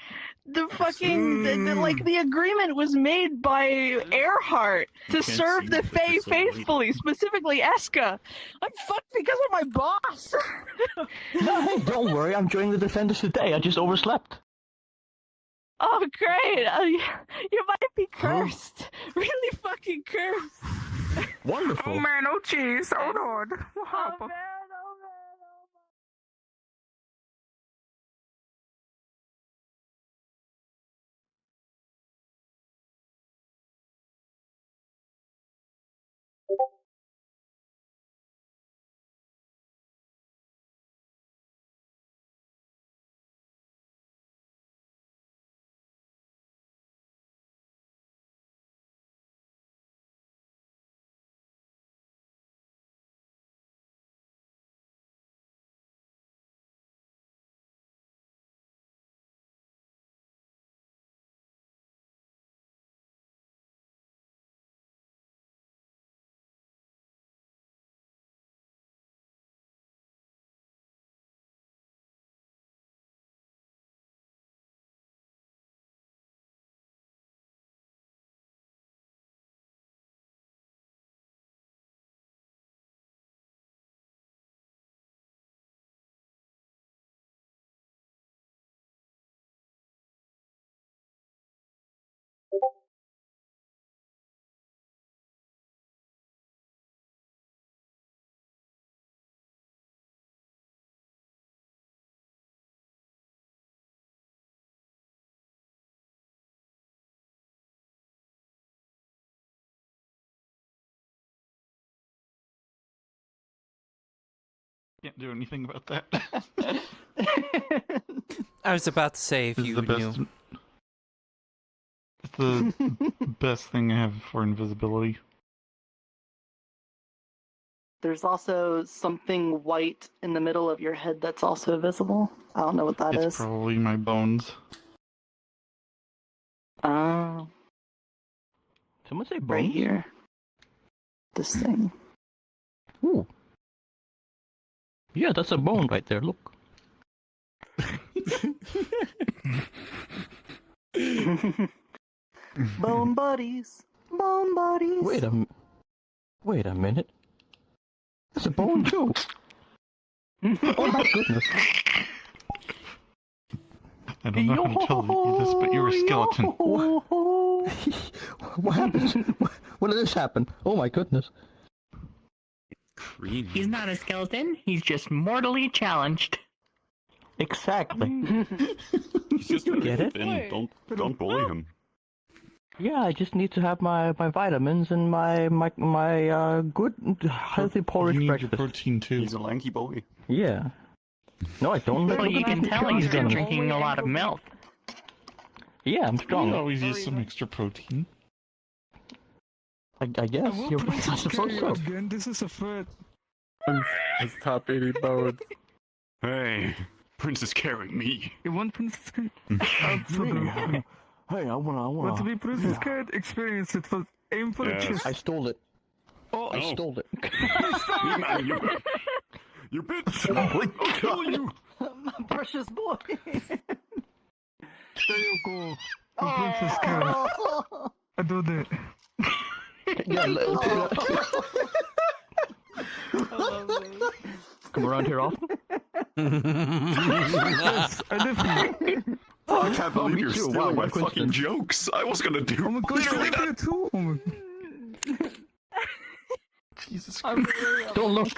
The fucking the agreement was made by Earhart to serve the Fae faithfully, specifically Eska. I'm fucked because of my boss. No, hey, don't worry. I'm joining the defenders today. I just overslept. Oh great! You might be cursed. Really fucking cursed. Wonderful. Oh man, oh jeez, oh lord. What happened? Can't do anything about that. I was about to say if This is you the best. knew. It's the best thing I have for invisibility. There's also something white in the middle of your head that's also visible. I don't know what that is. It's probably my bones. Oh. Someone say bones? Right here. This thing. Ooh. Yeah, that's a bone right there, look. Bone buddies. Bone buddies. Wait a minute. That's a bone too. Oh my goodness. I don't know how to tell you this, but you're a skeleton. What happened? When did this happen? Oh my goodness. Creamy. He's not a skeleton, he's just mortally challenged. Exactly. He's just You get it? thin. Don't bully him. Yeah, I just need to have my vitamins and my good healthy porridge You need your breakfast. protein too. He's a lanky boy. Yeah. No, I don't. Well, you can tell he's been done. drinking a lot of milk. Yeah, I'm You strong. always use some extra protein. I guess. I suppose so. Again, this is a threat. It's top 80 bones. Hey, Prince is carrying me. You want Princess Cat? Absolutely. Hey, I wanna. Want to be Princess Cat? Experience it. Aim for the chest. I stole it. Oh, I stole it. You bitch! I'll kill you! My precious boy. There you go. The Princess Cat. I do that. Come around here often? Yes, I definitely. Oh, I can't believe me you're too. stealing Wow, my what fucking coincidence. jokes. I was gonna do Oh my god, literally you're that. here too. Oh my. Jesus I'm Christ. really Don't look.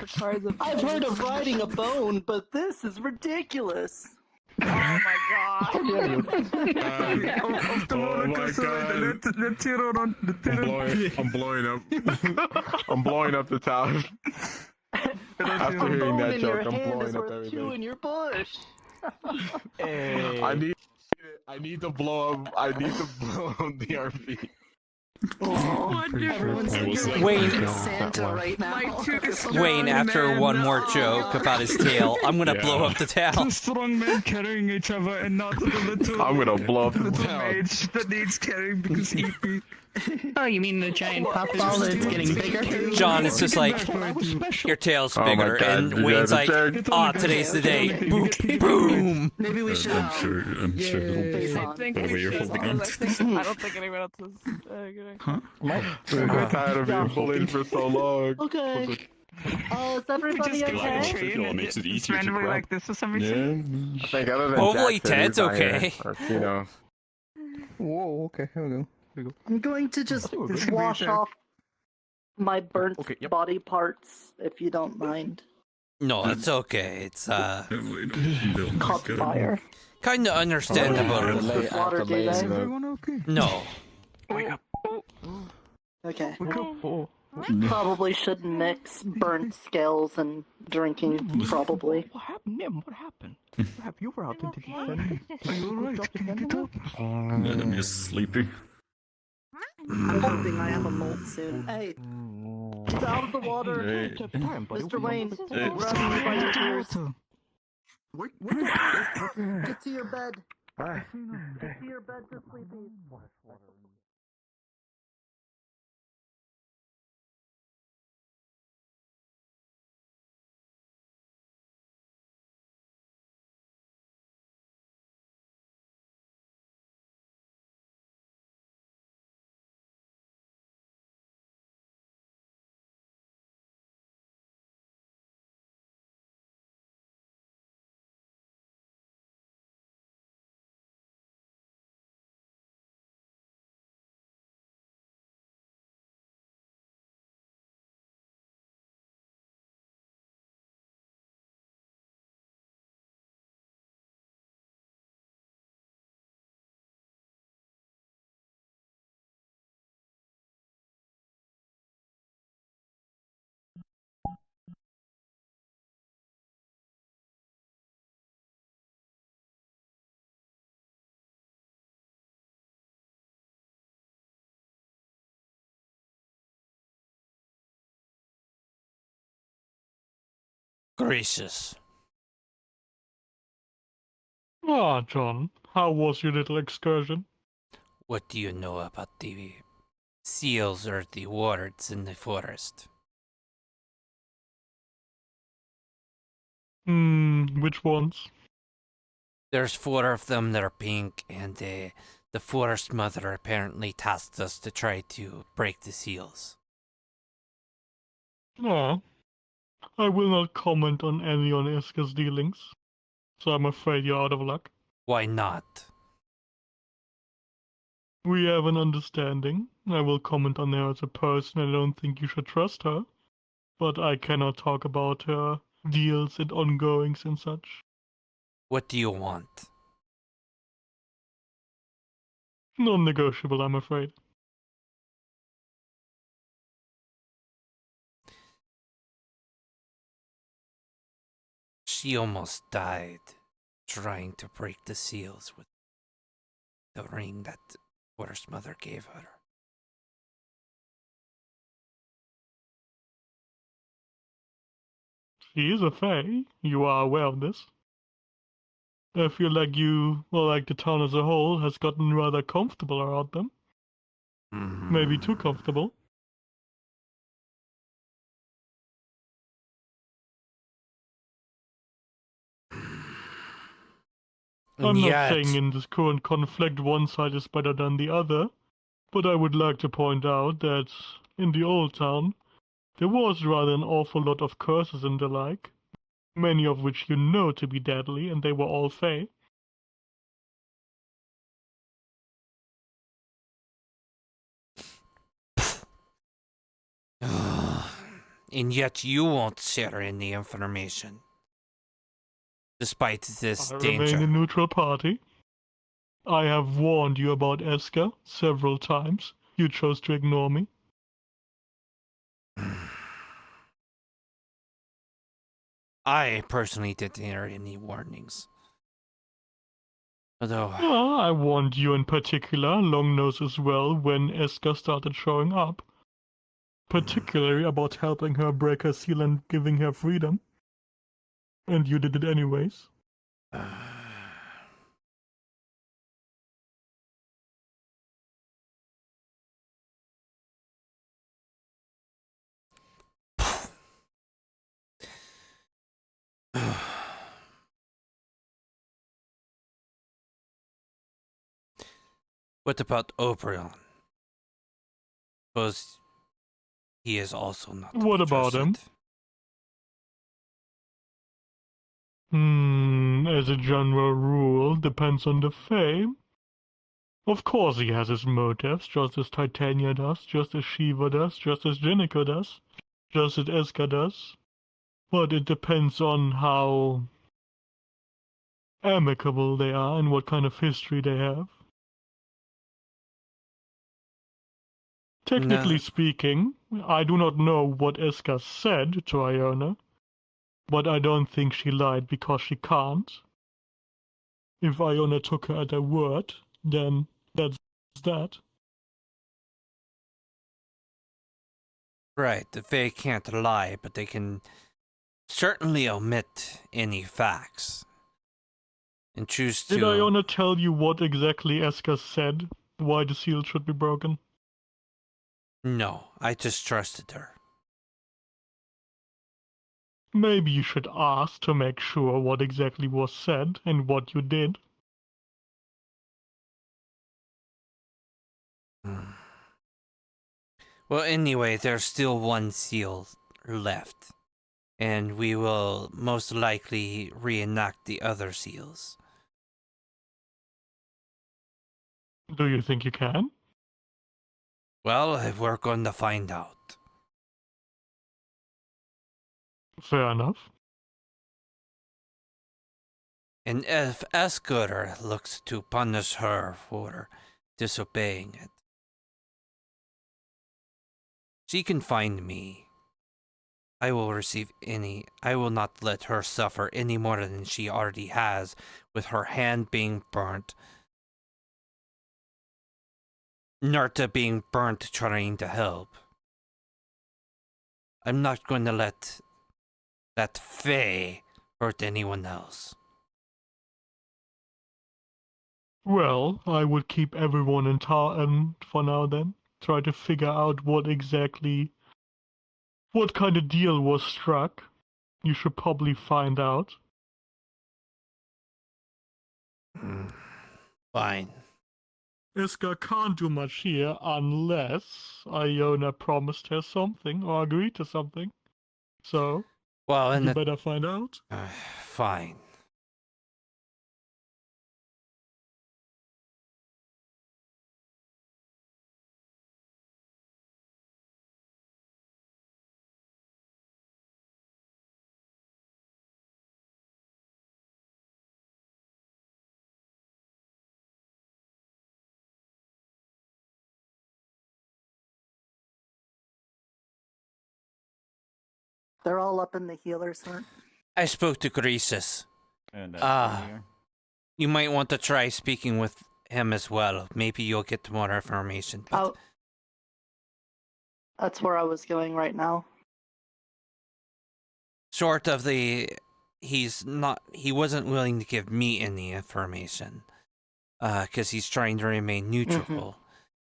I've heard of riding a bone, but this is ridiculous. Oh my How god. dare you? Off the roller coaster. Let's hear it on the I'm blowing up. I'm blowing up the town. After A hearing bone that in your joke, I'm hand blowing is up worth two everything. in your bush. Hey. I need to blow up. I need to blow up the RP. Wayne, Santa right now. Wayne, after one more joke about his tail, I'm gonna blow up the Two town. strong men carrying each other and not the little. I'm gonna blow up the little town. mage that needs carrying because he beat. Oh, you mean the giant puffball that's getting bigger? John, it's just like, your tail's Oh my bigger, God, and you Wayne's guys like, are jerks. "Ah, today's the day." Boom, boom. Maybe we should. I'm sure Face I on. think Oh, we wait, you're should holding because on. I don't think anyone else is gonna. I'm tired of being bullied for so long. Okay. Is everybody Just okay? Circular makes it easier to randomly grab. like this for some reason. I think other than Hopefully Jackson, Ted's who's not here, okay. or, you know, Whoa, okay, here we go. I'm going to just we're good. wash off my burnt Okay, yep. body parts, if you don't mind. No, it's okay. It's Caught fire. kind of understandable. With water, do they? Everyone okay? No, Okay. Wake up. Oh. Probably shouldn't mix burnt scales and drinking, probably. What happened, Nim? What happened? You were out in the defender. Are you alright? Can you get up? I'm just sleepy. I'm hoping I have a molt soon. Hey, get out of the water. Hey. Mr. Wayne, Hey. grab me by your ears. Water. Get to your bed. Get to your bed to sleep. Gracious. Ah, John, how was your little excursion? What do you know about the seals or the wards in the forest? Which ones? There's 4 of them that are pink, and the forest mother apparently tasked us to try to break the seals. Ah, I will not comment on any on Eska's dealings, so I'm afraid you're out of luck. Why not? We have an understanding. I will comment on her as a person. I don't think you should trust her, but I cannot talk about her deals and ongoings and such. What do you want? Non-negotiable, I'm afraid. She almost died trying to break the seals with the ring that forest mother gave her. She is a fae. You are aware of this. I feel like you, or like the town as a whole, has gotten rather comfortable around them. Maybe too comfortable. I'm not saying in this current conflict one side is better than the other, but I would like to point out that in the old town, there was rather an awful lot of curses and the like, many of which you know to be deadly, and they were all fae. And yet you won't share any information. Despite this I danger. remain a neutral party. I have warned you about Eska several times. You chose to ignore me. I personally didn't hear any warnings. Although I warned you in particular, Longnose as well, when Eska started showing up. Particularly about helping her break her seal and giving her freedom. And you did it anyways. what about Oberon? Suppose he is also not. What about him? As a general rule, depends on the fae. Of course he has his motives, just as Titania does, just as Shiva does, just as Jenica does, just as Eska does. But it depends on how amicable they are and what kind of history they have. Technically speaking, I do not know what Eska said to Iona, but I don't think she lied because she can't. If Iona took her at her word, then that's that. Right, the Fae can't lie, but they can certainly omit any facts. And choose to... Did Iona tell you what exactly Eska said? Why the seal should be broken? No, I just trusted her. Maybe you should ask to make sure what exactly was said and what you did. Well, anyway, there's still 1 seal left. And we will most likely reenact the other seals. Do you think you can? Well, we're going to find out. Fair enough. And if Escuder looks to punish her for disobeying it, she can find me. I will not let her suffer any more than she already has with her hand being burnt. Narta being burnt trying to help. I'm not going to let that Faye hurt anyone else. Well, I would keep everyone in town for now then. Try to figure out what kind of deal was struck. You should probably find out. Fine. Iska can't do much here unless Iona promised her something or agreed to something. So, well, you better find out. Fine. They're all up in the healer's hut. I spoke to Croesus. And you might want to try speaking with him as well. Maybe you'll get more information. But that's where I was going right now. Sort of he wasn't willing to give me any information. Because he's trying to remain neutral.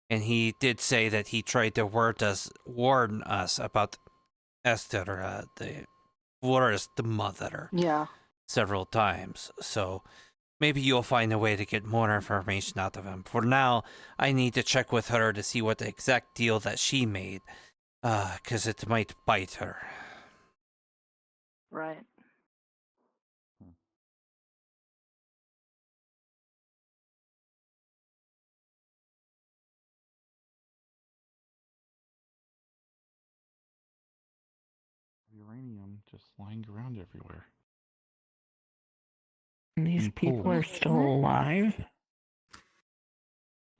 And he did say that he tried to warn us about Esther, the forest mother. Yeah. Several times. So maybe you'll find a way to get more information out of him. For now, I need to check with her to see what the exact deal that she made. Because it might bite her. Right. Uranium just lying around everywhere. These people are still alive?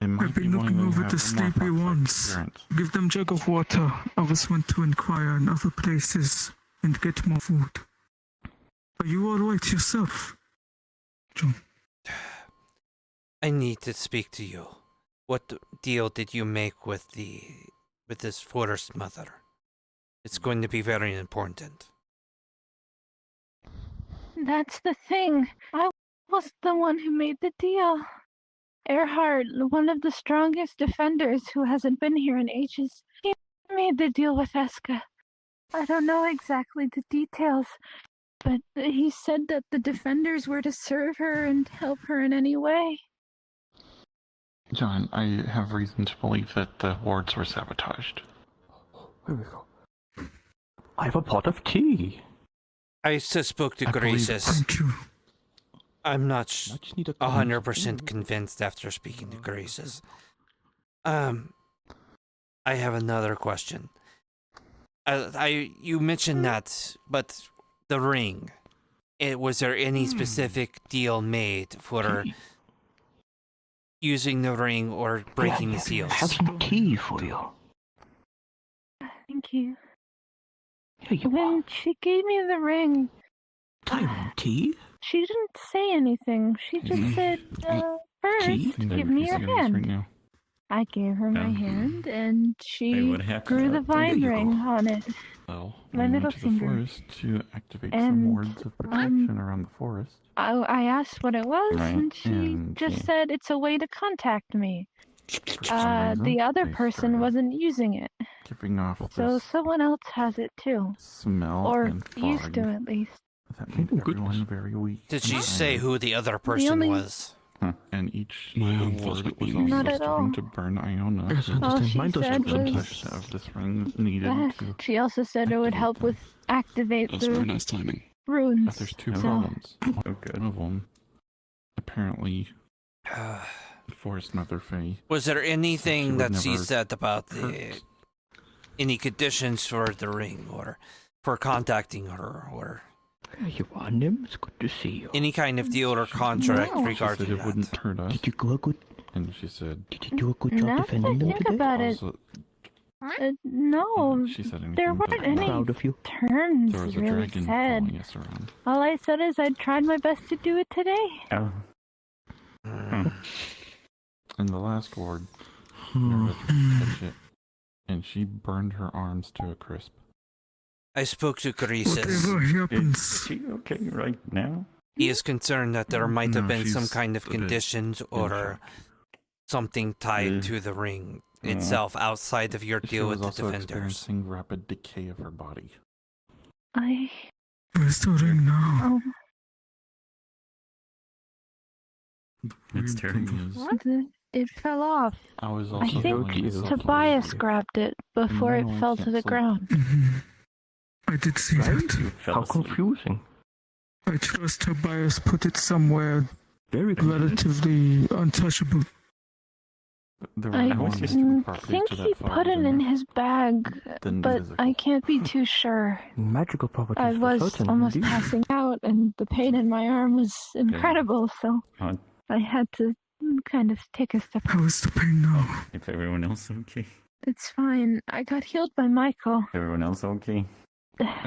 I've been looking over the sleepy ones. Give them jug of water. Others want to inquire in other places and get more food. Are you alright yourself, John? I need to speak to you. What deal did you make with this forest mother? It's going to be very important. That's the thing. I was the one who made the deal. Earhart, one of the strongest defenders who hasn't been here in ages, he made the deal with Eska. I don't know exactly the details, but he said that the defenders were to serve her and help her in any way. John, I have reason to believe that the wards were sabotaged. I have a pot of tea. I just spoke to Croesus. I'm not 100% convinced after speaking to Croesus. I have another question. You mentioned that, but the ring. Was there any specific deal made for using the ring or breaking the seals? I have some tea for you. Thank you. When she gave me the ring, tea? She didn't say anything. She just said, first, give me your hand. I gave her my hand, and she grew the vine ring on it. Well, my middle finger. Forest to activate some wards of protection around the forest. I asked what it was, and she just said it's a way to contact me. The other person wasn't using it. Giving off So someone else has it too. Smell or and fog. used to at least. That made everyone very weak. Did she say who the other person was? And each My own ward thought was would be Not also at all. starting to burn Iona. All she said was of this ring is needed to she also said it would help with activate That's very the nice timing. runes. But there's two so- problems. One of them, apparently, Forest Mother Faye. Was there anything would that she never said about hurt. any conditions for the ring or for contacting her or You are Nim? It's good to see you. any kind of deal or contract No. She regarding said it that? wouldn't hurt us. Did you do a good? And she said, Did you do a good job Now that I defending them think today? about it, also, no, she said anything there but weren't that. any Proud of you. terms There was a really dragon said. following us around. All I said is I tried my best to do it today. Oh. In the last ward, Nerva touched it, and she burned her arms to a crisp. I spoke to Crisis. Whatever happens. Is she okay right now? He is concerned that there might have No, been some she's kind of a bit conditions in or something tied to the ring itself outside of your She deal was with the also defenders. experiencing rapid decay of her body. Where's the ring now? It's terrible. It fell off. I was I also think feeling Tobias grabbed it before it then I fell to the canceled. ground. I did see that. How confusing. I trust Tobias put it somewhere very relatively untouchable. I think he put it in his bag, but I can't be too sure. Magical properties. I for was certain, almost indeed. passing out, and the pain in my arm was incredible, so I had to kind of take a step. How is the pain now? If everyone else okay? It's fine. I got healed by Michael. Everyone else okay?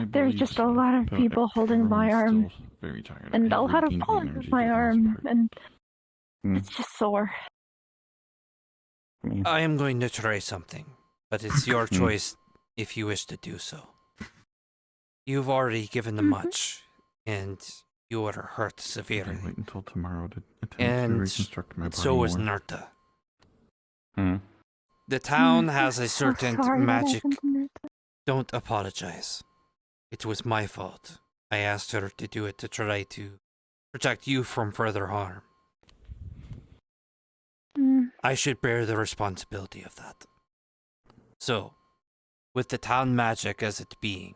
There's just a lot of people holding my arm, very tired. and a lot of regaining pulling energy with my for the most arm, and Mm. it's just sore. I am going to try something, but it's your choice if you wish to do so. You've already given them much, and you are hurt severely. Wait until tomorrow to attempt to And reconstruct my body so is more. Narta. Hmm. The town has a I'm so certain sorry what magic. happened to Narta. Don't apologize. It was my fault. I asked her to do it to try to protect you from further harm. I should bear the responsibility of that. So, with the town magic as it being,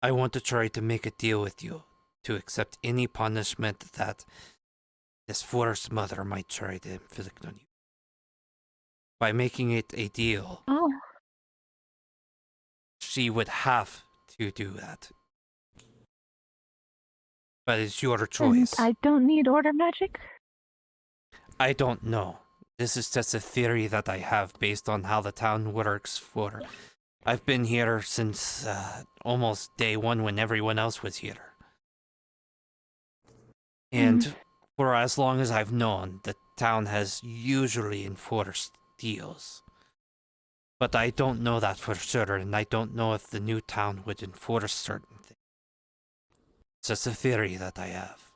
I want to try to make a deal with you to accept any punishment that this forest mother might try to inflict on you. By making it a deal, she would have to do that. But it's your choice. And I don't need order magic? I don't know. This is just a theory that I have based on how the town works for. I've been here since almost day one when everyone else was here. And for as long as I've known, the town has usually enforced deals. But I don't know that for sure, and I don't know if the new town would enforce certain things. It's just a theory that I have.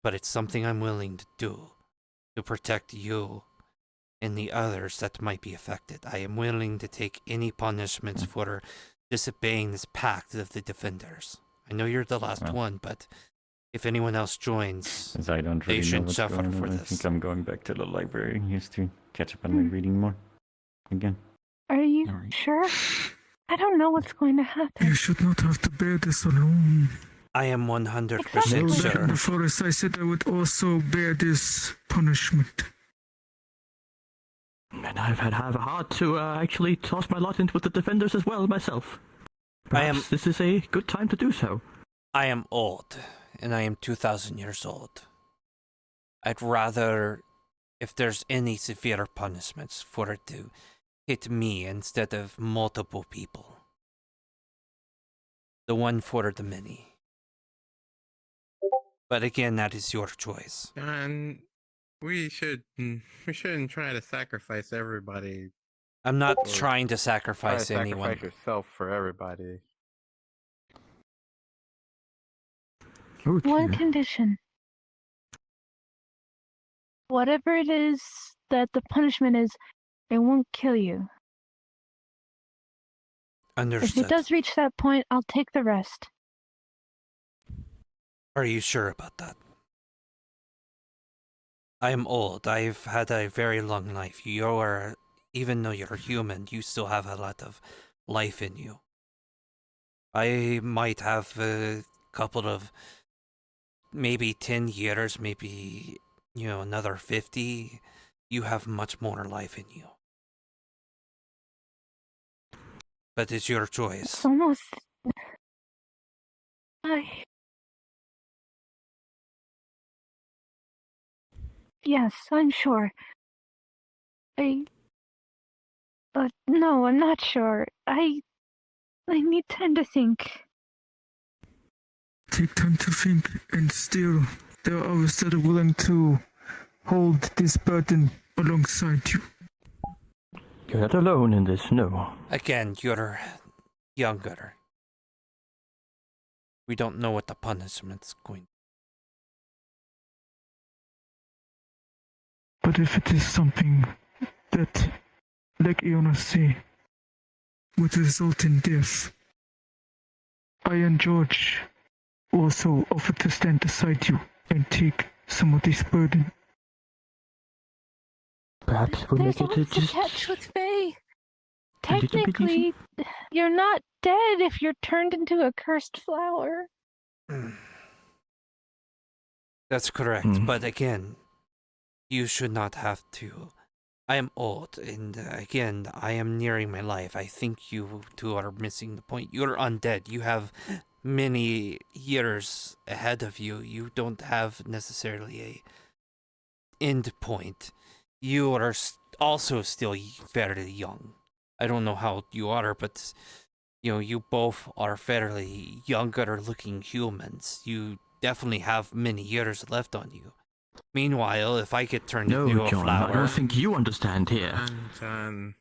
But it's something I'm willing to do to protect you and the others that might be affected. I am willing to take any punishments for disobeying this pact of the defenders. I know you're the last one, but if anyone else joins, Since I don't they really know should what's suffer going for on, I this. think I'm going back to the library just to catch up on my reading more. Again. Are you sure? I don't know what's going to happen. You should not have to bear this alone. I am 100% Back in sure. the forest, I said I would also bear this punishment. And I've had hard to actually toss my lot in with the defenders as well myself. Perhaps this is a good time to do so. I am old, and I am 2,000 years old. I'd rather, if there's any severe punishments, for it to hit me instead of multiple people. The one for the many. But again, that is your choice. And we shouldn't try to sacrifice everybody. I'm not Or trying to sacrifice try to anyone. Sacrifice yourself for everybody. One condition. Whatever it is that the punishment is, it won't kill you. Understood. If it does reach that point, I'll take the rest. Are you sure about that? I am old. I've had a very long life. You're, even though you're human, you still have a lot of life in you. I might have a couple of, maybe 10 years, maybe, another 50. You have much more life in you. But it's your choice. It's almost... Yes, I'm sure. No, I'm not sure. I need time to think. Take time to think, and still, there are others that are willing to hold this burden alongside you. You're not alone in this, no. Again, you're younger. We don't know what the punishment's going to But if it is something that, like Iona say, would result in death, I and George also offer to stand beside you and take some of this burden. Perhaps we'll There's make it always just a catch with Faye. a little bit Technically, you're not dead if you're turned into a cursed flower. That's correct, but again, you should not have to. I am old, and again, I am nearing my life. I think you two are missing the point. You're undead. You have many years ahead of you. You don't have necessarily a end point. You are also still fairly young. I don't know how you are, but you both are fairly younger looking humans. You definitely have many years left on you. Meanwhile, if I get turned into a John, flower... I don't think you understand here. John.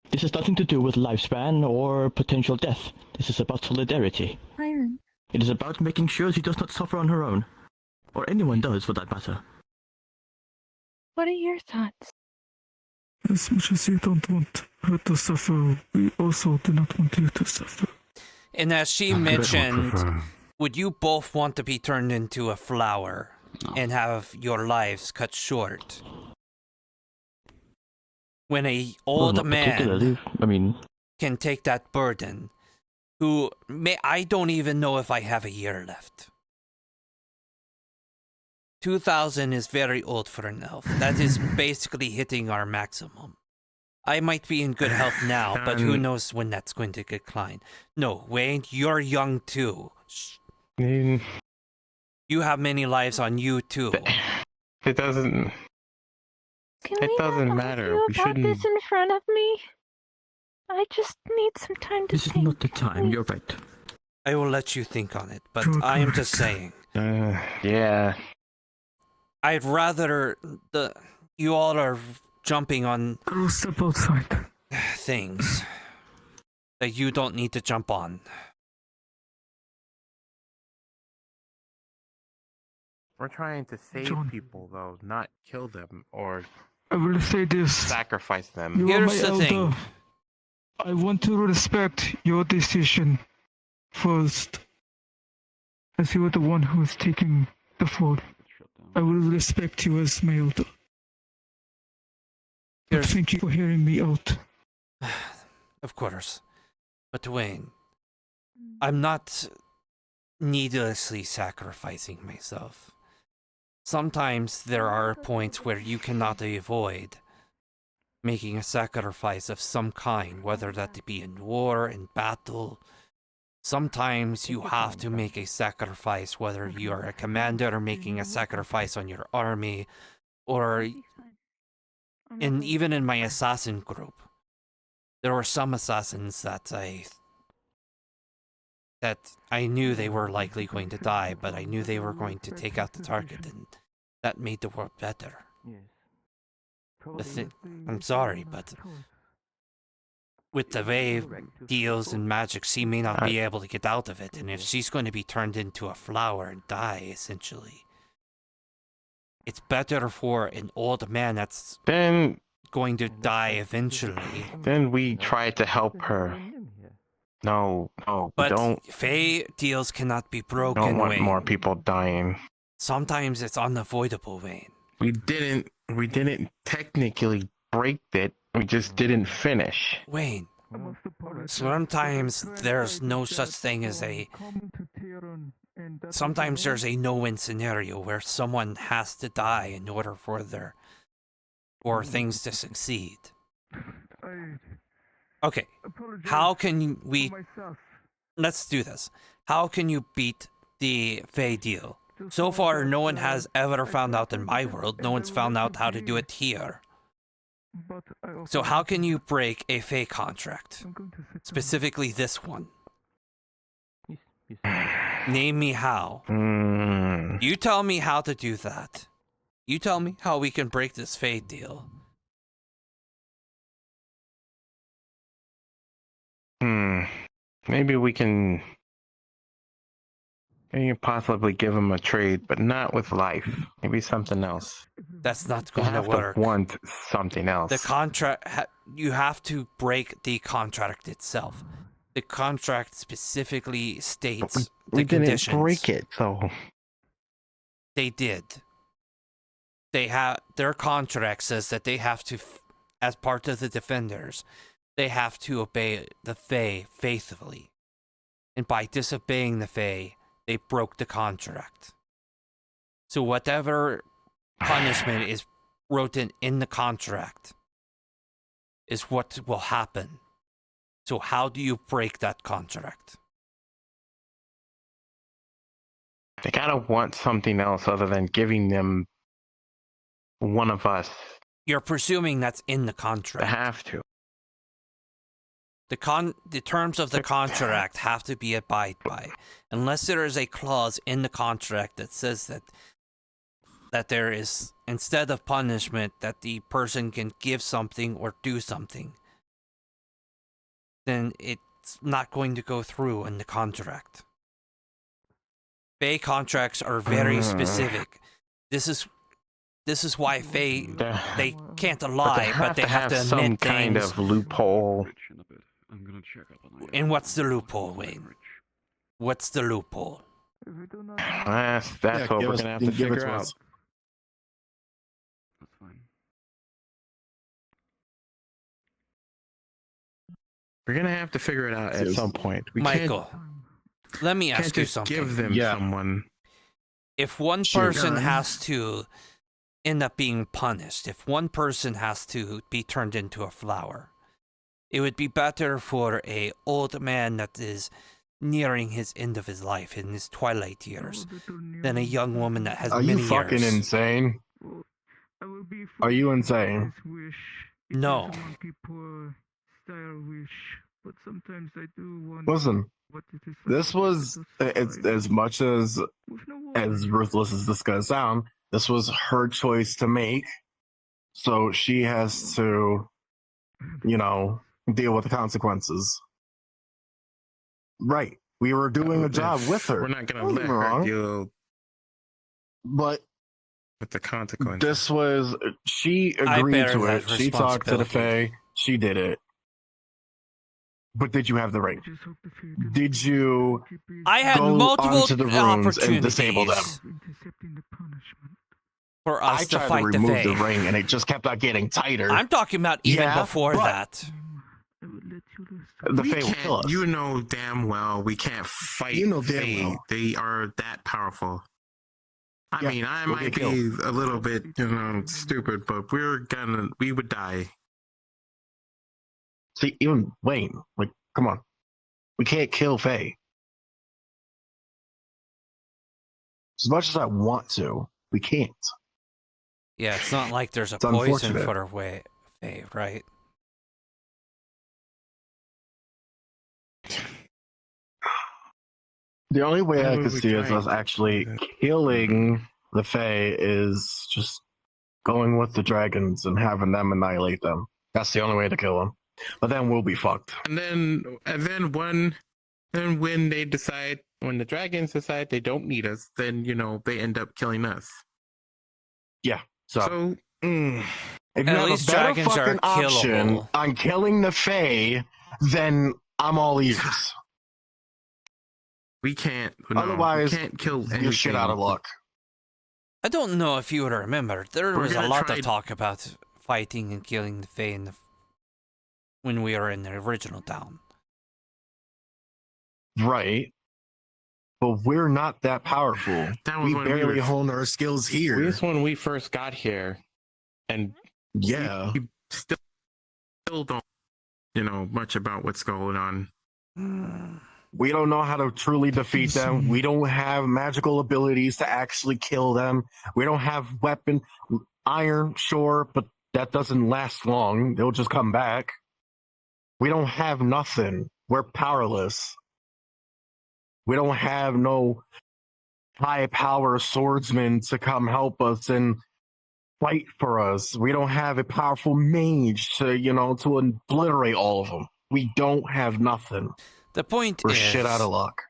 This has nothing to do with lifespan or potential death. This is about solidarity. Iron. It is about making sure she does not suffer on her own. Or anyone does, for that matter. What are your thoughts? As much as you don't want her to suffer, we also do not want you to suffer. And as she mentioned, would you both want to be turned into a flower and have your lives cut short? When a old man can take that burden, I don't even know if I have a year left. 2000 is very old for an elf. That is basically hitting our maximum. I might be in good health now, but who knows when that's going to decline. No, Wayne, you're young too. You have many lives on you too. It doesn't. It doesn't matter. You We about shouldn't. this in front of me? I just need some time to This is not the time, you're right. I will let you think on it, but I am just saying. Yeah. I'd rather you all are jumping on things that you don't need to jump on. We're trying to save people, though, not kill them or I will say this. sacrifice them. You are my elder. I want to respect your decision first. As you are the one who is taking the fall. I will respect you as my elder. But thank you for hearing me out. Of course. But Wayne, I'm not needlessly sacrificing myself. Sometimes there are points where you cannot avoid making a sacrifice of some kind, whether that be in war, in battle. Sometimes you have to make a sacrifice, whether you are a commander or making a sacrifice on your army, or even in my assassin group. There were some assassins that I knew they were likely going to die, but I knew they were going to take out the target, and that made the world better. I'm sorry, but with the way deals and magic, she may not be able to get out of it, and if she's going to be turned into a flower and die, essentially, it's better for an old man that's going to die eventually. Then we try to help her. No, But don't. Fey deals cannot be broken, Don't want Wayne. more people dying. Sometimes it's unavoidable, Wayne. We didn't technically break it. We just didn't finish. Wayne, sometimes there's no such thing as sometimes there's a no-win scenario where someone has to die in order for things to succeed. Okay, how can we... Let's do this. How can you beat the Fey deal? So far, no one has ever found out in my world. No one's found out how to do it here. So how can you break a Fey contract? Specifically this one. Name me how. You tell me how to do that. You tell me how we can break this Fey deal. Maybe we can possibly give him a trade, but not with life. Maybe something else. That's not You going to have work. to want something else. The contract, you have to break the contract itself. The contract specifically states we the conditions. didn't break it, though. They did. They have their contract says that they have to, as part of the defenders, they have to obey the Fae faithfully. And by disobeying the Fae, they broke the contract. So whatever punishment is written in the contract is what will happen. So how do you break that contract? They gotta want something else other than giving them one of us. You're presuming that's in the contract. They have to. The terms of the contract have to be abided by, unless there is a clause in the contract that says that there is, instead of punishment, that the person can give something or do something. Then it's not going to go through in the contract. Fae contracts are very specific. This is why Fae they can't lie, but they have to admit some kind things. of loophole. And what's the loophole, Wayne? What's the loophole? That's what we're gonna have to figure out. That's fine. We're gonna have to figure it out at some point. We Michael, let me ask you just something. give them someone. If one person has to end up being punished, if one person has to be turned into a flower, it would be better for a old man that is nearing his end of his life in his twilight years than a young woman that has Are many you fucking years. insane? Are you insane? No. But sometimes I do want. Listen, this was as much as ruthless as this gonna sound. This was her choice to make, so she has to, deal with the consequences. Right. We were doing a job with her. We're not gonna Don't let get me her wrong. deal But with the consequences. this was she agreed to it. She talked to the Fae. She did it. But did you have the right? Did you I had go multiple onto the rooms and disable them? opportunities for us I to tried fight to the remove Fae. the ring, and it just kept on getting tighter. I'm talking about even Yeah, before but that. The We Fae will kill can't, us. you know damn well we can't fight. You know damn Fae. well. They are that powerful. I mean, I we'll might get be a little bit, stupid, but we would die. See, even Wayne, come on. We can't kill Fae. As much as I want to, we can't. Yeah, it's not like there's a It's poison unfortunate. for her Fae, right? The only way Why I would could we see is try us and- actually killing the Fae is just going with the dragons and having them annihilate them. That's the only way to kill them. But then we'll be fucked. And then when the dragons decide they don't need us, then they end up killing us. Yeah. So, So if you At have least a better dragons are fucking option killable. on killing the Fae, then I'm all ears. we can't. Otherwise, we can't kill anything. you're shit out of luck. I don't know if you would remember. There We're was a gonna lot try- of talk about fighting and killing the Fae when we were in the original town. Right. But we're not that powerful. That was We when barely were- hone our skills here. This when we first got here, and Yeah. we still don't much about what's going on. We don't know how to truly defeat them. We don't have magical abilities to actually kill them. We don't have weapon. Iron, sure, but that doesn't last long. They'll just come back. We don't have nothing. We're powerless. We don't have no high power swordsman to come help us and fight for us. We don't have a powerful mage to obliterate all of them. We don't have nothing. The point We're is, shit out of luck.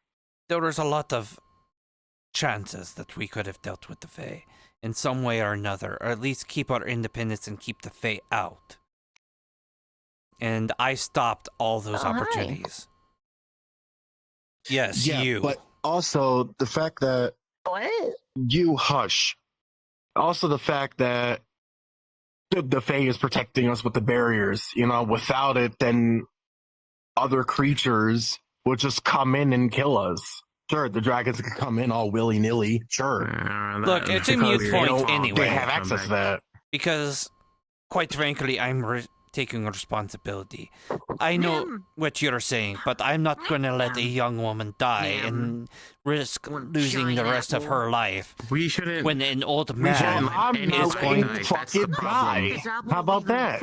there was a lot of chances that we could have dealt with the Fae in some way or another, or at least keep our independence and keep the Fae out. And I stopped all those opportunities. Yes, Yeah, you. but also the fact that you hush. Also the fact that the Fae is protecting us with the barriers. You know, without it, then other creatures would just come in and kill us. Sure, the dragons could come in all willy-nilly. Sure. Look, it's a mute point anyway. They have access to that. Because, quite frankly, I'm taking responsibility. I know what you're saying, but I'm not going to let a young woman die and risk losing the rest of her life. We shouldn't. When an old man is going to fucking die. How about that?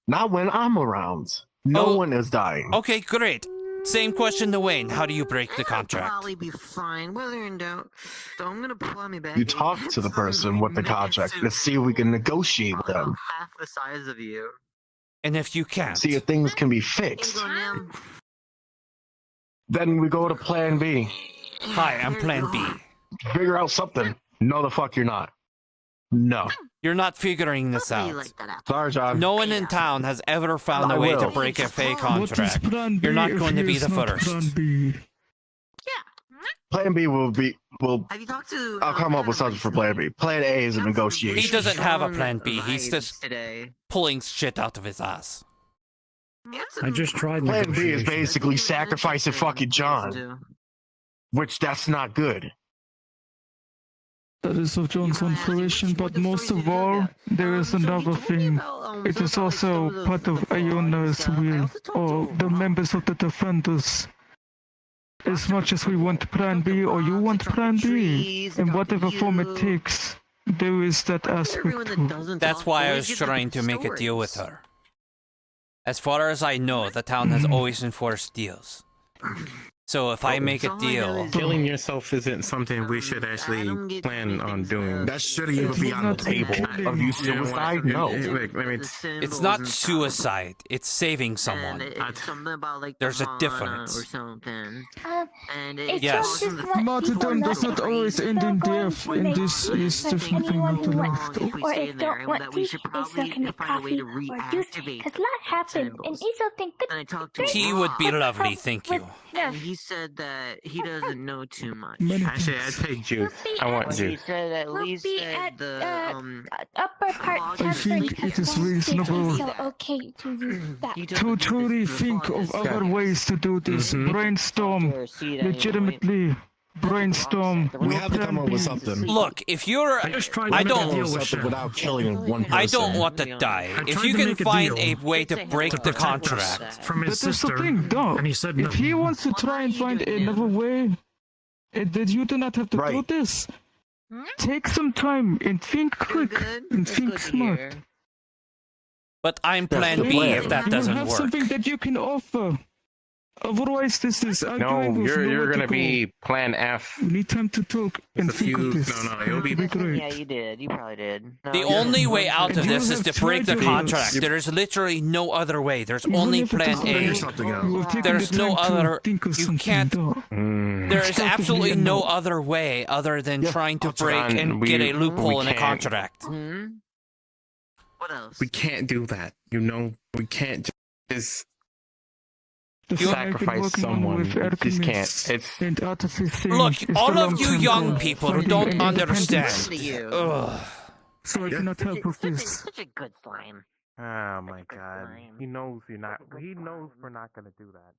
Not when I'm around. No one is dying. Okay, great. Same question to Wayne. How do you break the contract? Probably be fine. Whether in doubt, so I'm gonna pull me back. You talk to the person with the contract. Let's see if we can negotiate with them. Half the size of you. And if you can't, see if things can be fixed. Then we go to Plan B. Hi, I'm Plan B. Figure out something. No, the fuck you're not. No. You're not figuring this out. Sorry, John. No one in town has ever found a way to break a Fae contract. You're not going to be the first. Plan B will be. I'll come up with something for Plan B. Plan A is a negotiation. He doesn't have a Plan B. He's just pulling shit out of his ass. I just tried. Plan B is basically sacrificing fucking John, which that's not good. That is of John's own fruition, but most of all, there is another thing. It is also part of Iona's will, or the members of the Defenders. As much as we want Plan B, or you want Plan B, in whatever form it takes, there is that aspect too. That's why I was trying to make a deal with her. As far as I know, the town has always enforced deals. So if I make a deal... Killing yourself isn't something we should actually plan on doing. That shouldn't even be on the table. Are you suicide? No. It's not suicide. It's saving someone. There's a difference. Yes. Martyrdom does not always end in death, and this is definitely not allowed. Or if don't want tea, is there can be coffee or juice. Because a lot happened, and Iso think good. Tea would be lovely, thank you. He said that he doesn't know too much. Actually, I take juice. I want He juice. said at least at the upper part. I think it is reasonable Okay to use that. to truly think of other ways to do this. Brainstorm, legitimately. Brainstorm. We have to come up with something. Look, if you're... I don't... without killing one person. I don't want to die. If you can find a way to break the contract... from his But that's sister, the thing, though. and he said If he wants to try and find another way, that you do not have to do this. Take some time and think quick and think smart. But I'm Plan B if that doesn't You have work. something that you can offer. Otherwise, this is No, arguing with you're nowhere gonna to be Plan F. go. We need time to talk and think of this. No, you'll be. great. Yeah, you did. You probably did. No, The only way out of You this is have to break the tried to- contract. There is literally no other way. There's Even only if it Plan doesn't A. work, you have taken There's the no time to other... think of You something, can't... though. There is Constructively absolutely and no not. other way other than trying to break John, and get a loophole in a can't. contract. What else? We can't do that. You know, we can't just The thing I've been sacrifice working on someone. with We just can't. alchemists It's and artificing Look, is the all of you long-term young goal, people who finding don't an understand. independence. Ugh. So I cannot help with this. Such a good slime. Oh my god. He knows you're not. He knows we're not gonna do that.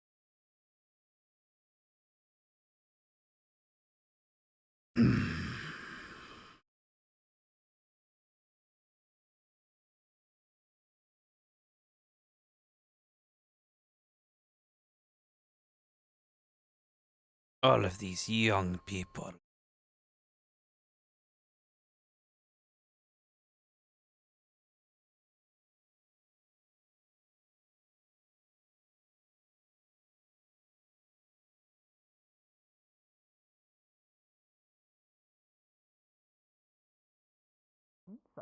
All of these young people.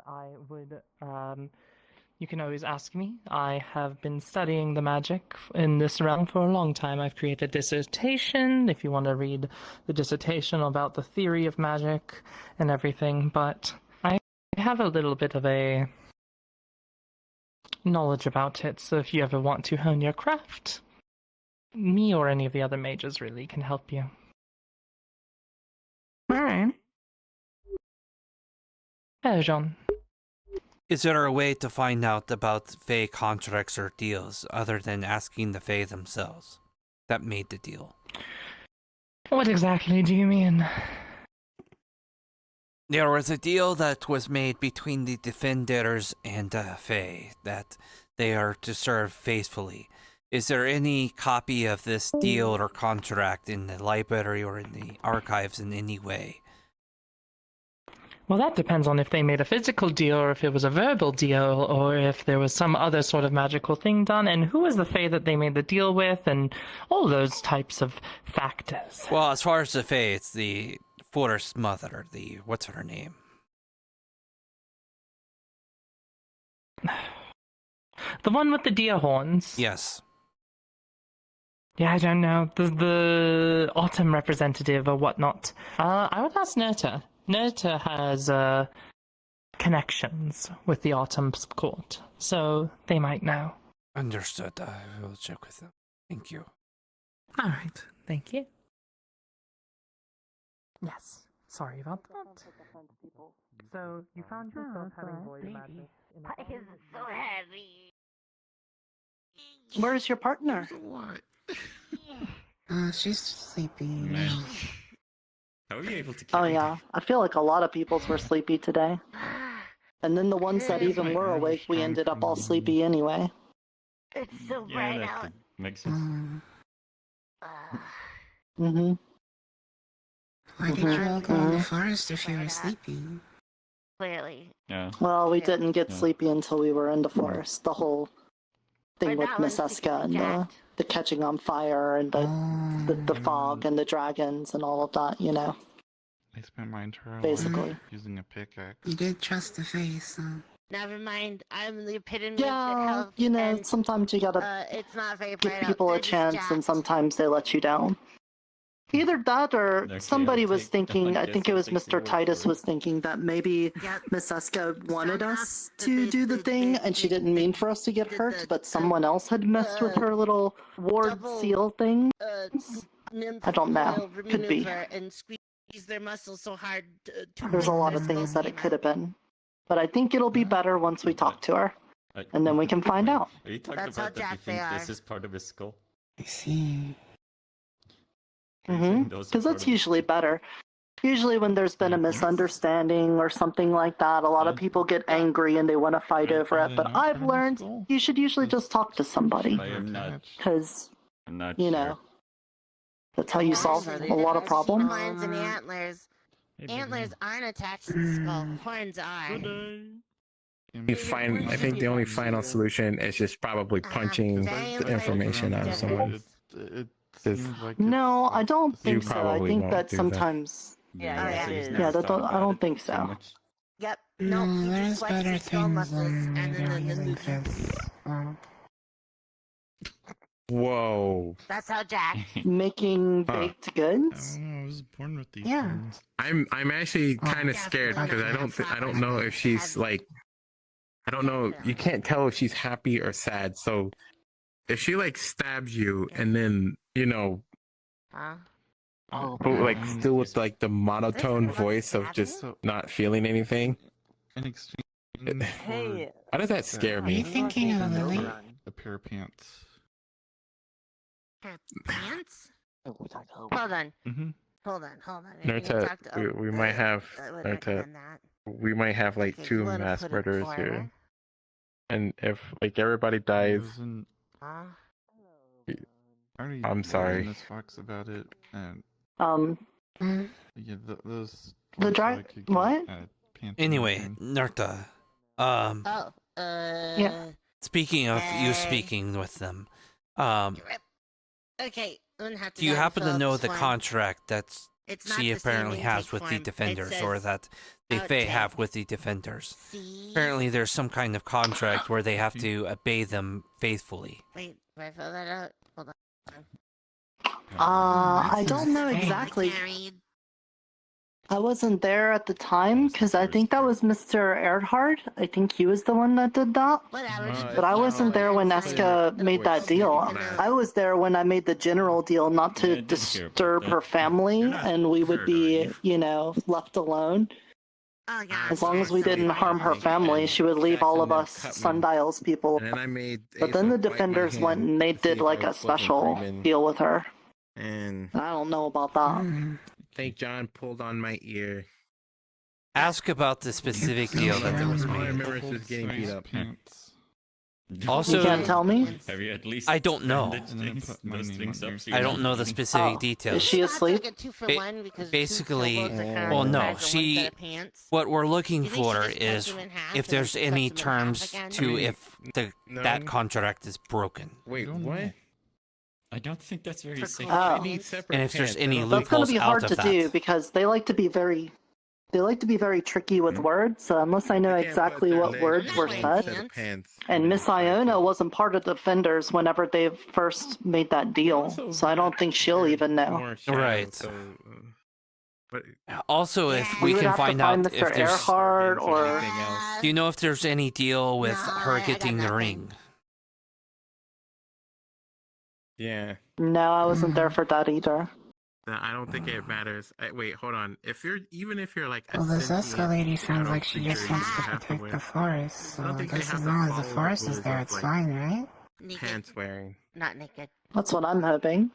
I would you can always ask me. I have been studying the magic in this realm for a long time. I've created a dissertation, if you want to read the dissertation about the theory of magic and everything, but I have a little bit of a knowledge about it, so if you ever want to hone your craft, me or any of the other mages really can help you. Alright. Hello, John. Is there a way to find out about Fae contracts or deals other than asking the Fae themselves that made the deal? What exactly do you mean? There was a deal that was made between the Defenders and Fae that they are to serve faithfully. Is there any copy of this deal or contract in the library or in the archives in any way? Well, that depends on if they made a physical deal or if it was a verbal deal or if there was some other sort of magical thing done and who was the Fae that they made the deal with and all those types of factors. Well, as far as the Fae, it's the Forest Mother, what's her name? The one with the deer horns? Yes. Yeah, I don't know. The Autumn representative or whatnot. I would ask Nerta. Nerta has connections with the Autumn's court, so they might know. Understood. I will check with them. Thank you. All right. Thank you. Yes. Sorry about that. So, you found yourself having void magic. Why is it so heavy? Where's your partner? She's sleeping. How are you able to Oh yeah, I feel like a lot of people's were sleepy today. And then the ones that even were awake, we ended up all sleepy anyway. It's so bright out. Makes sense. Mm-hmm. Why did you all go in the forest if you were sleeping? Clearly. Yeah. Well, we didn't get sleepy until we were in the forest. The whole thing with Miss Eska and the catching on fire and the fog and the dragons and all of that, you know. I spent my entire Basically. life using a pickaxe. You did trust the face, so... Never mind, I'm the epitome of Yeah, health. you know, and, sometimes you gotta it's not very give bright out. people a They're just chance and jacked. sometimes they let you down. Either that or Okay, somebody I'll was take- thinking, I I guess think it I'll was take your Mr. word Titus for it. was thinking that maybe Yep. Miss Eska wanted Somehow us to do the thing and she didn't mean for us to get hurt, but someone else had messed with her little ward double, seal thing. Nymph I don't know. maneuver Could be. and squeeze their muscles so hard to There's a make lot their of things skull that it came could out. have been. But I think it'll be better once we talk to her. And then we can find out. Are you talking That's how about that you jacked they think are. this is part of his skull? I see. Mm-hmm. Those are Because part that's of it. usually better. Usually when there's been a misunderstanding or something like that, a lot of people get angry and they want to fight over it. But I've learned you should usually just talk to somebody. I am not. Because, I'm not you sure. know, that's how you solve Actually, a lot of the problems. horns and the antlers. Antlers aren't attached to the skull. Horns are. I think the only final solution is just probably punching the information out of someone. No, I don't think so. I probably think won't that do that. sometimes... Yeah, Yeah, I don't think so. Yep. No, No, you there's just flex better your skull things muscles than and then using move. fists. Oh. Whoa. That's how Jack. Making baked goods? I was born with these Yeah. things. I'm actually kind of scared because I don't know if she's like, I don't know. You can't tell if she's happy or sad. So if she like stabs you and then, you know, Huh? but like still with like the monotone voice of just not feeling anything, In exchange Hey, how does that scare Are you me? thinking of Lily? a pair of pants. Pants? Hold on. Mm-hmm. Hold on. Nerta, we might have I would Nerta, recommend that. we might have like Okay, you two wanna mass put it murderers forward? here, and if like everybody dies, Huh? I'm sorry. Miss Fox about it, and yeah, those. The dry. what? Anyway, Nerta. Oh, Yeah. Speaking of you speaking with them, Okay, I'm gonna have to do you go happen to fill up know this the form. contract that's It's not she the same apparently has intake with the form. It defenders, says or that the Fae have with the defenders. Apparently, there's some kind of contract where they have to obey them faithfully. Wait, do I fill that out? Hold on. I don't know exactly. I wasn't there at the time because I think that was Mr. Earhart. I think he was the one that did that. But I wasn't there when Eska made that deal. I was there when I made the general deal not to disturb her family, and we would be, left alone. As long as we didn't harm her family, she would leave all of us Sundial's people. But then the defenders went and they did like a special deal with her. And I don't know about that. I think John pulled on my ear. Ask about the specific deal that there was All I made. remember is just getting beat up. Also, You can't tell me? Have you at least I don't know. those things up so you I don't know the specific details. Is she asleep? Basically, well, no. What we're looking for is if there's any terms to if that contract is broken. Wait, what? I don't think that's very safe. Oh. And if there's any That's going loopholes to be out hard of to that. do because they like to be very tricky with words. So unless I know exactly what words were said, and Miss Iona wasn't part of the defenders whenever they first made that deal, so I don't think she'll even know. Right. Also, if We we would can have to find find out Mr. if there's, Earhart or do you know if there's any deal with her getting the ring? Yeah. No, I wasn't there for that either. No, I don't think it matters. Wait, hold on. If you're like a Well, this sentient Eska lady sounds adult like she just creature, wants you to have protect wear- the forest, so I don't I think they guess have as to long as the follow forest is rules there, of, it's like, fine, right? Pants wearing. Not naked. That's what I'm hoping.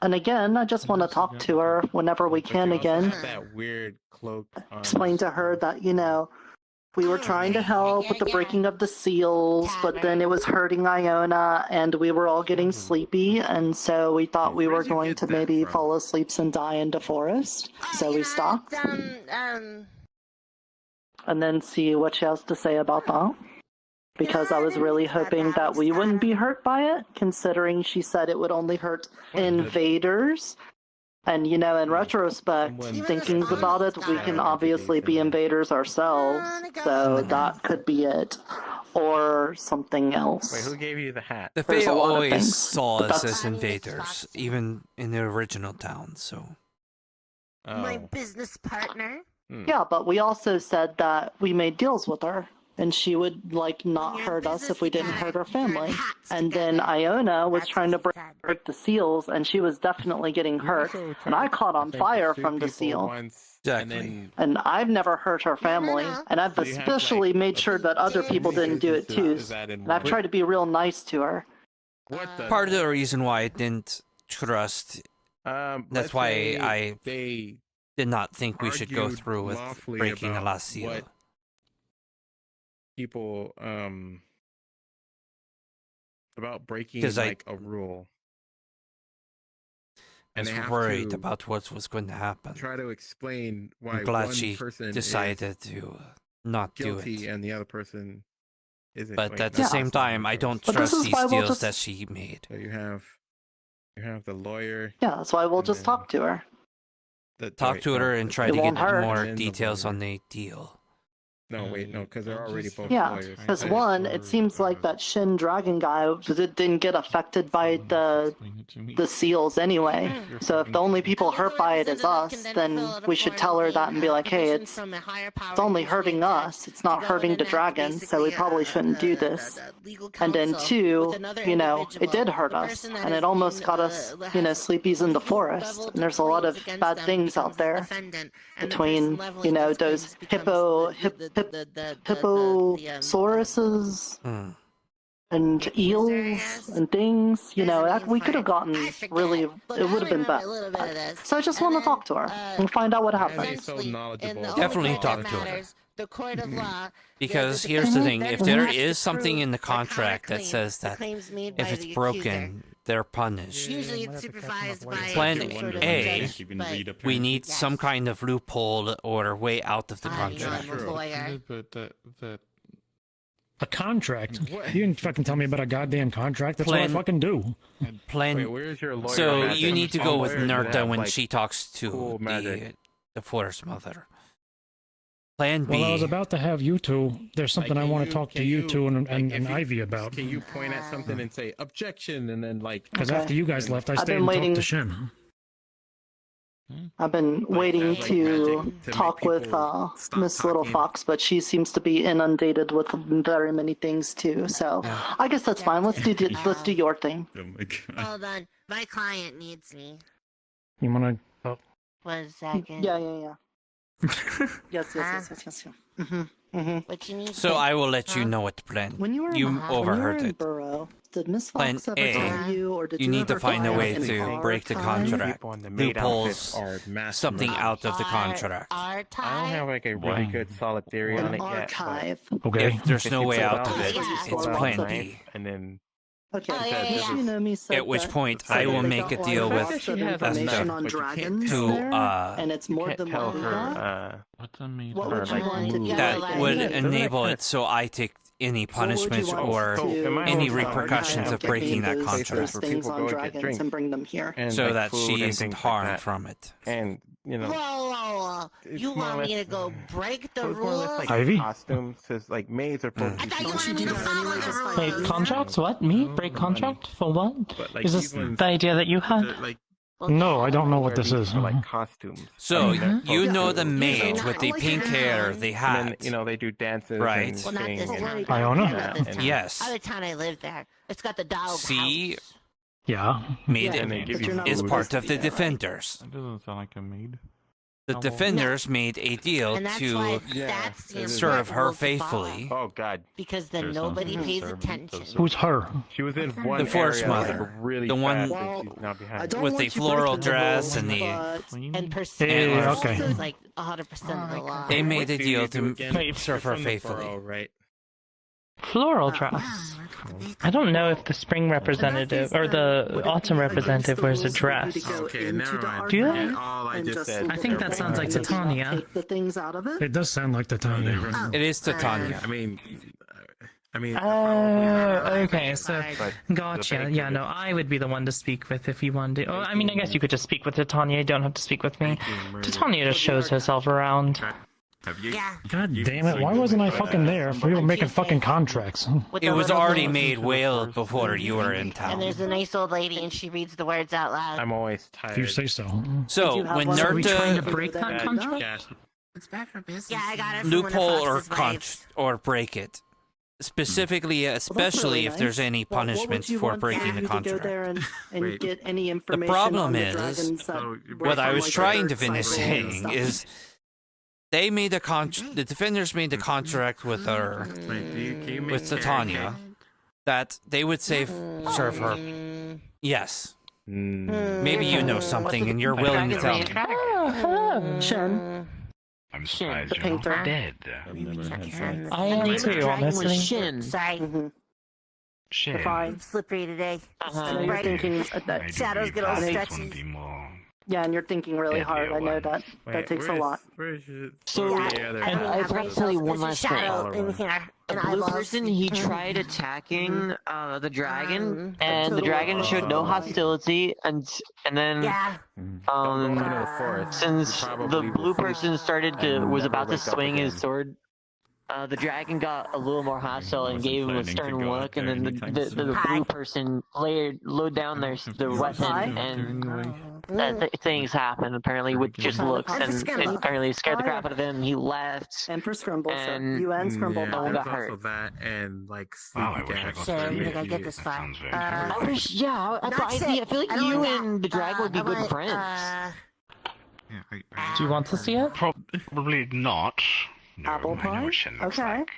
And again, I just want to talk to her whenever we can again. That weird cloak. On. Explain to her that, we were trying to help with the breaking of the seals, but then it was hurting Iona, and we were all getting sleepy, and so we thought we were going to maybe fall asleep and die in the forest. So we stopped. And then see what she has to say about that. Because I was really hoping that we wouldn't be hurt by it, considering she said it would only hurt invaders. And, in retrospect, thinking about it, we can obviously be invaders ourselves, so that could be it. Or something else. Wait, who gave you the hat? The There's Fae a lot of always things, saw but us that's- as invaders, even in the original town, so. My business partner. Yeah, but we also said that we made deals with her, and she would, not hurt us if we didn't hurt her family. And then Iona was trying to break the seals, and she was definitely getting hurt. And I caught on fire from the seal. Exactly. And I've never hurt her family, and I've especially made sure that other people didn't do it too. And I've tried to be real nice to her. Part of the reason why I didn't trust, that's why I did not think we should go argued through with lawfully breaking the about last seal. what people about breaking 'Cause I- like a rule. I And was they have worried to about what was going to happen. Try to explain why I'm glad one she person decided is to not do guilty it. and the other person isn't. But Wait, at the no, same that's not time, how it I don't goes. But this trust is these why we'll deals just- that she made. So you have the lawyer. Yeah, that's why we'll just talk to her. Talk to her and try It to get won't hurt. more And then the details lawyer. on the deal. No, wait, no, because they're already both Yeah, lawyers. because one, it seems like that Shin Dragon guy didn't get affected by the seals anyway. So if the only people hurt by it is us, then we should tell her that and be like, hey, it's only hurting us. It's not hurting the dragon, so we probably shouldn't do this. And then two, it did hurt us, and it almost got us, sleepies in the forest. And there's a lot of bad things out there between, those hipposauruses and eels and things, we could have gotten really, it would have been bad. So I just want to talk to her and find out what happened. Definitely talk to her. The court of law. Because here's the thing, if there is something in the contract that says that if it's broken, they're punished. Usually it's supervised by Plan some sort of A, judge, but we need some kind of loophole or way out of the I'm contract. a lawyer. But that A contract? You didn't fucking tell me about a goddamn contract. That's what I fucking do. Wait, where's your lawyer? So magic? you need to go with Lawyers that Nerta have, when like, she talks to cool magic. the Forest Mother. Plan B. Well, I was about to have you two. There's something I want to talk to you two and Ivy about. Can you point at something and say objection, and then like? Because after you guys left, I stayed and talked to Shin. I've been waiting to talk with Miss Little Fox, but she seems to be inundated with very many things too. So I guess that's fine. Let's do your thing. Oh my god. Hold on. My client needs me. You want to? 1 second. Yeah. Yes. What you need? So I will let you know what the plan. When you were overheard in it. Burrow, did Miss Plan Fox ever A, tell you, or did you you need to ever find a find way an to break the archive? contract. People in the maid Loopholes, outfit are master something murderers. out of the contract. I don't have like a really good solid theory on it yet. Archive. Okay. If there's no way out of it, Yeah. it's Plan B. And then Okay, Shinami said At which that- point said I will they make got a deal with artifacts of information on dragons to there, and it's more can't than tell what we her. got. What's a maid? What would you want to do? That would enable it so I take any punishments or any repercussions of breaking that contract, Things on dragons and bring them here. so that she isn't harmed from it. And you know, Whoa. You want me to go break the rules? like Ivy? costumes, because like maids are supposed to. I thought you wanted me to follow the rules. Wait, contracts? What? Me? Break contract? For what? But, like, Is this even the idea that you had? like No, I don't know what this is. like costumes. So you know the Yeah. mage with the pink hair, the And hat, then, you know, they do dances. right? And Well, not sing this and- town. Iona? Not this town. Yes. Other town I lived there. It's got the dog See, house. Yeah. made And they give you is food. part of the defenders. That doesn't sound like a maid. The defenders made a deal And that's to why that's the serve her important rule to follow. faithfully. Oh God. Because then nobody pays attention. Who's her? She was in one The Forest area, like, Mother, really the one fast, and she's now behind. I don't with want the you floral breaking the dress rules, and the. but And percentage Yeah, okay. is like 100% of the law. They made a What do you deal do to again? serve You're her from the faithfully. borough, right? Floral dress. I don't know if the spring representative or the autumn representative wears a dress. Okay, never mind. Do you? Forget all I just said. I think that sounds like Titania. Take the things out of it. It does sound like Titania. It is Titania. I mean. Okay, so gotcha. Yeah, no, I would be the one to speak with if you wanted to. Oh, I mean, I guess you could just speak with Titania. You don't have to speak with me. Titania just shows herself around. God damn it! Why wasn't I fucking there if we were making fucking contracts? It was already made well before you were in And town. there's a nice old lady, and she reads the words out loud. I'm always tired. If you say so. So when Are we trying to Nerta break that contract? It's bad for business. Yeah, I got it from loophole one or of Fox's wives. or break it, specifically, especially if there's any punishments for breaking the To go contract. there and Wait. get any information problem on the is, dragons that were What I from, was like, trying the to finish cycle and saying stuff. is, they made a the defenders made a contract with her, Wait, can you make with carrot Titania, that they would serve her. Yes. Mm. Maybe you know something and you're willing to tell me. Shin. I'm The surprised you're painter. not dead. I am too, honestly. Sorry. Shit. Fine. Slippery today. So you're thinking that Shadows get all This stretchy. would be more. Yeah, and you're thinking really hard. I know that. That takes a lot. So, and I forgot to tell you one last thing. The blue person, he tried attacking the dragon, and the dragon showed no hostility, and then since the blue person was about to swing his sword, the dragon got a little more hostile and gave him a stern look, and then the blue person lowered down their weapon, and things happened apparently with just looks, and it apparently scared the crap out of him. He left. And for Scrimble, and you and Scrimble. Oh, Yeah, no one got there's hurt. also that and like Wow, I sleepy wish I gas. got So, that. you think I get this far? Sounds very I wish, yeah, I feel like you and the dragon would be good friends. Do you want to see it? Probably not. No, Apple I know pie? what Shin looks Okay. like.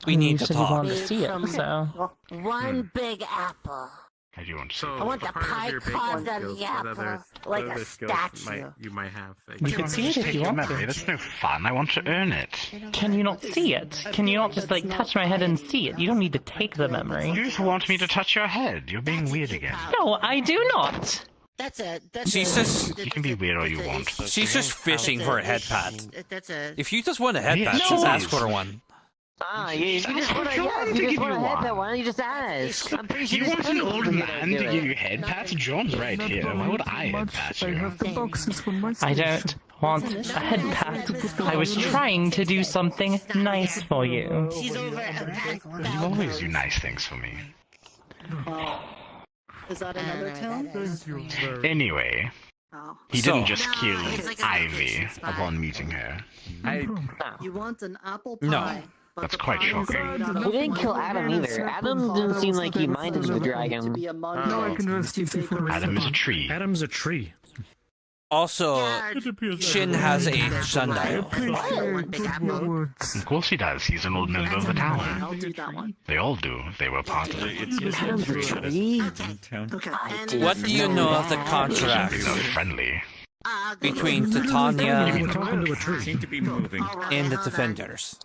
We need You to said you talk. wanted to see it, From so. One big apple. I do want to see So, I want the part of pie your baking carved on skills, the what apple, other- like what a other skills statue. you might have. You can see it if you want memory. to. That's no fun. I want to earn it. Can you not see it? Can you not just like touch my head and see it? You don't need to take the memory. You just want me to touch your head. You're being weird again. No, I do not. She's just You can be weird all you want. she's just fishing for a head pat. That's a. If you just want a head pat, just ask for one. You just want a head pet. Why don't you just ask? I'm pretty sure You there's want an plenty of old people here that man do to it. give you head pats? John's right here. Why would I head pat I you? have the boxes for my I station. don't want a head pat. I was trying to do something nice for you. You always do nice things for me. Is that another town? Anyway, he didn't just kill Ivy upon meeting her. You want an apple No. pie? That's quite shocking. He didn't kill Adam either. Adam didn't seem like he minded the dragon. Adam is a tree. Adam's a tree. Also, Shin has a sundial. Of course he does. He's an old member of the town. I'll do that one. They all do. They were part of it. What do you know of the contract Friendly. between Titania Seem to be moving. and the defenders?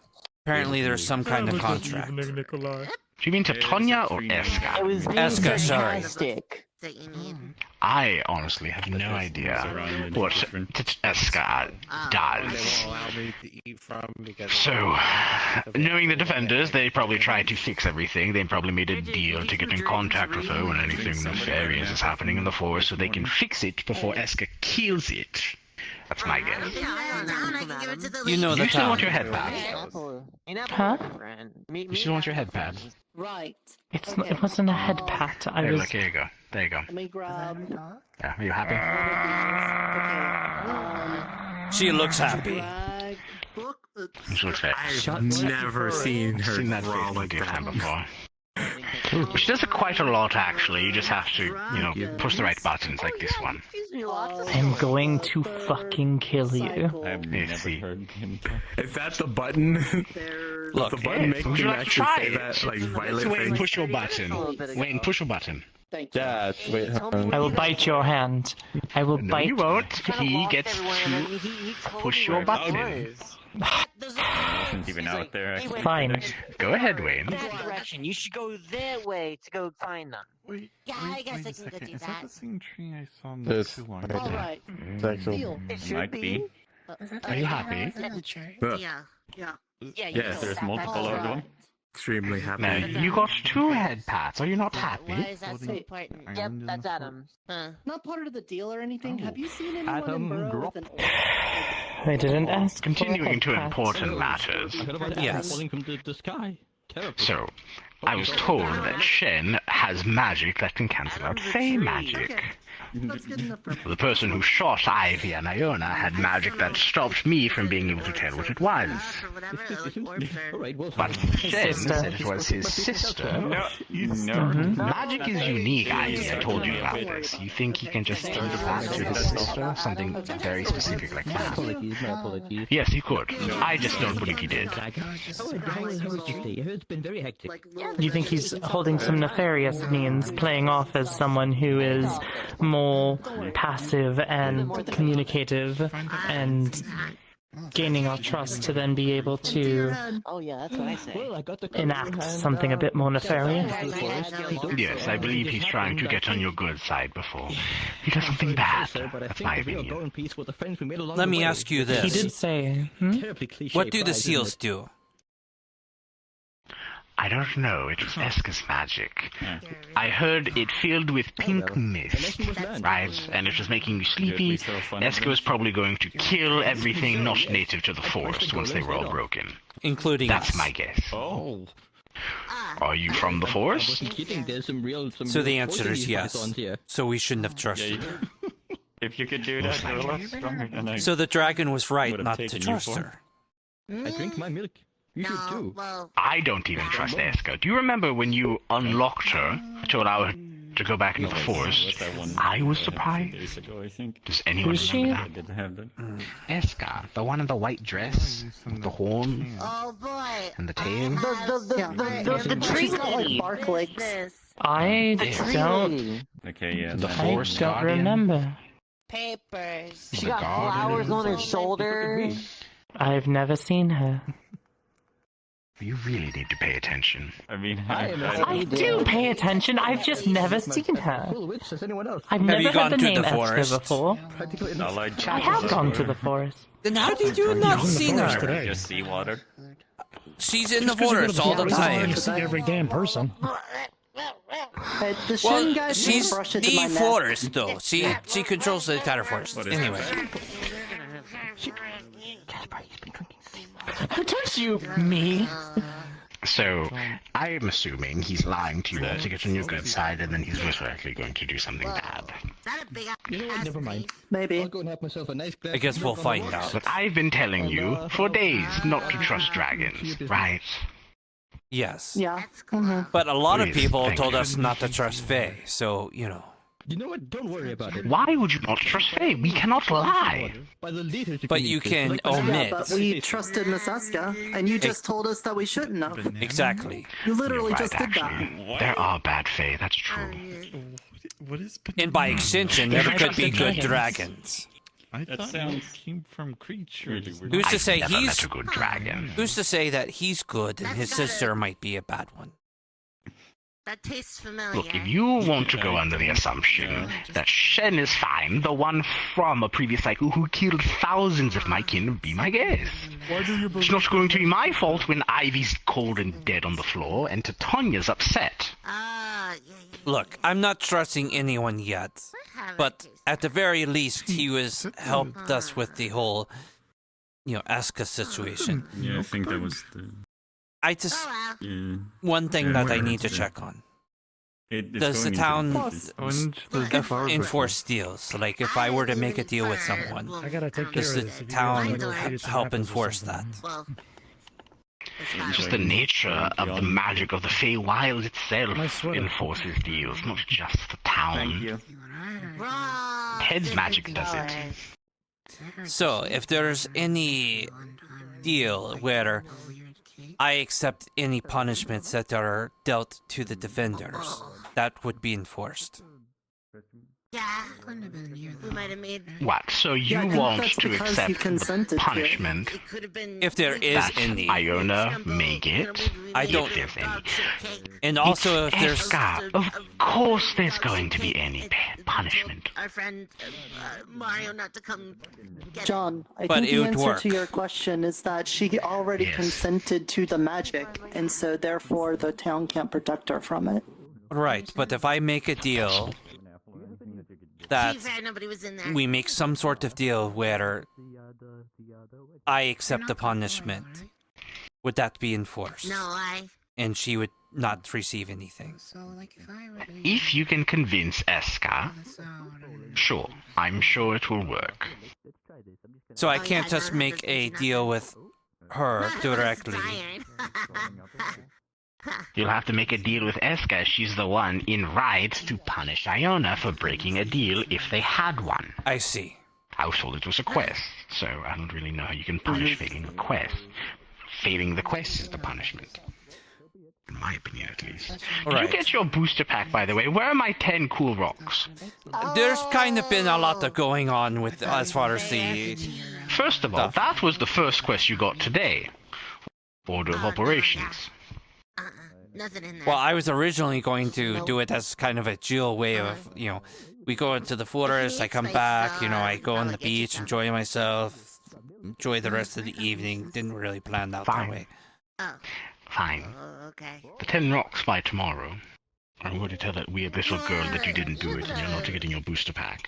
Apparently there's some kind of contract. Do you mean Titania or Eska? Eska, sorry. I honestly have no idea what Eska does. So, knowing the defenders, they probably tried to fix everything. They probably made a deal to get in contact with her when anything nefarious is happening in the forest so they can fix it before Eska kills it. That's my guess. You know the You still town. want your head pat? Huh? You still want your head pat? Right. It wasn't a head pat. I There, was. look, here you go. There you go. Let me grab. Yeah, are you happy? She looks happy. She looks fair. I've never seen her seen that draw face like that before. She does it quite a lot, actually. You just have to, push the right buttons like this one. I'm going to fucking kill you. I've never heard him. Is that the button? Look, the button make would you him like to actually try say it? that like Let's violent wait and thing? push your button. Wait and push your button. Yeah, wait. I will bite your hand. I will No, bite. you won't. He gets to push your button. Wasn't even out there. Actually. Fine. Go ahead, Wayne. That direction. You should go that way to go find them. Wait, Yeah, I guess wait I a can go second. do Is that. that the same tree I saw not This too long right ago? All right. It's actually. Deal. Might be. Are you happy? Yeah. Yeah. Yes. There's multiple of them. Extremely happy. Now, you got 2 head pats. Are you not happy? Why is that so important? Yep, that's Adam. Huh. Not part of the deal or anything. Have you seen anyone Adam in Burrow Grop. with an I didn't ask. for a Continuing head to pat. important matters. I heard about that Yes. falling from the sky. Terrible. So, I was told that Shen has magic that can cancel out Fey magic. That's good enough for me. The person who shot Ivy and Iona had magic that stopped me from being able to tell what it was. Alright, well, But Shen Sister. said it was his sister. No. Magic is unique, Ivy. I told you about this. You think he can just think that to his sister? Something very specific like my that? apologies, my apologies. Yes, he could. I just don't believe he did. How was your stay? I heard it's been very hectic. Do you think he's holding some nefarious means, playing off as someone who is more passive and communicative and gaining our trust to then be able to Oh yeah, that's what I say. Well, I got the enact something a bit more nefarious? Yes, I believe he's trying to get on your good side before he does something bad. But I That's think my the real opinion. going piece were the friends we made along Let the me way. ask you He this. did say, Terribly cliche What do the prize, isn't seals it? do? I don't know. It was Eska's magic. I heard it filled with pink mist, right? And it was making you sleepy. Eska was probably going to kill everything not native to the forest once they were all broken. Including That's us. my guess. Oh. Are you from the I forest? wasn't kidding. There's some real. So the real answer is poison yes. pythons here. So we shouldn't have trusted her. If you could do that, you're a lot stronger than I. So the dragon was right Would have not to taken you trust for. her. I drink my milk. You should too. Well, I don't even trust Eska. Do you remember when you unlocked her to allow her to go back into the forest? I was surprised. Days ago, I think. Does anyone Who's she? remember I didn't have that. that? Eska, the one in the white dress, with the horn oh boy. and the tail. The tree lady. Bark legs. This. I The don't. tree. Okay, yeah. The then- I forest don't guardian. remember. Papers. She The got garden. flowers on her shoulder. I've never seen her. You really need to pay attention. I mean, I do pay attention. I've just never seen her. Full witch as anyone else. I've Have never you gone heard the to name the Esther forest? before. Practically I like I have gone to the forest. Then how did you not see Forest her? today. Just seawater. She's in the Just 'cause you go to forest all the forest doesn't mean time. you see every damn person. The Shin guy She's brush into my the neck. forest, though. She controls the entire forest. Anyway. Who touched you? Me? So, I'm assuming he's lying to you there to get on your good side, and then he's most likely going to do something bad. You know what? Never mind. Maybe. I'll go and have myself a nice glass. I guess we'll find out. But I've been telling you for days not to trust dragons, right? Yes. Yeah. But a lot of Please, people thank told you. us not to trust Faye, so, you know. You know what? Don't worry about it. Why would you not trust Faye? We cannot lie. By the leaders But you can Yeah, omit. but we trusted Miss Eska, and you just told us that we shouldn't have. Exactly. You literally You're just right, did that. actually. There are bad Fae, that's true. What is? And by extension, there could be good dragons. I thought it came from creatures. Who's to say I've never he's met a good dragon. Who's to say that he's good and his sister might be a bad one? That tastes familiar. Look, if you want to go under the assumption that Shen is fine, the one from a previous cycle who killed thousands of my kin, be my guest. It's not going to be my fault when Ivy's cold and dead on the floor and Titania's upset. Look, I'm not trusting anyone yet, but at the very least, he was helped us with the whole, Eska situation. Yeah, I think that was the. I just Yeah. one thing that I need to check on. Does the town enforce deals? Like, if I were to make a deal with someone, I gotta take care does of the this. If you town guys are related to help happens or enforce something. that? It's just the nature of the magic of the Feywild itself Nice sweater. enforces deals, not just the town. Ted's magic does it. So, if there's any deal where I accept any punishments that are dealt to the defenders, that would be enforced. Yeah. We might have made. What? So you Yeah, I think want that's to because you accept the consented to it. punishment If there is that any. Iona may get? I don't. If there's any. And also, if It's there's. Eska. Of course there's going to be any punishment. Our friend Mario not to come get John, I But think it the would answer work. to your question is that she already Yes. consented to the magic, and so therefore the town can't protect her from it. Right, but if I make a deal that To be fair, nobody was in there. we make some sort of deal where I accept the punishment, would that be enforced? No, And she would not receive anything. So, like, if I were to If you can convince Eska, sure, I'm sure it will work. So I can't just make a deal with her directly. You'll have to make a deal with Eska. She's the one in right to punish Iona for breaking a deal if they had one. I see. I was told it was a quest, so I don't really know how you can punish failing a quest. Failing the quest is the punishment. In my opinion, at least. Did you Right. get your booster pack, by the way? Where are my 10 cool rocks? There's kind of been a lot of going on with as far as the. First of all, that was the first quest you got today. Order of Operations. Nothing in there. Well, I was originally going to do it as kind of a chill way of, we go into the forest, I come back, I go on the beach, enjoy myself, enjoy the rest of the evening. Didn't really plan out that way. Fine. Okay. The 10 rocks by tomorrow. I'm going to tell that weird little girl that you didn't do it and you're not getting your booster pack.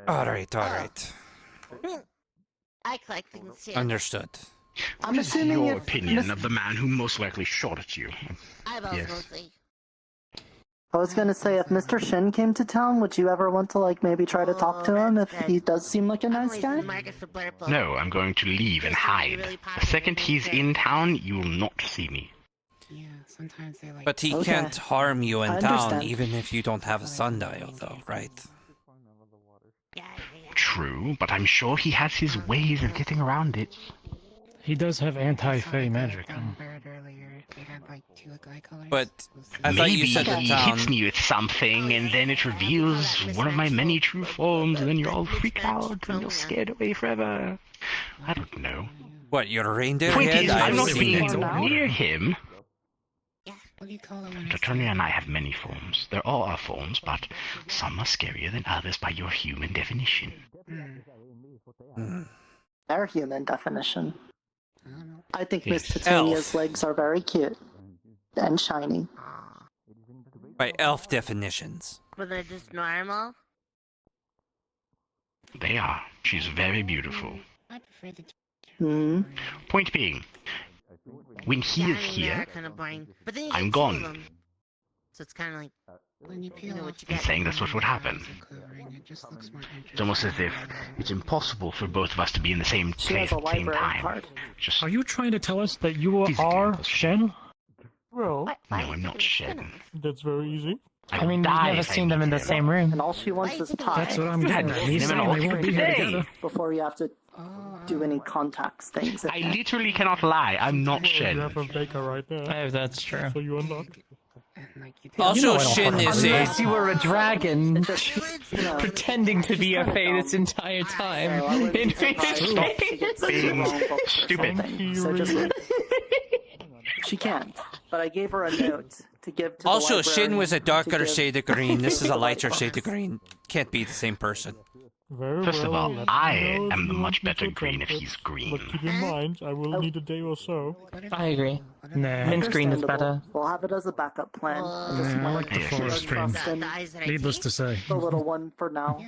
Alright. I collect things too. Understood. I'm What is assuming your if opinion Miss- of the man who most likely shot at you? Eyeballs Yes. mostly. I was gonna say, if Mr. Shin came to town, would you ever want to maybe try to talk to him if he does seem like a nice guy? No, I'm going to leave and hide. The second he's in town, you will not see me. Yeah, sometimes they like. But he Okay. can't harm you in I town, understand. even if you don't have a sundial, though, right? True, but I'm sure he has his ways of getting around it. He does have anti-fey magic. Bird earlier, they had like two eye colors. But I thought you Maybe said the he town. hits me with something, and then it reveals one of my many true forms, and then you're all freaked out, and you're scared away forever. I don't know. What, you're a reindeer Point head? is, I'm I've not seen being it. near him. What do you call it when Titania and I have many forms. They're all our forms, but some are scarier than others by your human definition. Their human definition. I think Miss Yes. Titania's Elf. legs are very cute and shiny. By elf definitions. But they're just normal? They are. She's very beautiful. I prefer the. Hmm. Point being, when he is They here, are kind of boring. But then you I'm get two of gone. them. So it's kind of like, When you peel know off what you I'm get. saying that's what would happen. it just looks more interesting. It's almost as if it's impossible for both of us to be in the same She has place a at the same library time. card. Just Are you trying to tell us that you Physically are impossible. Shen? Well, no, I'm not Shen. that's very easy. I mean, we've die never if I seen them meet in the him. same room. And all she wants is That's time what I'm getting at. He's Never saying know. they won't be here Hey! together. before you have to do any contacts things. I literally cannot lie. I'm not Well, you Shen. have a baker right there. Oh, that's true. So you unlock. Also, Shin is a. Unless you were a dragon You know, pretending to be a fae this entire time. I wouldn't In be surprised which if she gets the Being wrong book or stupid. something. So just she can't. But I gave her a note to give to Also, the Shin was a librarian to darker give shade of green. This is to a the lighter books. shade of green. Can't be the same person. Very First of well, all, let me I know if am the you much want me better to green if attempt he's it. green. But keep in mind, I will need a day or so. I agree. Nah, Mint green is better. Understandable. We'll have it as a backup plan. Just nah, I want like the Yes, forest green. trust in Needless to say. the little one for now,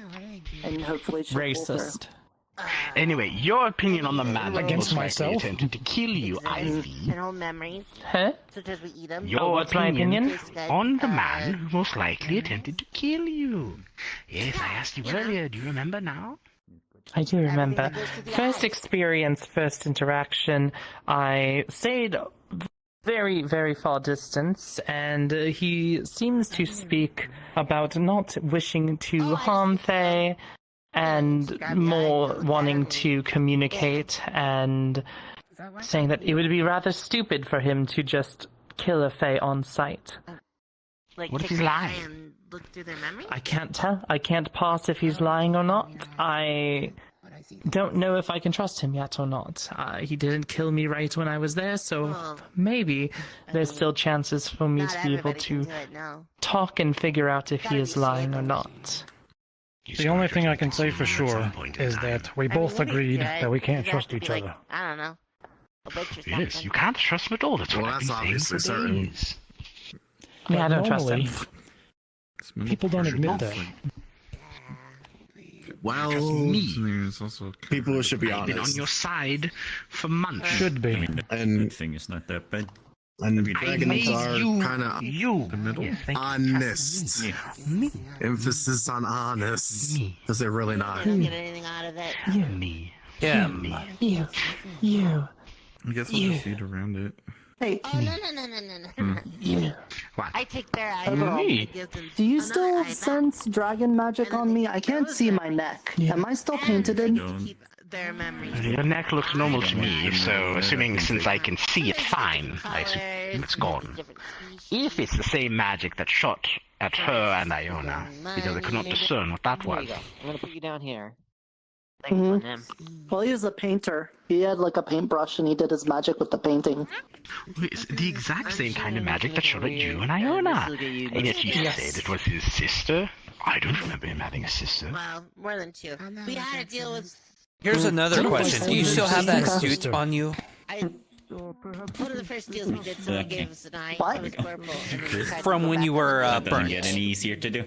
and hopefully she'll pull through. Racist. Anyway, your opinion on the man that Against most likely myself? attempted to kill you, Ivy. and old memories. Huh? Sometimes we eat them. Your Oh, what's my opinion? on the man who most likely attempted to kill you. Yes, I asked you earlier. Do you remember now? I do remember. First experience, first interaction, I stayed very, very far distance, and he seems to speak about not wishing to harm Faye, and more wanting to communicate, and saying that it would be rather stupid for him to just kill a Fae on sight. Like, What if take he's their lying? eye and look through their memory? I can't tell. I can't pass if he's lying or not. I don't know if I can trust him yet or not. He didn't kill me right when I was there, so Oh. maybe there's still chances for me Not to be able everybody can to do it, no. talk and figure out if he Gotta is be lying safe. or not. The only thing I can say for sure is that we both agreed that we can't trust each other. I don't know. A witch or Yes, something. you can't trust him at all. That's Well, what I've that's been saying obviously for certain. days. Yeah, I don't trust him. Normally, people don't admit that. Well, Me. There's also people should be I've been on honest. your side for months. Should be. I mean, the And good thing is not that bad. and I dragons made are you, kind of you, the middle. Yes, thank you. honest. Yeah. Me, Emphasis on honest. Me. Because they're really not. I don't get anything out of it. me, Him. me. You. I guess we'll just feed around it. Hey, Oh, no. You. What? I take their eye Overall, and give them do you another still eye back. sense dragon magic on me? I can't see my neck. Am I still painted in? Don't. Keep their memories. Your neck looks normal to me, so assuming since I can see it fine, I assume it's gone. If it's the same magic that shot at her and Iona, because I could not discern what that Here was. you go. I'm gonna put you down here. Mhm. Him. Well, he was a painter. He had like a paintbrush and he did his magic with the painting. It's the exact same kind of magic that shot at you and Iona. And yet you Yes. said it was his sister? I don't remember him having a sister. Well, more than two. We had to deal with. Here's another question. Do you still have that suit on you? One of the first deals we did, someone gave us an eye. What? It was purple. And then we tried to From go when back you to were the- That doesn't burnt. get any easier to do.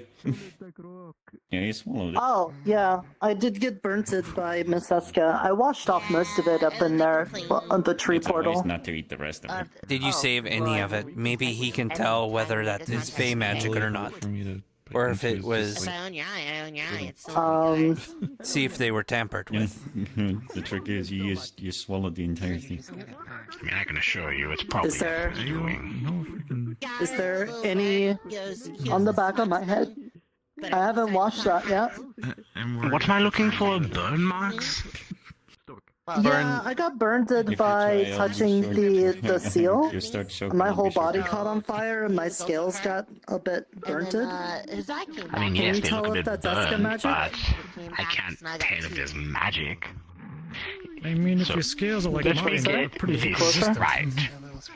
Yeah, you swallowed it. Oh, yeah. I did get burnted by Miss Eska. I washed off most of it up in there on the tree It's always portal. not to eat the rest of it. Did you save any of it? Maybe he can tell whether that is Fey magic or not. For me to Or if it If was. I own your eye, I own your eye. It's still See if they were tampered Yeah. with. The trick is you swallowed the entire thing. I mean, I can assure you it's probably Is there- his doing. Is there any on the back of my head? I haven't washed that yet. What am I looking for? Burn marks? Yeah, I got burned by touching the seal. You start choking. My whole you'll be body sure. caught on fire and my scales got a bit burnted. his eye came I mean, Can yes, you they tell look a if bit that's Eska burned, magic? but I can't tell if there's magic. I mean, if your scales are like Let's mine, make they're it pretty this consistent. right.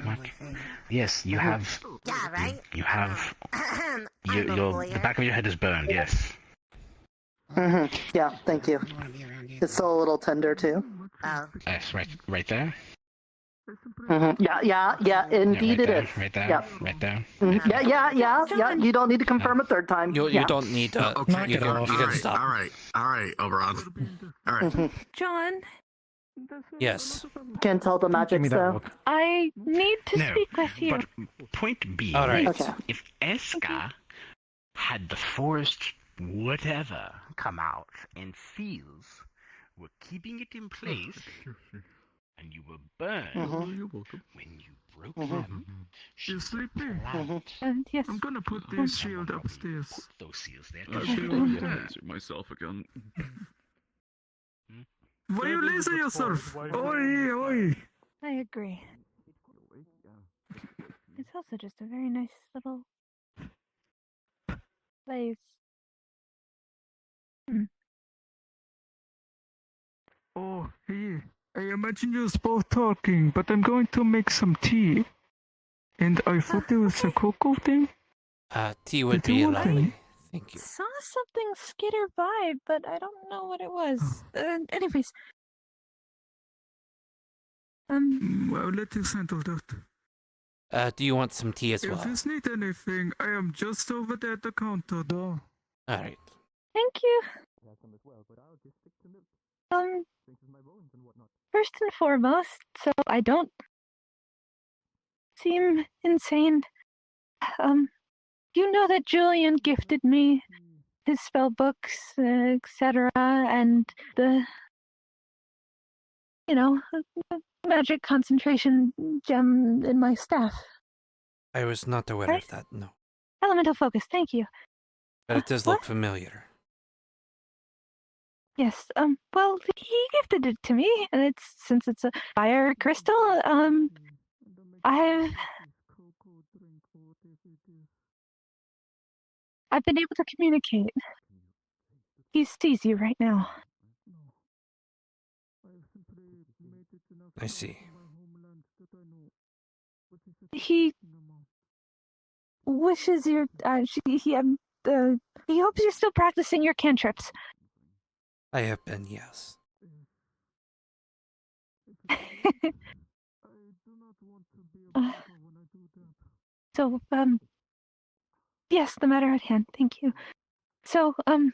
What? Yes, you have. Yeah, right? You have. I'm a Your lawyer. the back of your head is burned. Yes. Yeah, thank you. It's still a little tender too. Oh. Yes, right there. Yeah, indeed right it there, is. right there, Yep. right there. Yeah. You don't need to confirm a third time. You Yeah. don't need to. Okay, You can stop. All right, Oberon. All right. John, Yes. Can't tell the magic though. I need to No, speak with you. but point being, All right. Okay. if Eska had the forest whatever come out and seals were keeping it in place, and you were burned when you broke them, You sleepy? Yes. I'm gonna put this shield upstairs. put those seals there. I feel like I answered myself again. Why you laser yourself? Oi! I agree. It's also just a very nice little place. Oh, hey. I imagine you're both talking, but I'm going to make some tea. And I thought there was a cocoa thing. Tea would Did you be want lovely. any? Thank you. Saw something skitter by, but I don't know what it was. Anyways. Well, let us handle that. Do you want some tea as If well? you need anything, I am just over there at the counter, though. All right. Thank you. First and foremost, so I don't seem insane. You know that Julian gifted me his spell books, etc., and the magic concentration gem in my staff. I was not aware Right? of that. No, Elemental focus. Thank you. but it does look familiar. Yes. Well, he gifted it to me, and since it's a fire crystal. I've been able to communicate. He sees you right now. I see. He wishes you're. He hopes you're still practicing your cantrips. I have been, yes. Yes, the matter at hand. Thank you. So, I've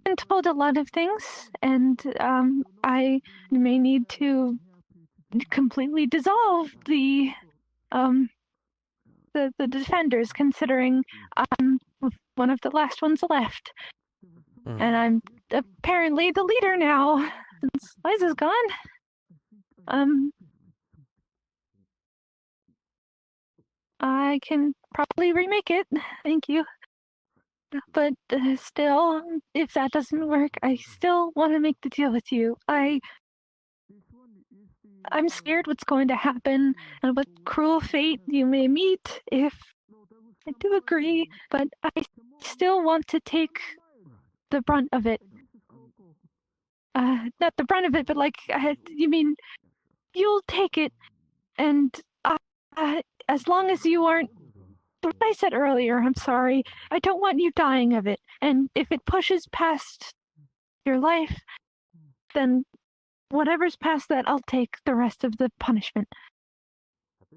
been told a lot of things, and I may need to completely dissolve the defenders, considering I'm one of the last ones left, and I'm apparently the leader now since Liza's gone. I can probably remake it. Thank you. But still, if that doesn't work, I still want to make the deal with you. I'm scared what's going to happen and what cruel fate you may meet if I do agree, but I still want to take the brunt of it. Not the brunt of it, but you mean you'll take it, and as long as you aren't. What I said earlier, I'm sorry. I don't want you dying of it. And if it pushes past your life, then whatever's past that, I'll take the rest of the punishment.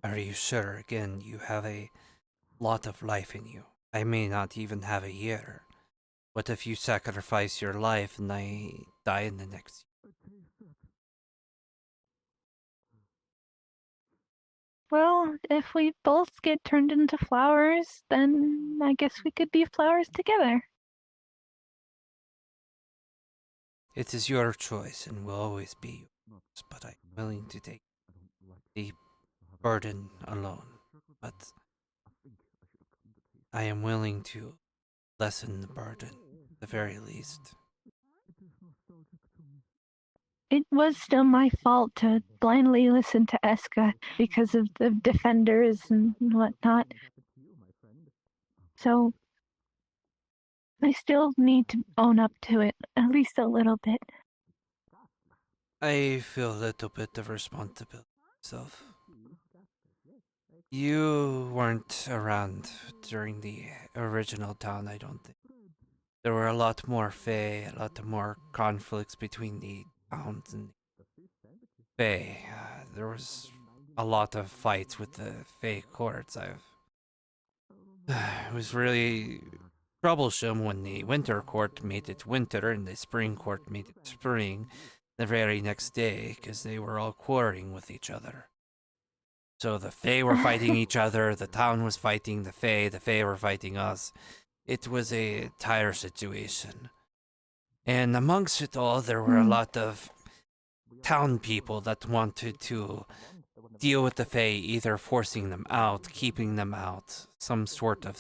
Are you sure? Again, you have a lot of life in you. I may not even have a year. What if you sacrifice your life and I die in the next year? Well, if we both get turned into flowers, then I guess we could be flowers together. It is your choice and will always be yours, but I'm willing to take the burden alone. But I am willing to lessen the burden, at the very least. It was still my fault to blindly listen to Eska because of the defenders and whatnot. So, I still need to own up to it, at least a little bit. I feel a little bit of responsibility myself. You weren't around during the original town, I don't think. There were a lot more Fae, a lot more conflicts between the towns in Fae. There was a lot of fights with the Fae courts. It was really troublesome when the winter court made it winter and the spring court made it spring the very next day because they were all quarreling with each other. So the Fae were fighting each other, the town was fighting the Fae were fighting us. It was a dire situation. And amongst it all, there were a lot of town people that wanted to deal with the Fae, either forcing them out, keeping them out, some sort of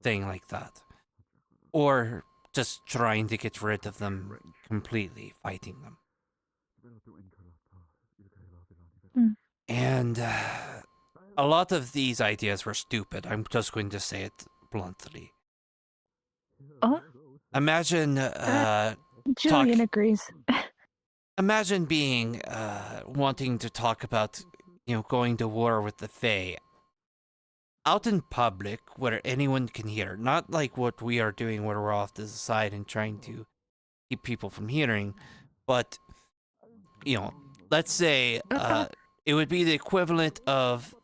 thing like that. Or just trying to get rid of them completely, fighting them. And a lot of these ideas were stupid. I'm just going to say it bluntly. Imagine Julian agrees. Imagine being wanting to talk about, going to war with the Fae out in public where anyone can hear. Not like what we are doing where we're off to the side and trying to keep people from hearing, but let's say it would be the equivalent of,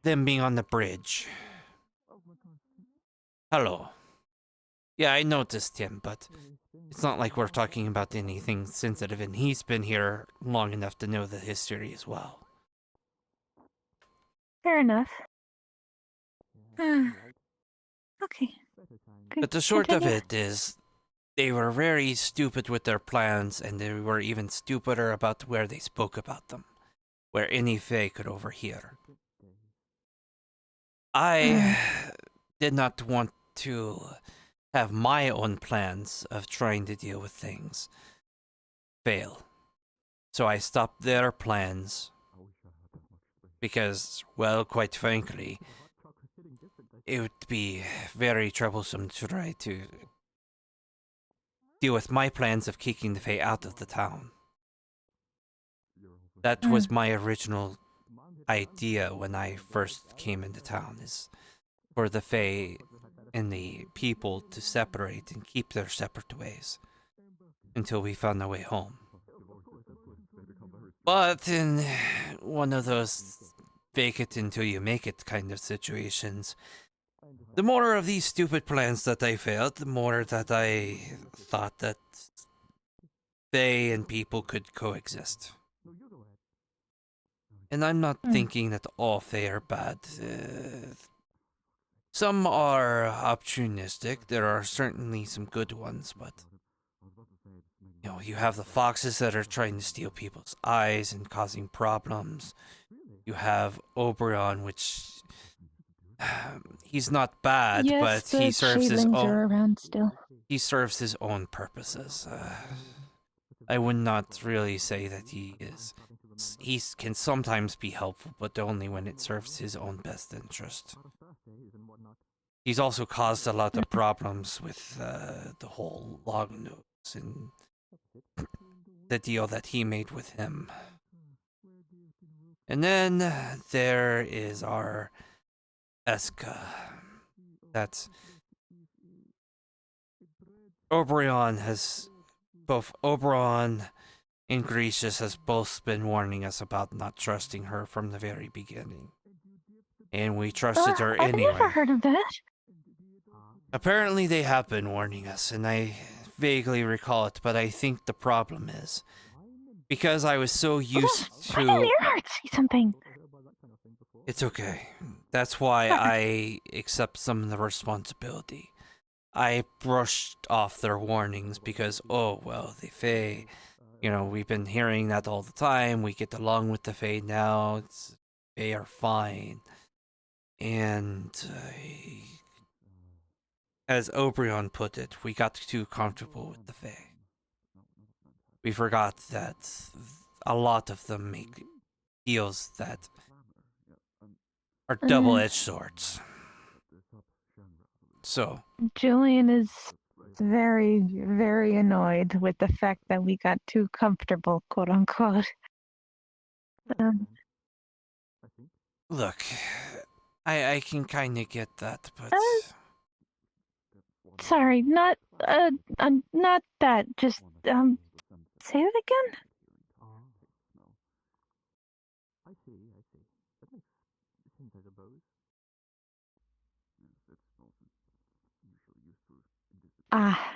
them being on the bridge. Hello. Yeah, I noticed him, but it's not like we're talking about anything sensitive, and he's been here long enough to know the history as well. Fair enough. Okay. But the short of it is, they were very stupid with their plans, and they were even stupider about where they spoke about them, where any Fae could overhear. I did not want to have my own plans of trying to deal with things fail. So I stopped their plans because, well, quite frankly, it would be very troublesome to try to deal with my plans of kicking the Fae out of the town. That was my original idea when I first came into town, is for the Fae and the people to separate and keep their separate ways until we found our way home. But in one of those fake it until you make it kind of situations, the more of these stupid plans that I failed, the more that I thought that they and people could coexist. And I'm not thinking that all Fae are bad. Some are opportunistic. There are certainly some good ones, but you have the foxes that are trying to steal people's eyes and causing problems. You have Oberon, which he's not bad, Yes, but he serves his shadlings own. are around still. He serves his own purposes. I would not really say that he is. He can sometimes be helpful, but only when it serves his own best interest. He's also caused a lot of problems with the whole log notes and the deal that he made with him. And then there is our Eska. That's Oberon has both Oberon and Gracious has both been warning us about not trusting her from the very beginning. And we trusted her anyway. I've never heard of that. Apparently they have been warning us, and I vaguely recall it, but I think the problem is, because I was so used to... Let Earhart say something. It's okay. That's why I accept some of the responsibility. I brushed off their warnings because, the Fae... we've been hearing that all the time. We get along with the Fae now. They are fine. And as Oberon put it, we got too comfortable with the Fae. We forgot that a lot of them make deals that are double-edged swords. So Julian is very, very annoyed with the fact that we got too comfortable, quote unquote. Look, I can kind of get that, but sorry, not that. Just Say it again? I see. That makes sense, I suppose.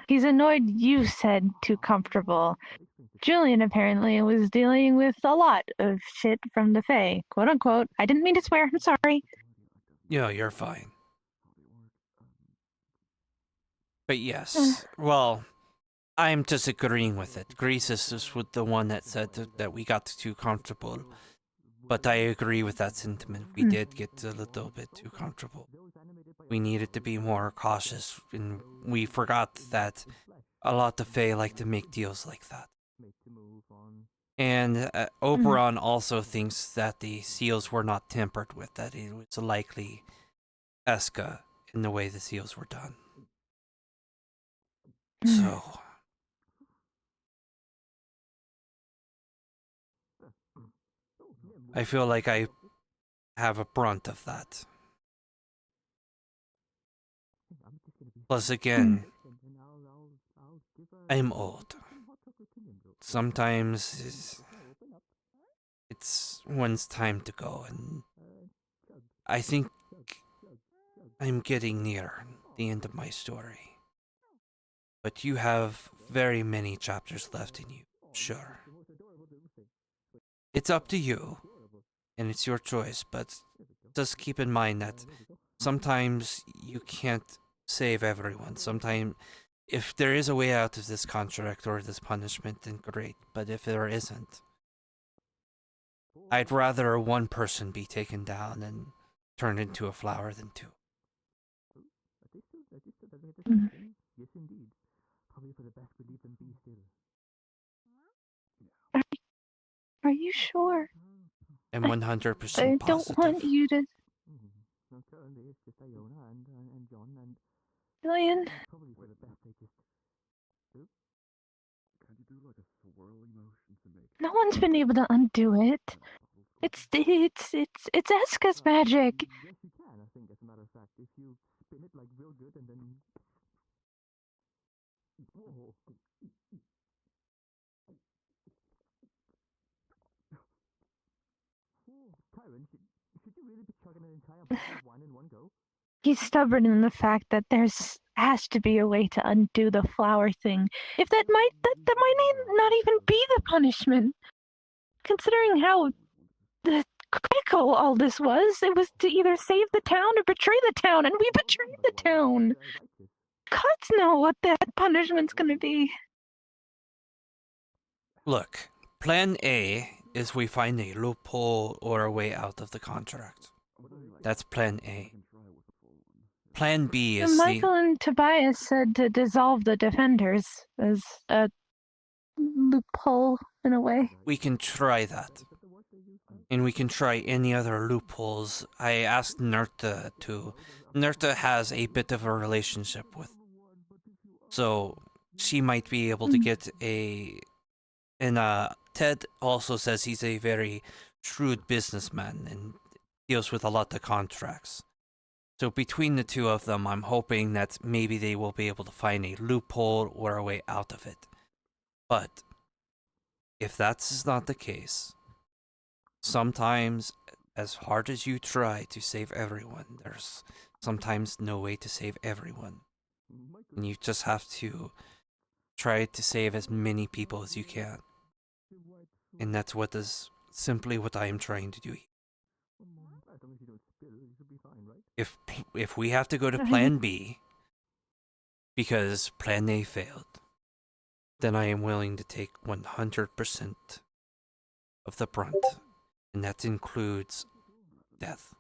He's annoyed you said too comfortable. Julian apparently was dealing with a lot of shit from the Fae. Quote unquote. I didn't mean to swear, I'm sorry. Yeah, you're fine. But yes, well, I'm disagreeing with it. Greasus is with the one that said that we got too comfortable. But I agree with that sentiment. We did get a little bit too comfortable. We needed to be more cautious, and we forgot that a lot of Fae like to make deals like that. And Oberon also thinks that the seals were not tampered with, that it was likely Eska in the way the seals were done. So... I feel like I have a brunt of that. Plus again, I'm old. Sometimes it's one's time to go, and I think I'm getting near the end of my story. But you have very many chapters left in you, sure. It's up to you, and it's your choice, but just keep in mind that sometimes you can't save everyone. Sometimes, if there is a way out of this contract or this punishment, then great. But if there isn't, I'd rather one person be taken down and turned into a flower than two. Yes, indeed. Probably for the best we leave them be still. Are you sure? I'm 100% I positive. don't want you to... Currently, it's just Iona and John and... Julian? Probably for the best they just... Can you do like a swirling motion to make... No one's been able to undo it. It's Eska's magic. Yes, you can, I think, as a matter of fact. If you spin it like real good and then... Whoa. Kyron, should you really be chugging an entire bottle of wine in one go? He's stubborn in the fact that has to be a way to undo the flower thing. If that might not even be the punishment. Considering how critical all this was, it was to either save the town or betray the town, and we betrayed the town. Gods know what that punishment's gonna be. Look, plan A is we find a loophole or a way out of the contract. That's plan A. Plan B is Michael and Tobias said to dissolve the defenders as a loophole in a way. We can try that. And we can try any other loopholes. I asked Nerta to. Nerta has a bit of a relationship with. So she might be able to get a... And Ted also says he's a very shrewd businessman and deals with a lot of contracts. So between the two of them, I'm hoping that maybe they will be able to find a loophole or a way out of it. But if that's not the case, sometimes, as hard as you try to save everyone, there's sometimes no way to save everyone. And you just have to try to save as many people as you can. And that's simply what I am trying to do. If we have to go to plan B, because plan A failed, then I am willing to take 100% of the brunt, and that includes death.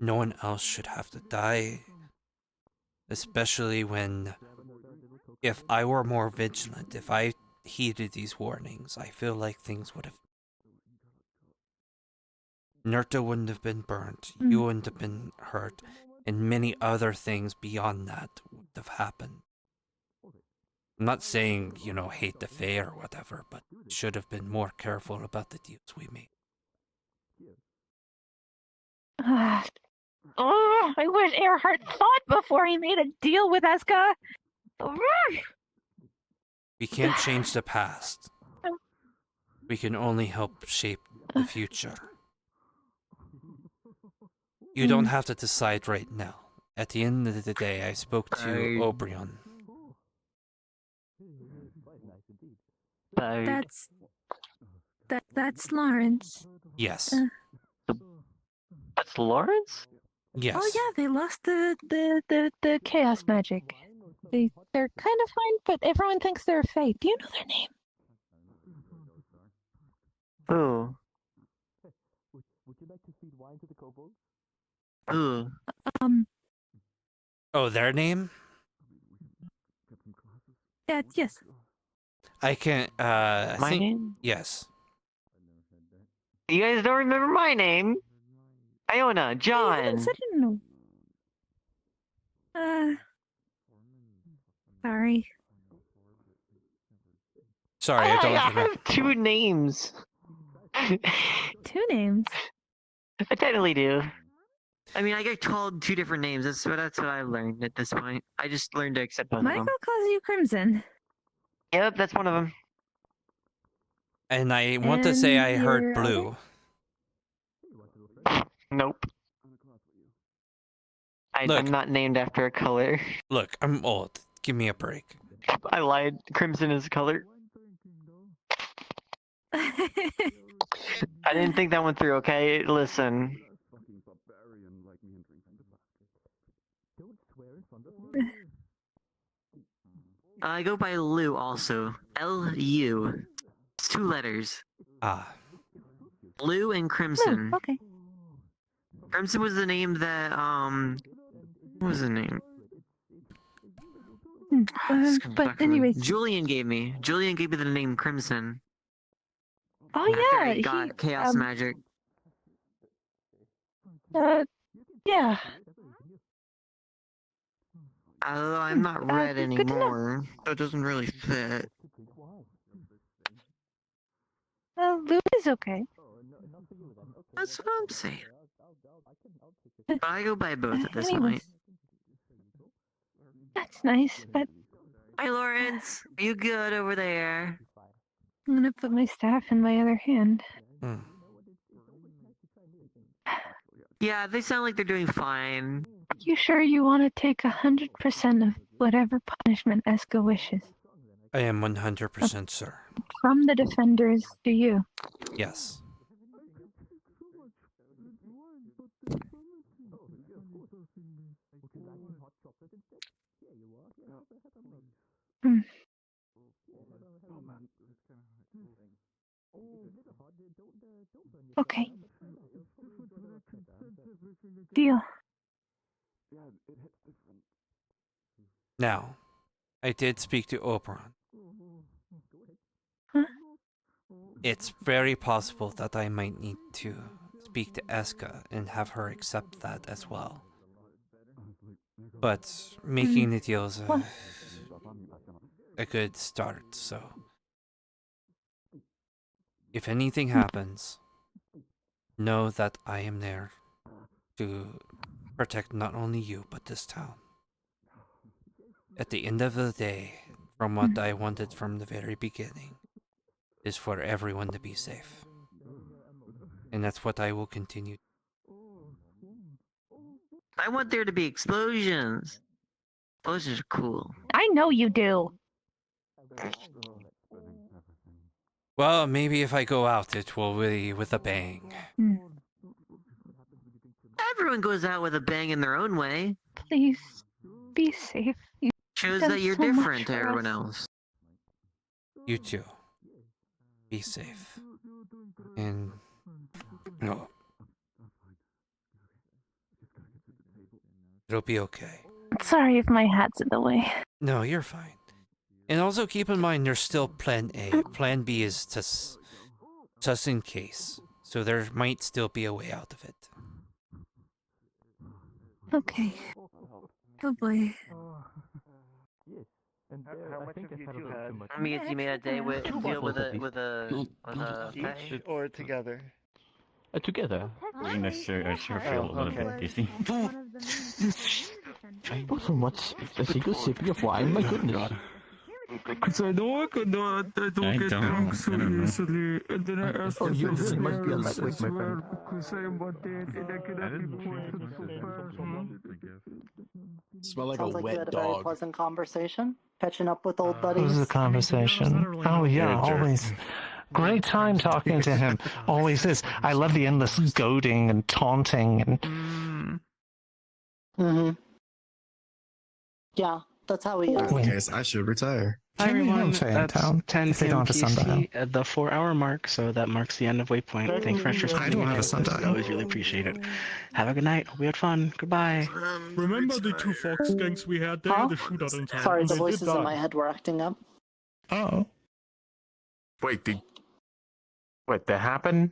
No one else should have to die, especially when, if I were more vigilant, if I heeded these warnings, I feel like things would have... Nerta wouldn't have been burnt, you wouldn't have been hurt, and many other things beyond that would have happened. I'm not saying, hate the Fae or whatever, but should have been more careful about the deals we made. I wish Earhart thought before he made a deal with Eska. We can't change the past. We can only help shape the future. You don't have to decide right now. At the end of the day, I spoke to Obrion. That's Lawrence. Yes. That's Lawrence? Yes. Oh yeah, they lost the chaos magic. They're kind of fine, but everyone thinks they're a fae. Do you know their name? Ooh. Would you like to feed wine to the kobolds? Ooh. Oh, their name? Yes. I can't, I My think, name? yes. You guys don't remember my name? Iona, John. I haven't said it in sorry. Sorry, I don't I remember. have 2 names. 2 names? I technically do. I mean, I get called 2 different names. That's what I've learned at this point. I just learned to accept both of Michael them. calls you Crimson. Yep, that's one of them. And I want to say I heard your blue. Nope. Look. I'm not named after a color. Look, I'm old. Give me a break. I lied. Crimson is a color. I didn't think that one through, okay? Listen. I go by Lou also. L-U. It's 2 letters. Ah. Lou and Crimson. Oh, okay. Crimson was the name that, what was the name? But anyways. Julian gave me. Julian gave me the name Crimson. Oh After yeah, I got chaos magic. Yeah. Although I'm not red good to know. anymore, so it doesn't really fit. Lou is okay. That's what I'm saying. But I go by both at this point. Anyways. That's nice, but Hi, Lawrence. Are you good over there? I'm gonna put my staff in my other hand. Yeah, they sound like they're doing fine. You sure you want to take 100% of whatever punishment Eska wishes? I am 100% sure. From the defenders to you. Yes. Okay. Deal. Now, I did speak to Oberon. Huh? It's very possible that I might need to speak to Eska and have her accept that as well. But making the deal is a good start, so if anything happens, know that I am there to protect not only you, but this town. At the end of the day, from what I wanted from the very beginning, is for everyone to be safe. And that's what I will continue. I want there to be explosions. Explosions are cool. I know you do. Well, maybe if I go out, it will be with a bang. Everyone goes out with a bang in their own way. Please, be safe. You've Shows done that you're so much different to for everyone us. else. You too. Be safe. And no. It'll be okay. Sorry if my hat's in the way. No, you're fine. And also keep in mind there's still plan A. Plan B is just in case. So there might still be a way out of it. Okay. Oh boy. How much have you two had? I mean, you made a day with deal with a Each or together? Together. I sure feel a little bit dizzy. Also, what's a single sipping of wine? My goodness. Because I know I don't get drunk so easily, and then I asked if there's anything else as well, because I am undead and I cannot be poisoned so fast. Smell like Sounds a like you wet had a very dog. pleasant conversation, catching up with old It buddies. was a conversation. Oh yeah, always. Great time talking to him. Always is. I love the endless goading and taunting and. Mm-hmm. Yeah, that's how he is. Okay, so I should retire. Hi everyone, that's 10 if they p.m. don't have a sundial. PC At the 4-hour mark, so that marks the end of Waypoint. Thank you very much for I spending don't your have a time with us. sundial. I always really appreciate it. Have a good night. Hope you had fun. Goodbye. Remember the 2 fox gangs we had? They had a shootout in town. Sorry, and the they did voices in die. my head were acting up. Oh. Wait, that happened?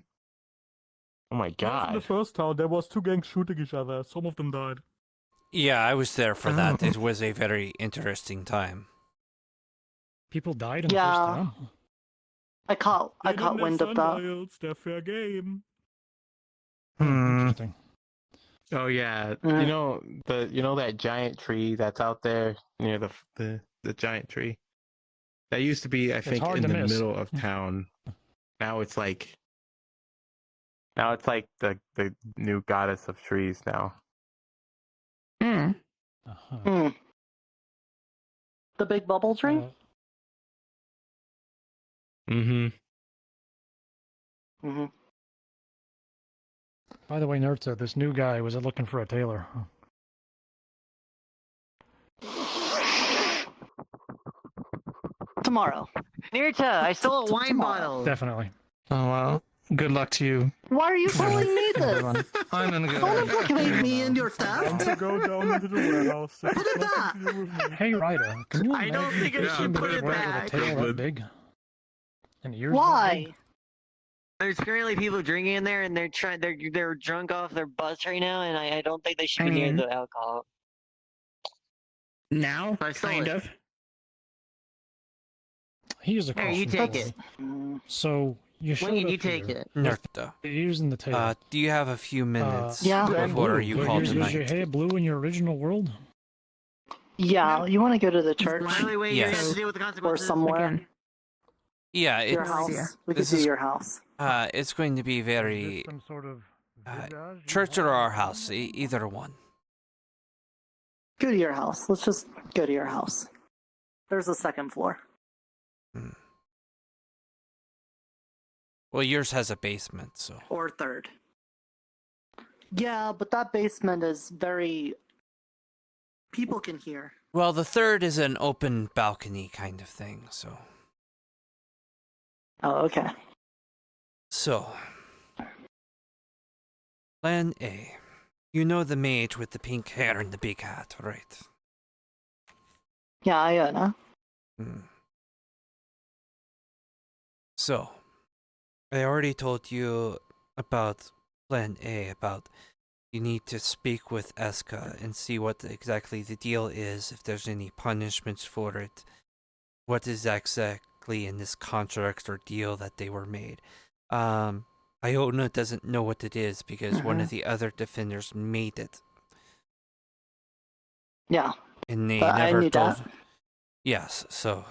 Oh my In god. the first town, there was 2 gangs shooting each other. Some of them died. Yeah, I was there for that. It was a very interesting time. People died in the first Yeah, town. I caught wind of that. Sundials, they're fair game. Interesting. Oh yeah, Mm. you know that giant tree that's out there near the giant tree. That used to be, I think, hard in to the miss. middle of town. Now it's like the new goddess of trees now. Mm. The big bubble tree? Mm-hmm. Mm-hmm. By the way, Nerta, this new guy was looking for a tailor. Tomorrow. Nirta, I stole a wine bottle. Definitely. Oh well. Good luck to you. Why are you telling me this? Everyone. I'm gonna go. Don't implicate me in your theft. To go down into the warehouse. Put it back. Hey, Ryder, can you I don't imagine think I if should you put it went back. with a tail that big? And ears that Why? big? There's currently people drinking in there, and they're drunk off their butts right now, and I don't think they should be near the alcohol. Now, I stole kind it. of. Here's a Here, question. you take for it. you. So you showed Wayne, up you take here it. Nerta. with ears in the tail. Do you have a few minutes Yeah. before you But call is your tonight? hair blue in your original world? Yeah, you want to go to the church By the way, you Yes. have to deal with the or consequences. somewhere? Yeah, Your it's house. We could this do is- your house. it's going to be very Some sort of church or our house, either one. Go to your house. Let's just go to your house. There's a second floor. Well, yours has a basement, so Or third. Yeah, but that basement is very... People can hear. well, the third is an open balcony kind of thing. Oh, okay. So, Plan A. You know the mage with the pink hair and the big hat, right? Yeah, Iona. So, I already told you about Plan A, about you need to speak with Eska and see what exactly the deal is, if there's any punishments for it, what is exactly in this contract or deal that they were made. Iona doesn't know what it is because one of the other defenders made it. Yeah. And they But I never knew told. that. Yes, so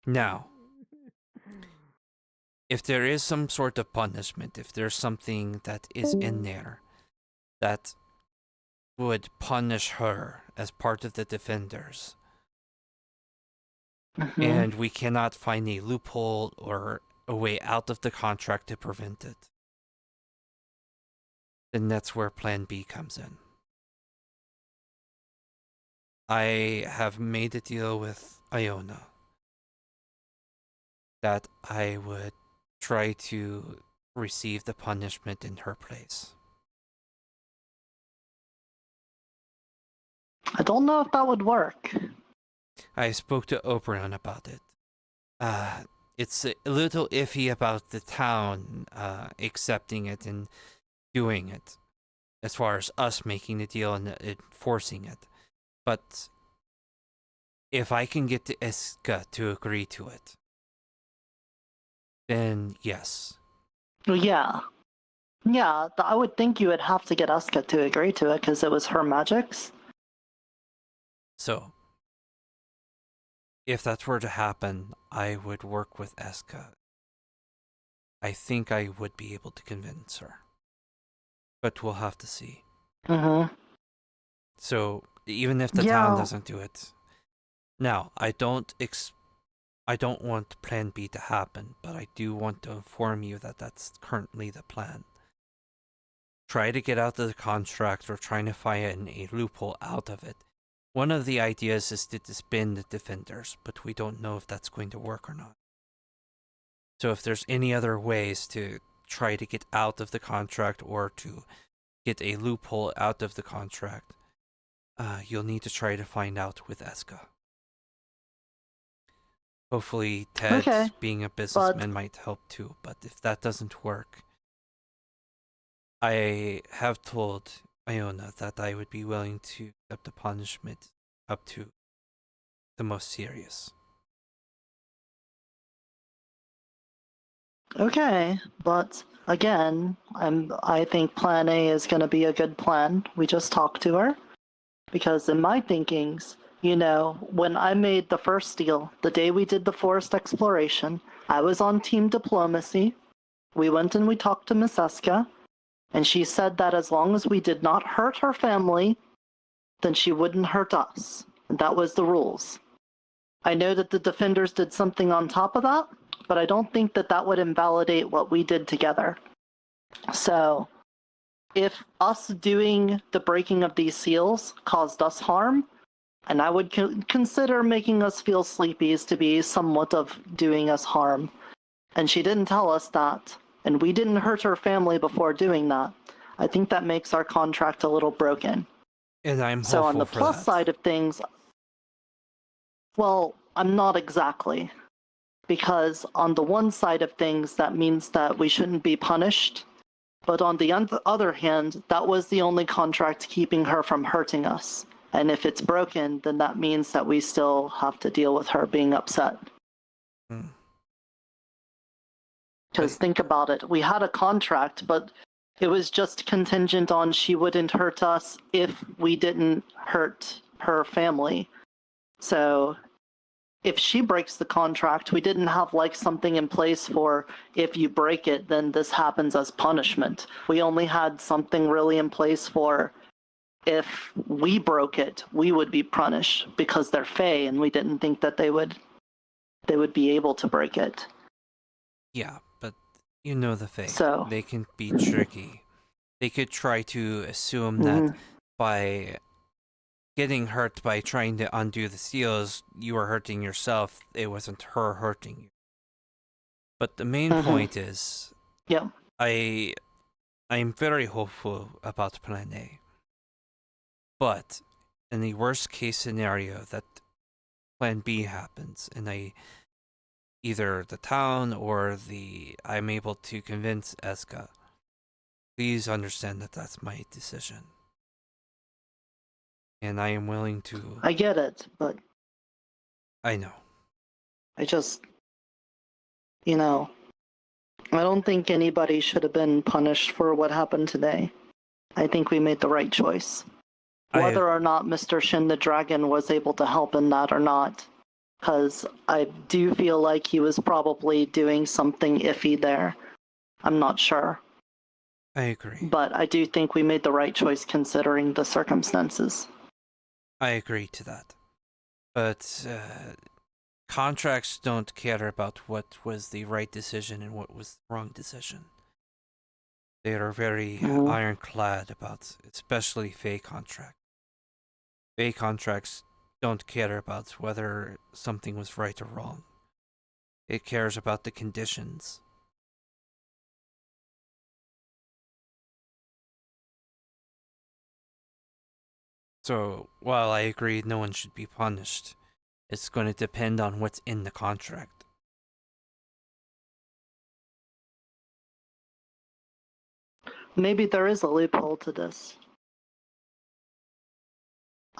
now, if there is some sort of punishment, if there's something that is in there that would punish her as part of the defenders, and we cannot find a loophole or a way out of the contract to prevent it, then that's where Plan B comes in. I have made a deal with Iona that I would try to receive the punishment in her place. I don't know if that would work. I spoke to Oberon about it. It's a little iffy about the town accepting it and doing it, as far as us making the deal and enforcing it. But if I can get the Eska to agree to it, then yes. Well, yeah. Yeah, I would think you would have to get Eska to agree to it because it was her magics. So, if that were to happen, I would work with Eska. I think I would be able to convince her. But we'll have to see. So, even if the town doesn't do it. Now, I don't want Plan B to happen, but I do want to inform you that that's currently the plan. Try to get out of the contract or trying to find a loophole out of it. One of the ideas is to disband the defenders, but we don't know if that's going to work or not. So if there's any other ways to try to get out of the contract or to get a loophole out of the contract, you'll need to try to find out with Eska. Hopefully Ted, being a businessman, might help too, but if that doesn't work, I have told Iona that I would be willing to accept the punishment up to the most serious. Okay, but again, I think Plan A is going to be a good plan. We just talked to her. Because in my thinkings, you know, when I made the first deal, the day we did the forest exploration, I was on team diplomacy. We went and we talked to Miss Eska, and she said that as long as we did not hurt her family, then she wouldn't hurt us. And that was the rules. I know that the defenders did something on top of that, but I don't think that that would invalidate what we did together. So, if us doing the breaking of these seals caused us harm, and I would consider making us feel sleepies to be somewhat of doing us harm, and she didn't tell us that, and we didn't hurt her family before doing that, I think that makes our contract a little broken. And I'm so on the hopeful for plus that. side of things, well, I'm not exactly. Because on the one side of things, that means that we shouldn't be punished. But on the other hand, that was the only contract keeping her from hurting us. And if it's broken, then that means that we still have to deal with her being upset. Because think about it, we had a contract, but it was just contingent on she wouldn't hurt us if we didn't hurt her family. So if she breaks the contract, we didn't have like something in place for if you break it, then this happens as punishment. We only had something really in place for if we broke it, we would be punished because they're Fae, and we didn't think that they would be able to break it. Yeah, but you know the Fae. So they can be tricky. They could try to assume that by getting hurt by trying to undo the seals, you were hurting yourself. It wasn't her hurting you. But the main point is, I'm very hopeful about Plan A. But in the worst case scenario that Plan B happens, and either the town or I'm able to convince Eska, please understand that that's my decision. And I am willing to... I get it, but... I know. I just... You know... I don't think anybody should have been punished for what happened today. I think we made the right choice. Whether or not Mr. Shin the Dragon was able to help in that or not. Because I do feel like he was probably doing something iffy there. I'm not sure. I agree. But I do think we made the right choice considering the circumstances. I agree to that. But contracts don't care about what was the right decision and what was the wrong decision. They are very ironclad about, especially Fae contracts. Fae contracts don't care about whether something was right or wrong. It cares about the conditions. So, while I agree no one should be punished, it's going to depend on what's in the contract. Maybe there is a loophole to this.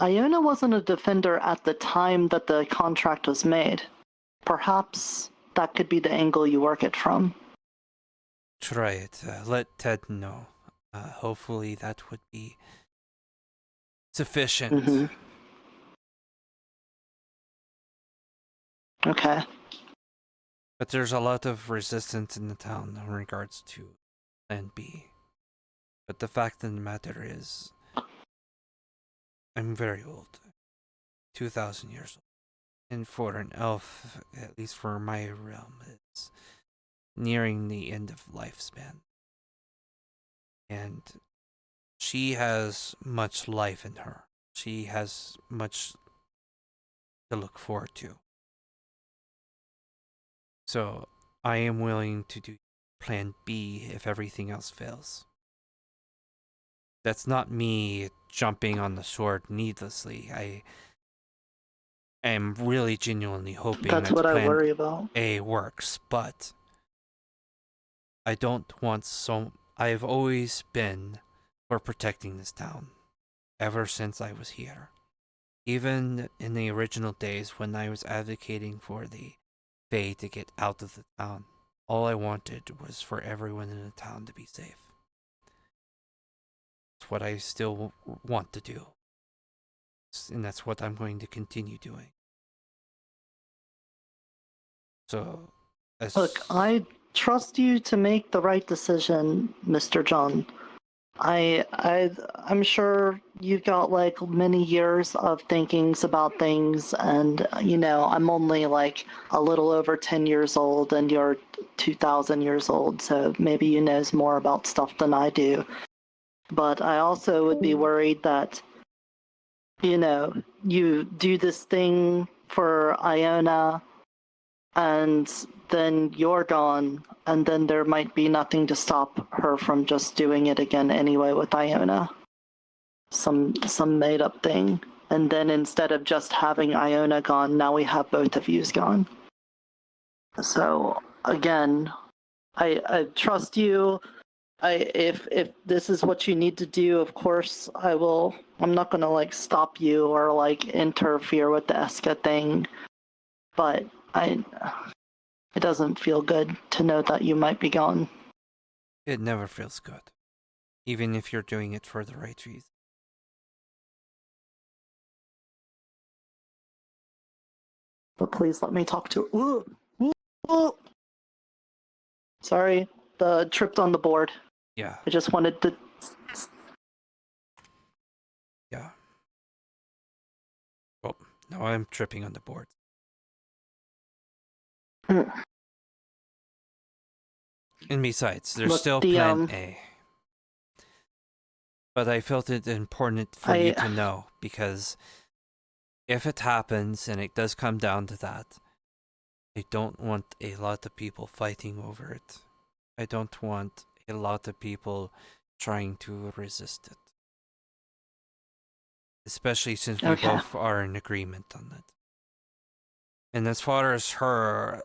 Iona wasn't a defender at the time that the contract was made. Perhaps that could be the angle you work it from. Try it. Let Ted know. Hopefully that would be sufficient. Okay. But there's a lot of resistance in the town in regards to Plan B. But the fact of the matter is, I'm very old. 2,000 years old. And for an elf, at least for my realm, it's nearing the end of lifespan. And she has much life in her. She has much to look forward to. So I am willing to do Plan B if everything else fails. That's not me jumping on the sword needlessly. I am really genuinely hoping That's that what I Plan worry about. A works, but I don't want I've always been for protecting this town, ever since I was here. Even in the original days when I was advocating for the Fae to get out of the town, all I wanted was for everyone in the town to be safe. It's what I still want to do. And that's what I'm going to continue doing. So, Look, I trust you to make the right decision, Mr. John. I'm sure you've got like many years of thinkings about things, and I'm only like a little over 10 years old, and you're 2,000 years old, so maybe you knows more about stuff than I do. But I also would be worried that, you do this thing for Iona, and then you're gone, and then there might be nothing to stop her from just doing it again anyway with Iona. Some made-up thing. And then instead of just having Iona gone, now we have both of yous gone. So, again, I trust you. If this is what you need to do, of course I will. I'm not gonna like stop you or like interfere with the Eska thing, but it doesn't feel good to know that you might be gone. It never feels good, even if you're doing it for the right reason. But please let me talk to. Ooh. Sorry, tripped on the board. Yeah. I just wanted to. Yeah. Oh, now I'm tripping on the board. And besides, there's still Plan A. But I felt it important for you to know, because if it happens and it does come down to that, I don't want a lot of people fighting over it. I don't want a lot of people trying to resist it. Especially since we both are in agreement on it. And as far as her,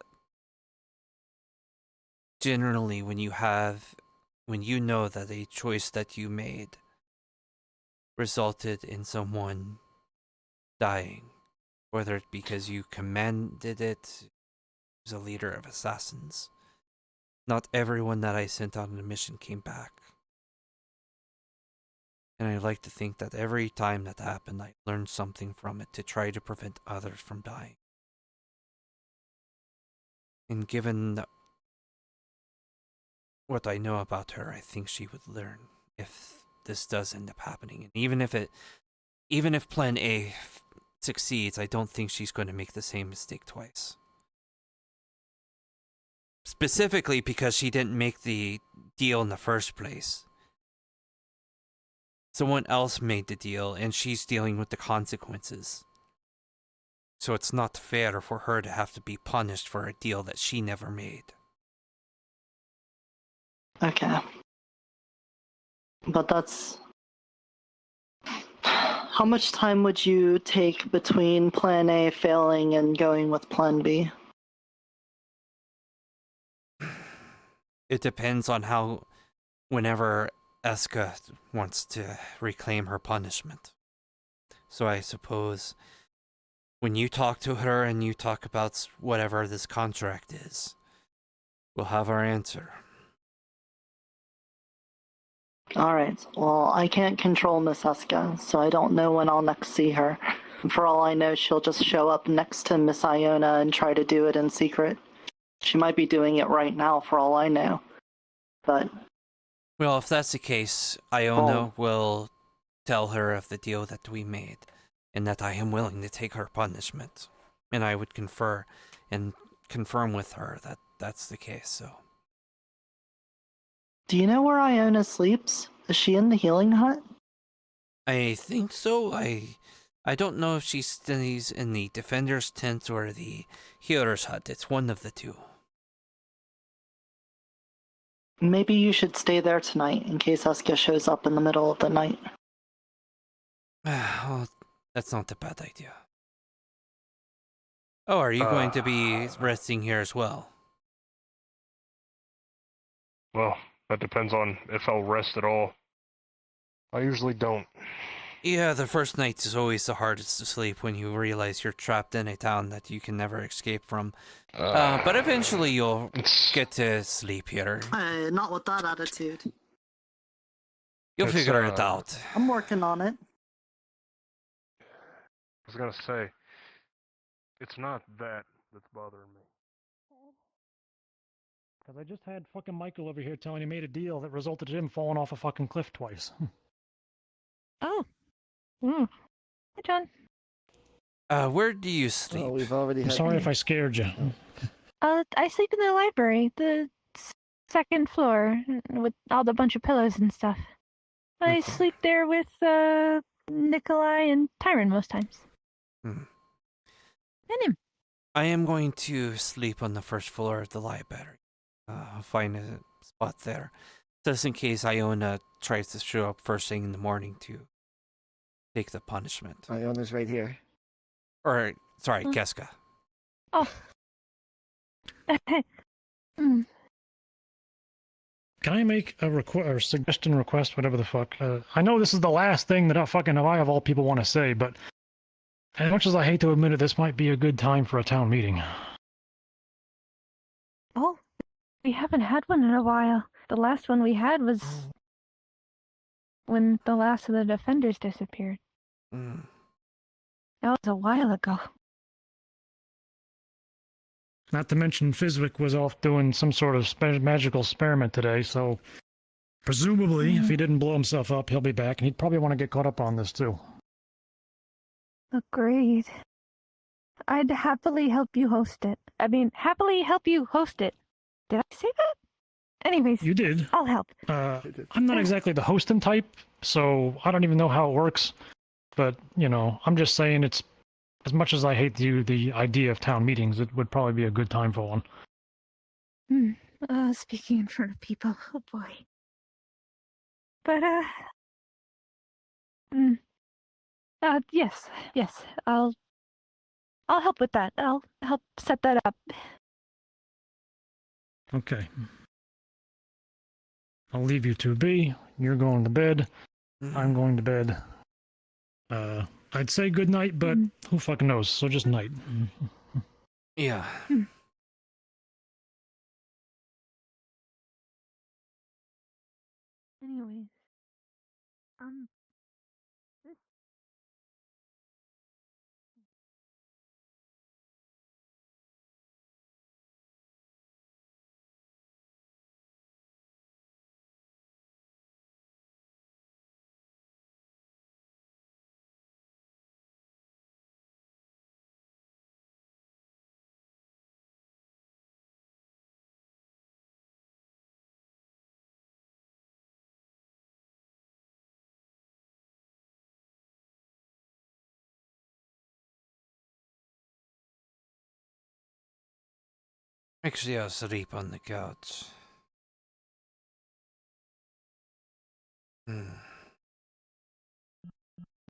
generally when you know that a choice that you made resulted in someone dying, whether it because you commanded it, was a leader of assassins, not everyone that I sent on a mission came back. And I like to think that every time that happened, I learned something from it to try to prevent others from dying. And given what I know about her, I think she would learn if this does end up happening. And even if Plan A succeeds, I don't think she's going to make the same mistake twice. Specifically because she didn't make the deal in the first place. Someone else made the deal, and she's dealing with the consequences. So it's not fair for her to have to be punished for a deal that she never made. Okay. But that's... How much time would you take between Plan A failing and going with Plan B? It depends on whenever Eska wants to reclaim her punishment. So I suppose when you talk to her and you talk about whatever this contract is, we'll have our answer. Alright, well, I can't control Miss Eska, so I don't know when I'll next see her. For all I know, she'll just show up next to Miss Iona and try to do it in secret. She might be doing it right now, for all I know. But... Well, if that's the case, Iona will tell her of the deal that we made, and that I am willing to take her punishment. And I would confer and confirm with her that that's the case, so... Do you know where Iona sleeps? Is she in the healing hut? I think so. I don't know if she stays in the Defender's tent or the Healer's hut. It's one of the two. Maybe you should stay there tonight in case Eska shows up in the middle of the night. Well, that's not a bad idea. Oh, are you going to be resting here as well? Well, that depends on if I'll rest at all. I usually don't. Yeah, the first night is always the hardest to sleep when you realize you're trapped in a town that you can never escape from. But eventually you'll get to sleep here. Hey, not with that attitude. You'll figure it out. I'm working on it. I was gonna say, it's not that that's bothering me. Because I just had fucking Michael over here telling he made a deal that resulted in him falling off a fucking cliff twice. Oh. Hey, John. Where do you sleep? We've already I'm sorry if I scared you. I sleep in the library, the second floor, with all the bunch of pillows and stuff. I sleep there with, Nikolai and Tyron most times. And him. I am going to sleep on the first floor of the library. I'll find a spot there. Just in case Iona tries to show up first thing in the morning to take the punishment. Iona's right here. Or, sorry, Keska. Oh. Can I make a or suggestion, request, whatever the fuck? I know this is the last thing that I of all people want to say, but as much as I hate to admit it, this might be a good time for a town meeting. Oh, we haven't had one in a while. The last one we had was when the last of the defenders disappeared. That was a while ago. Not to mention Fizwick was off doing some sort of magical experiment today, so presumably, if he didn't blow himself up, he'll be back, and he'd probably want to get caught up on this too. Agreed. I'd happily help you host it. I mean, happily help you host it. Did I say that? Anyways, you did. I'll help. I'm not exactly the hosting type, so I don't even know how it works. But, you know, I'm just saying it's, as much as I hate the idea of town meetings, it would probably be a good time for one. Speaking in front of people, oh boy. But, yes, I'll help with that. I'll help set that up. Okay. I'll leave you two be. You're going to bed. I'm going to bed. I'd say good night, but who fucking knows? So just night. Yeah. Anyways, Actually, I'll sleep on the couch.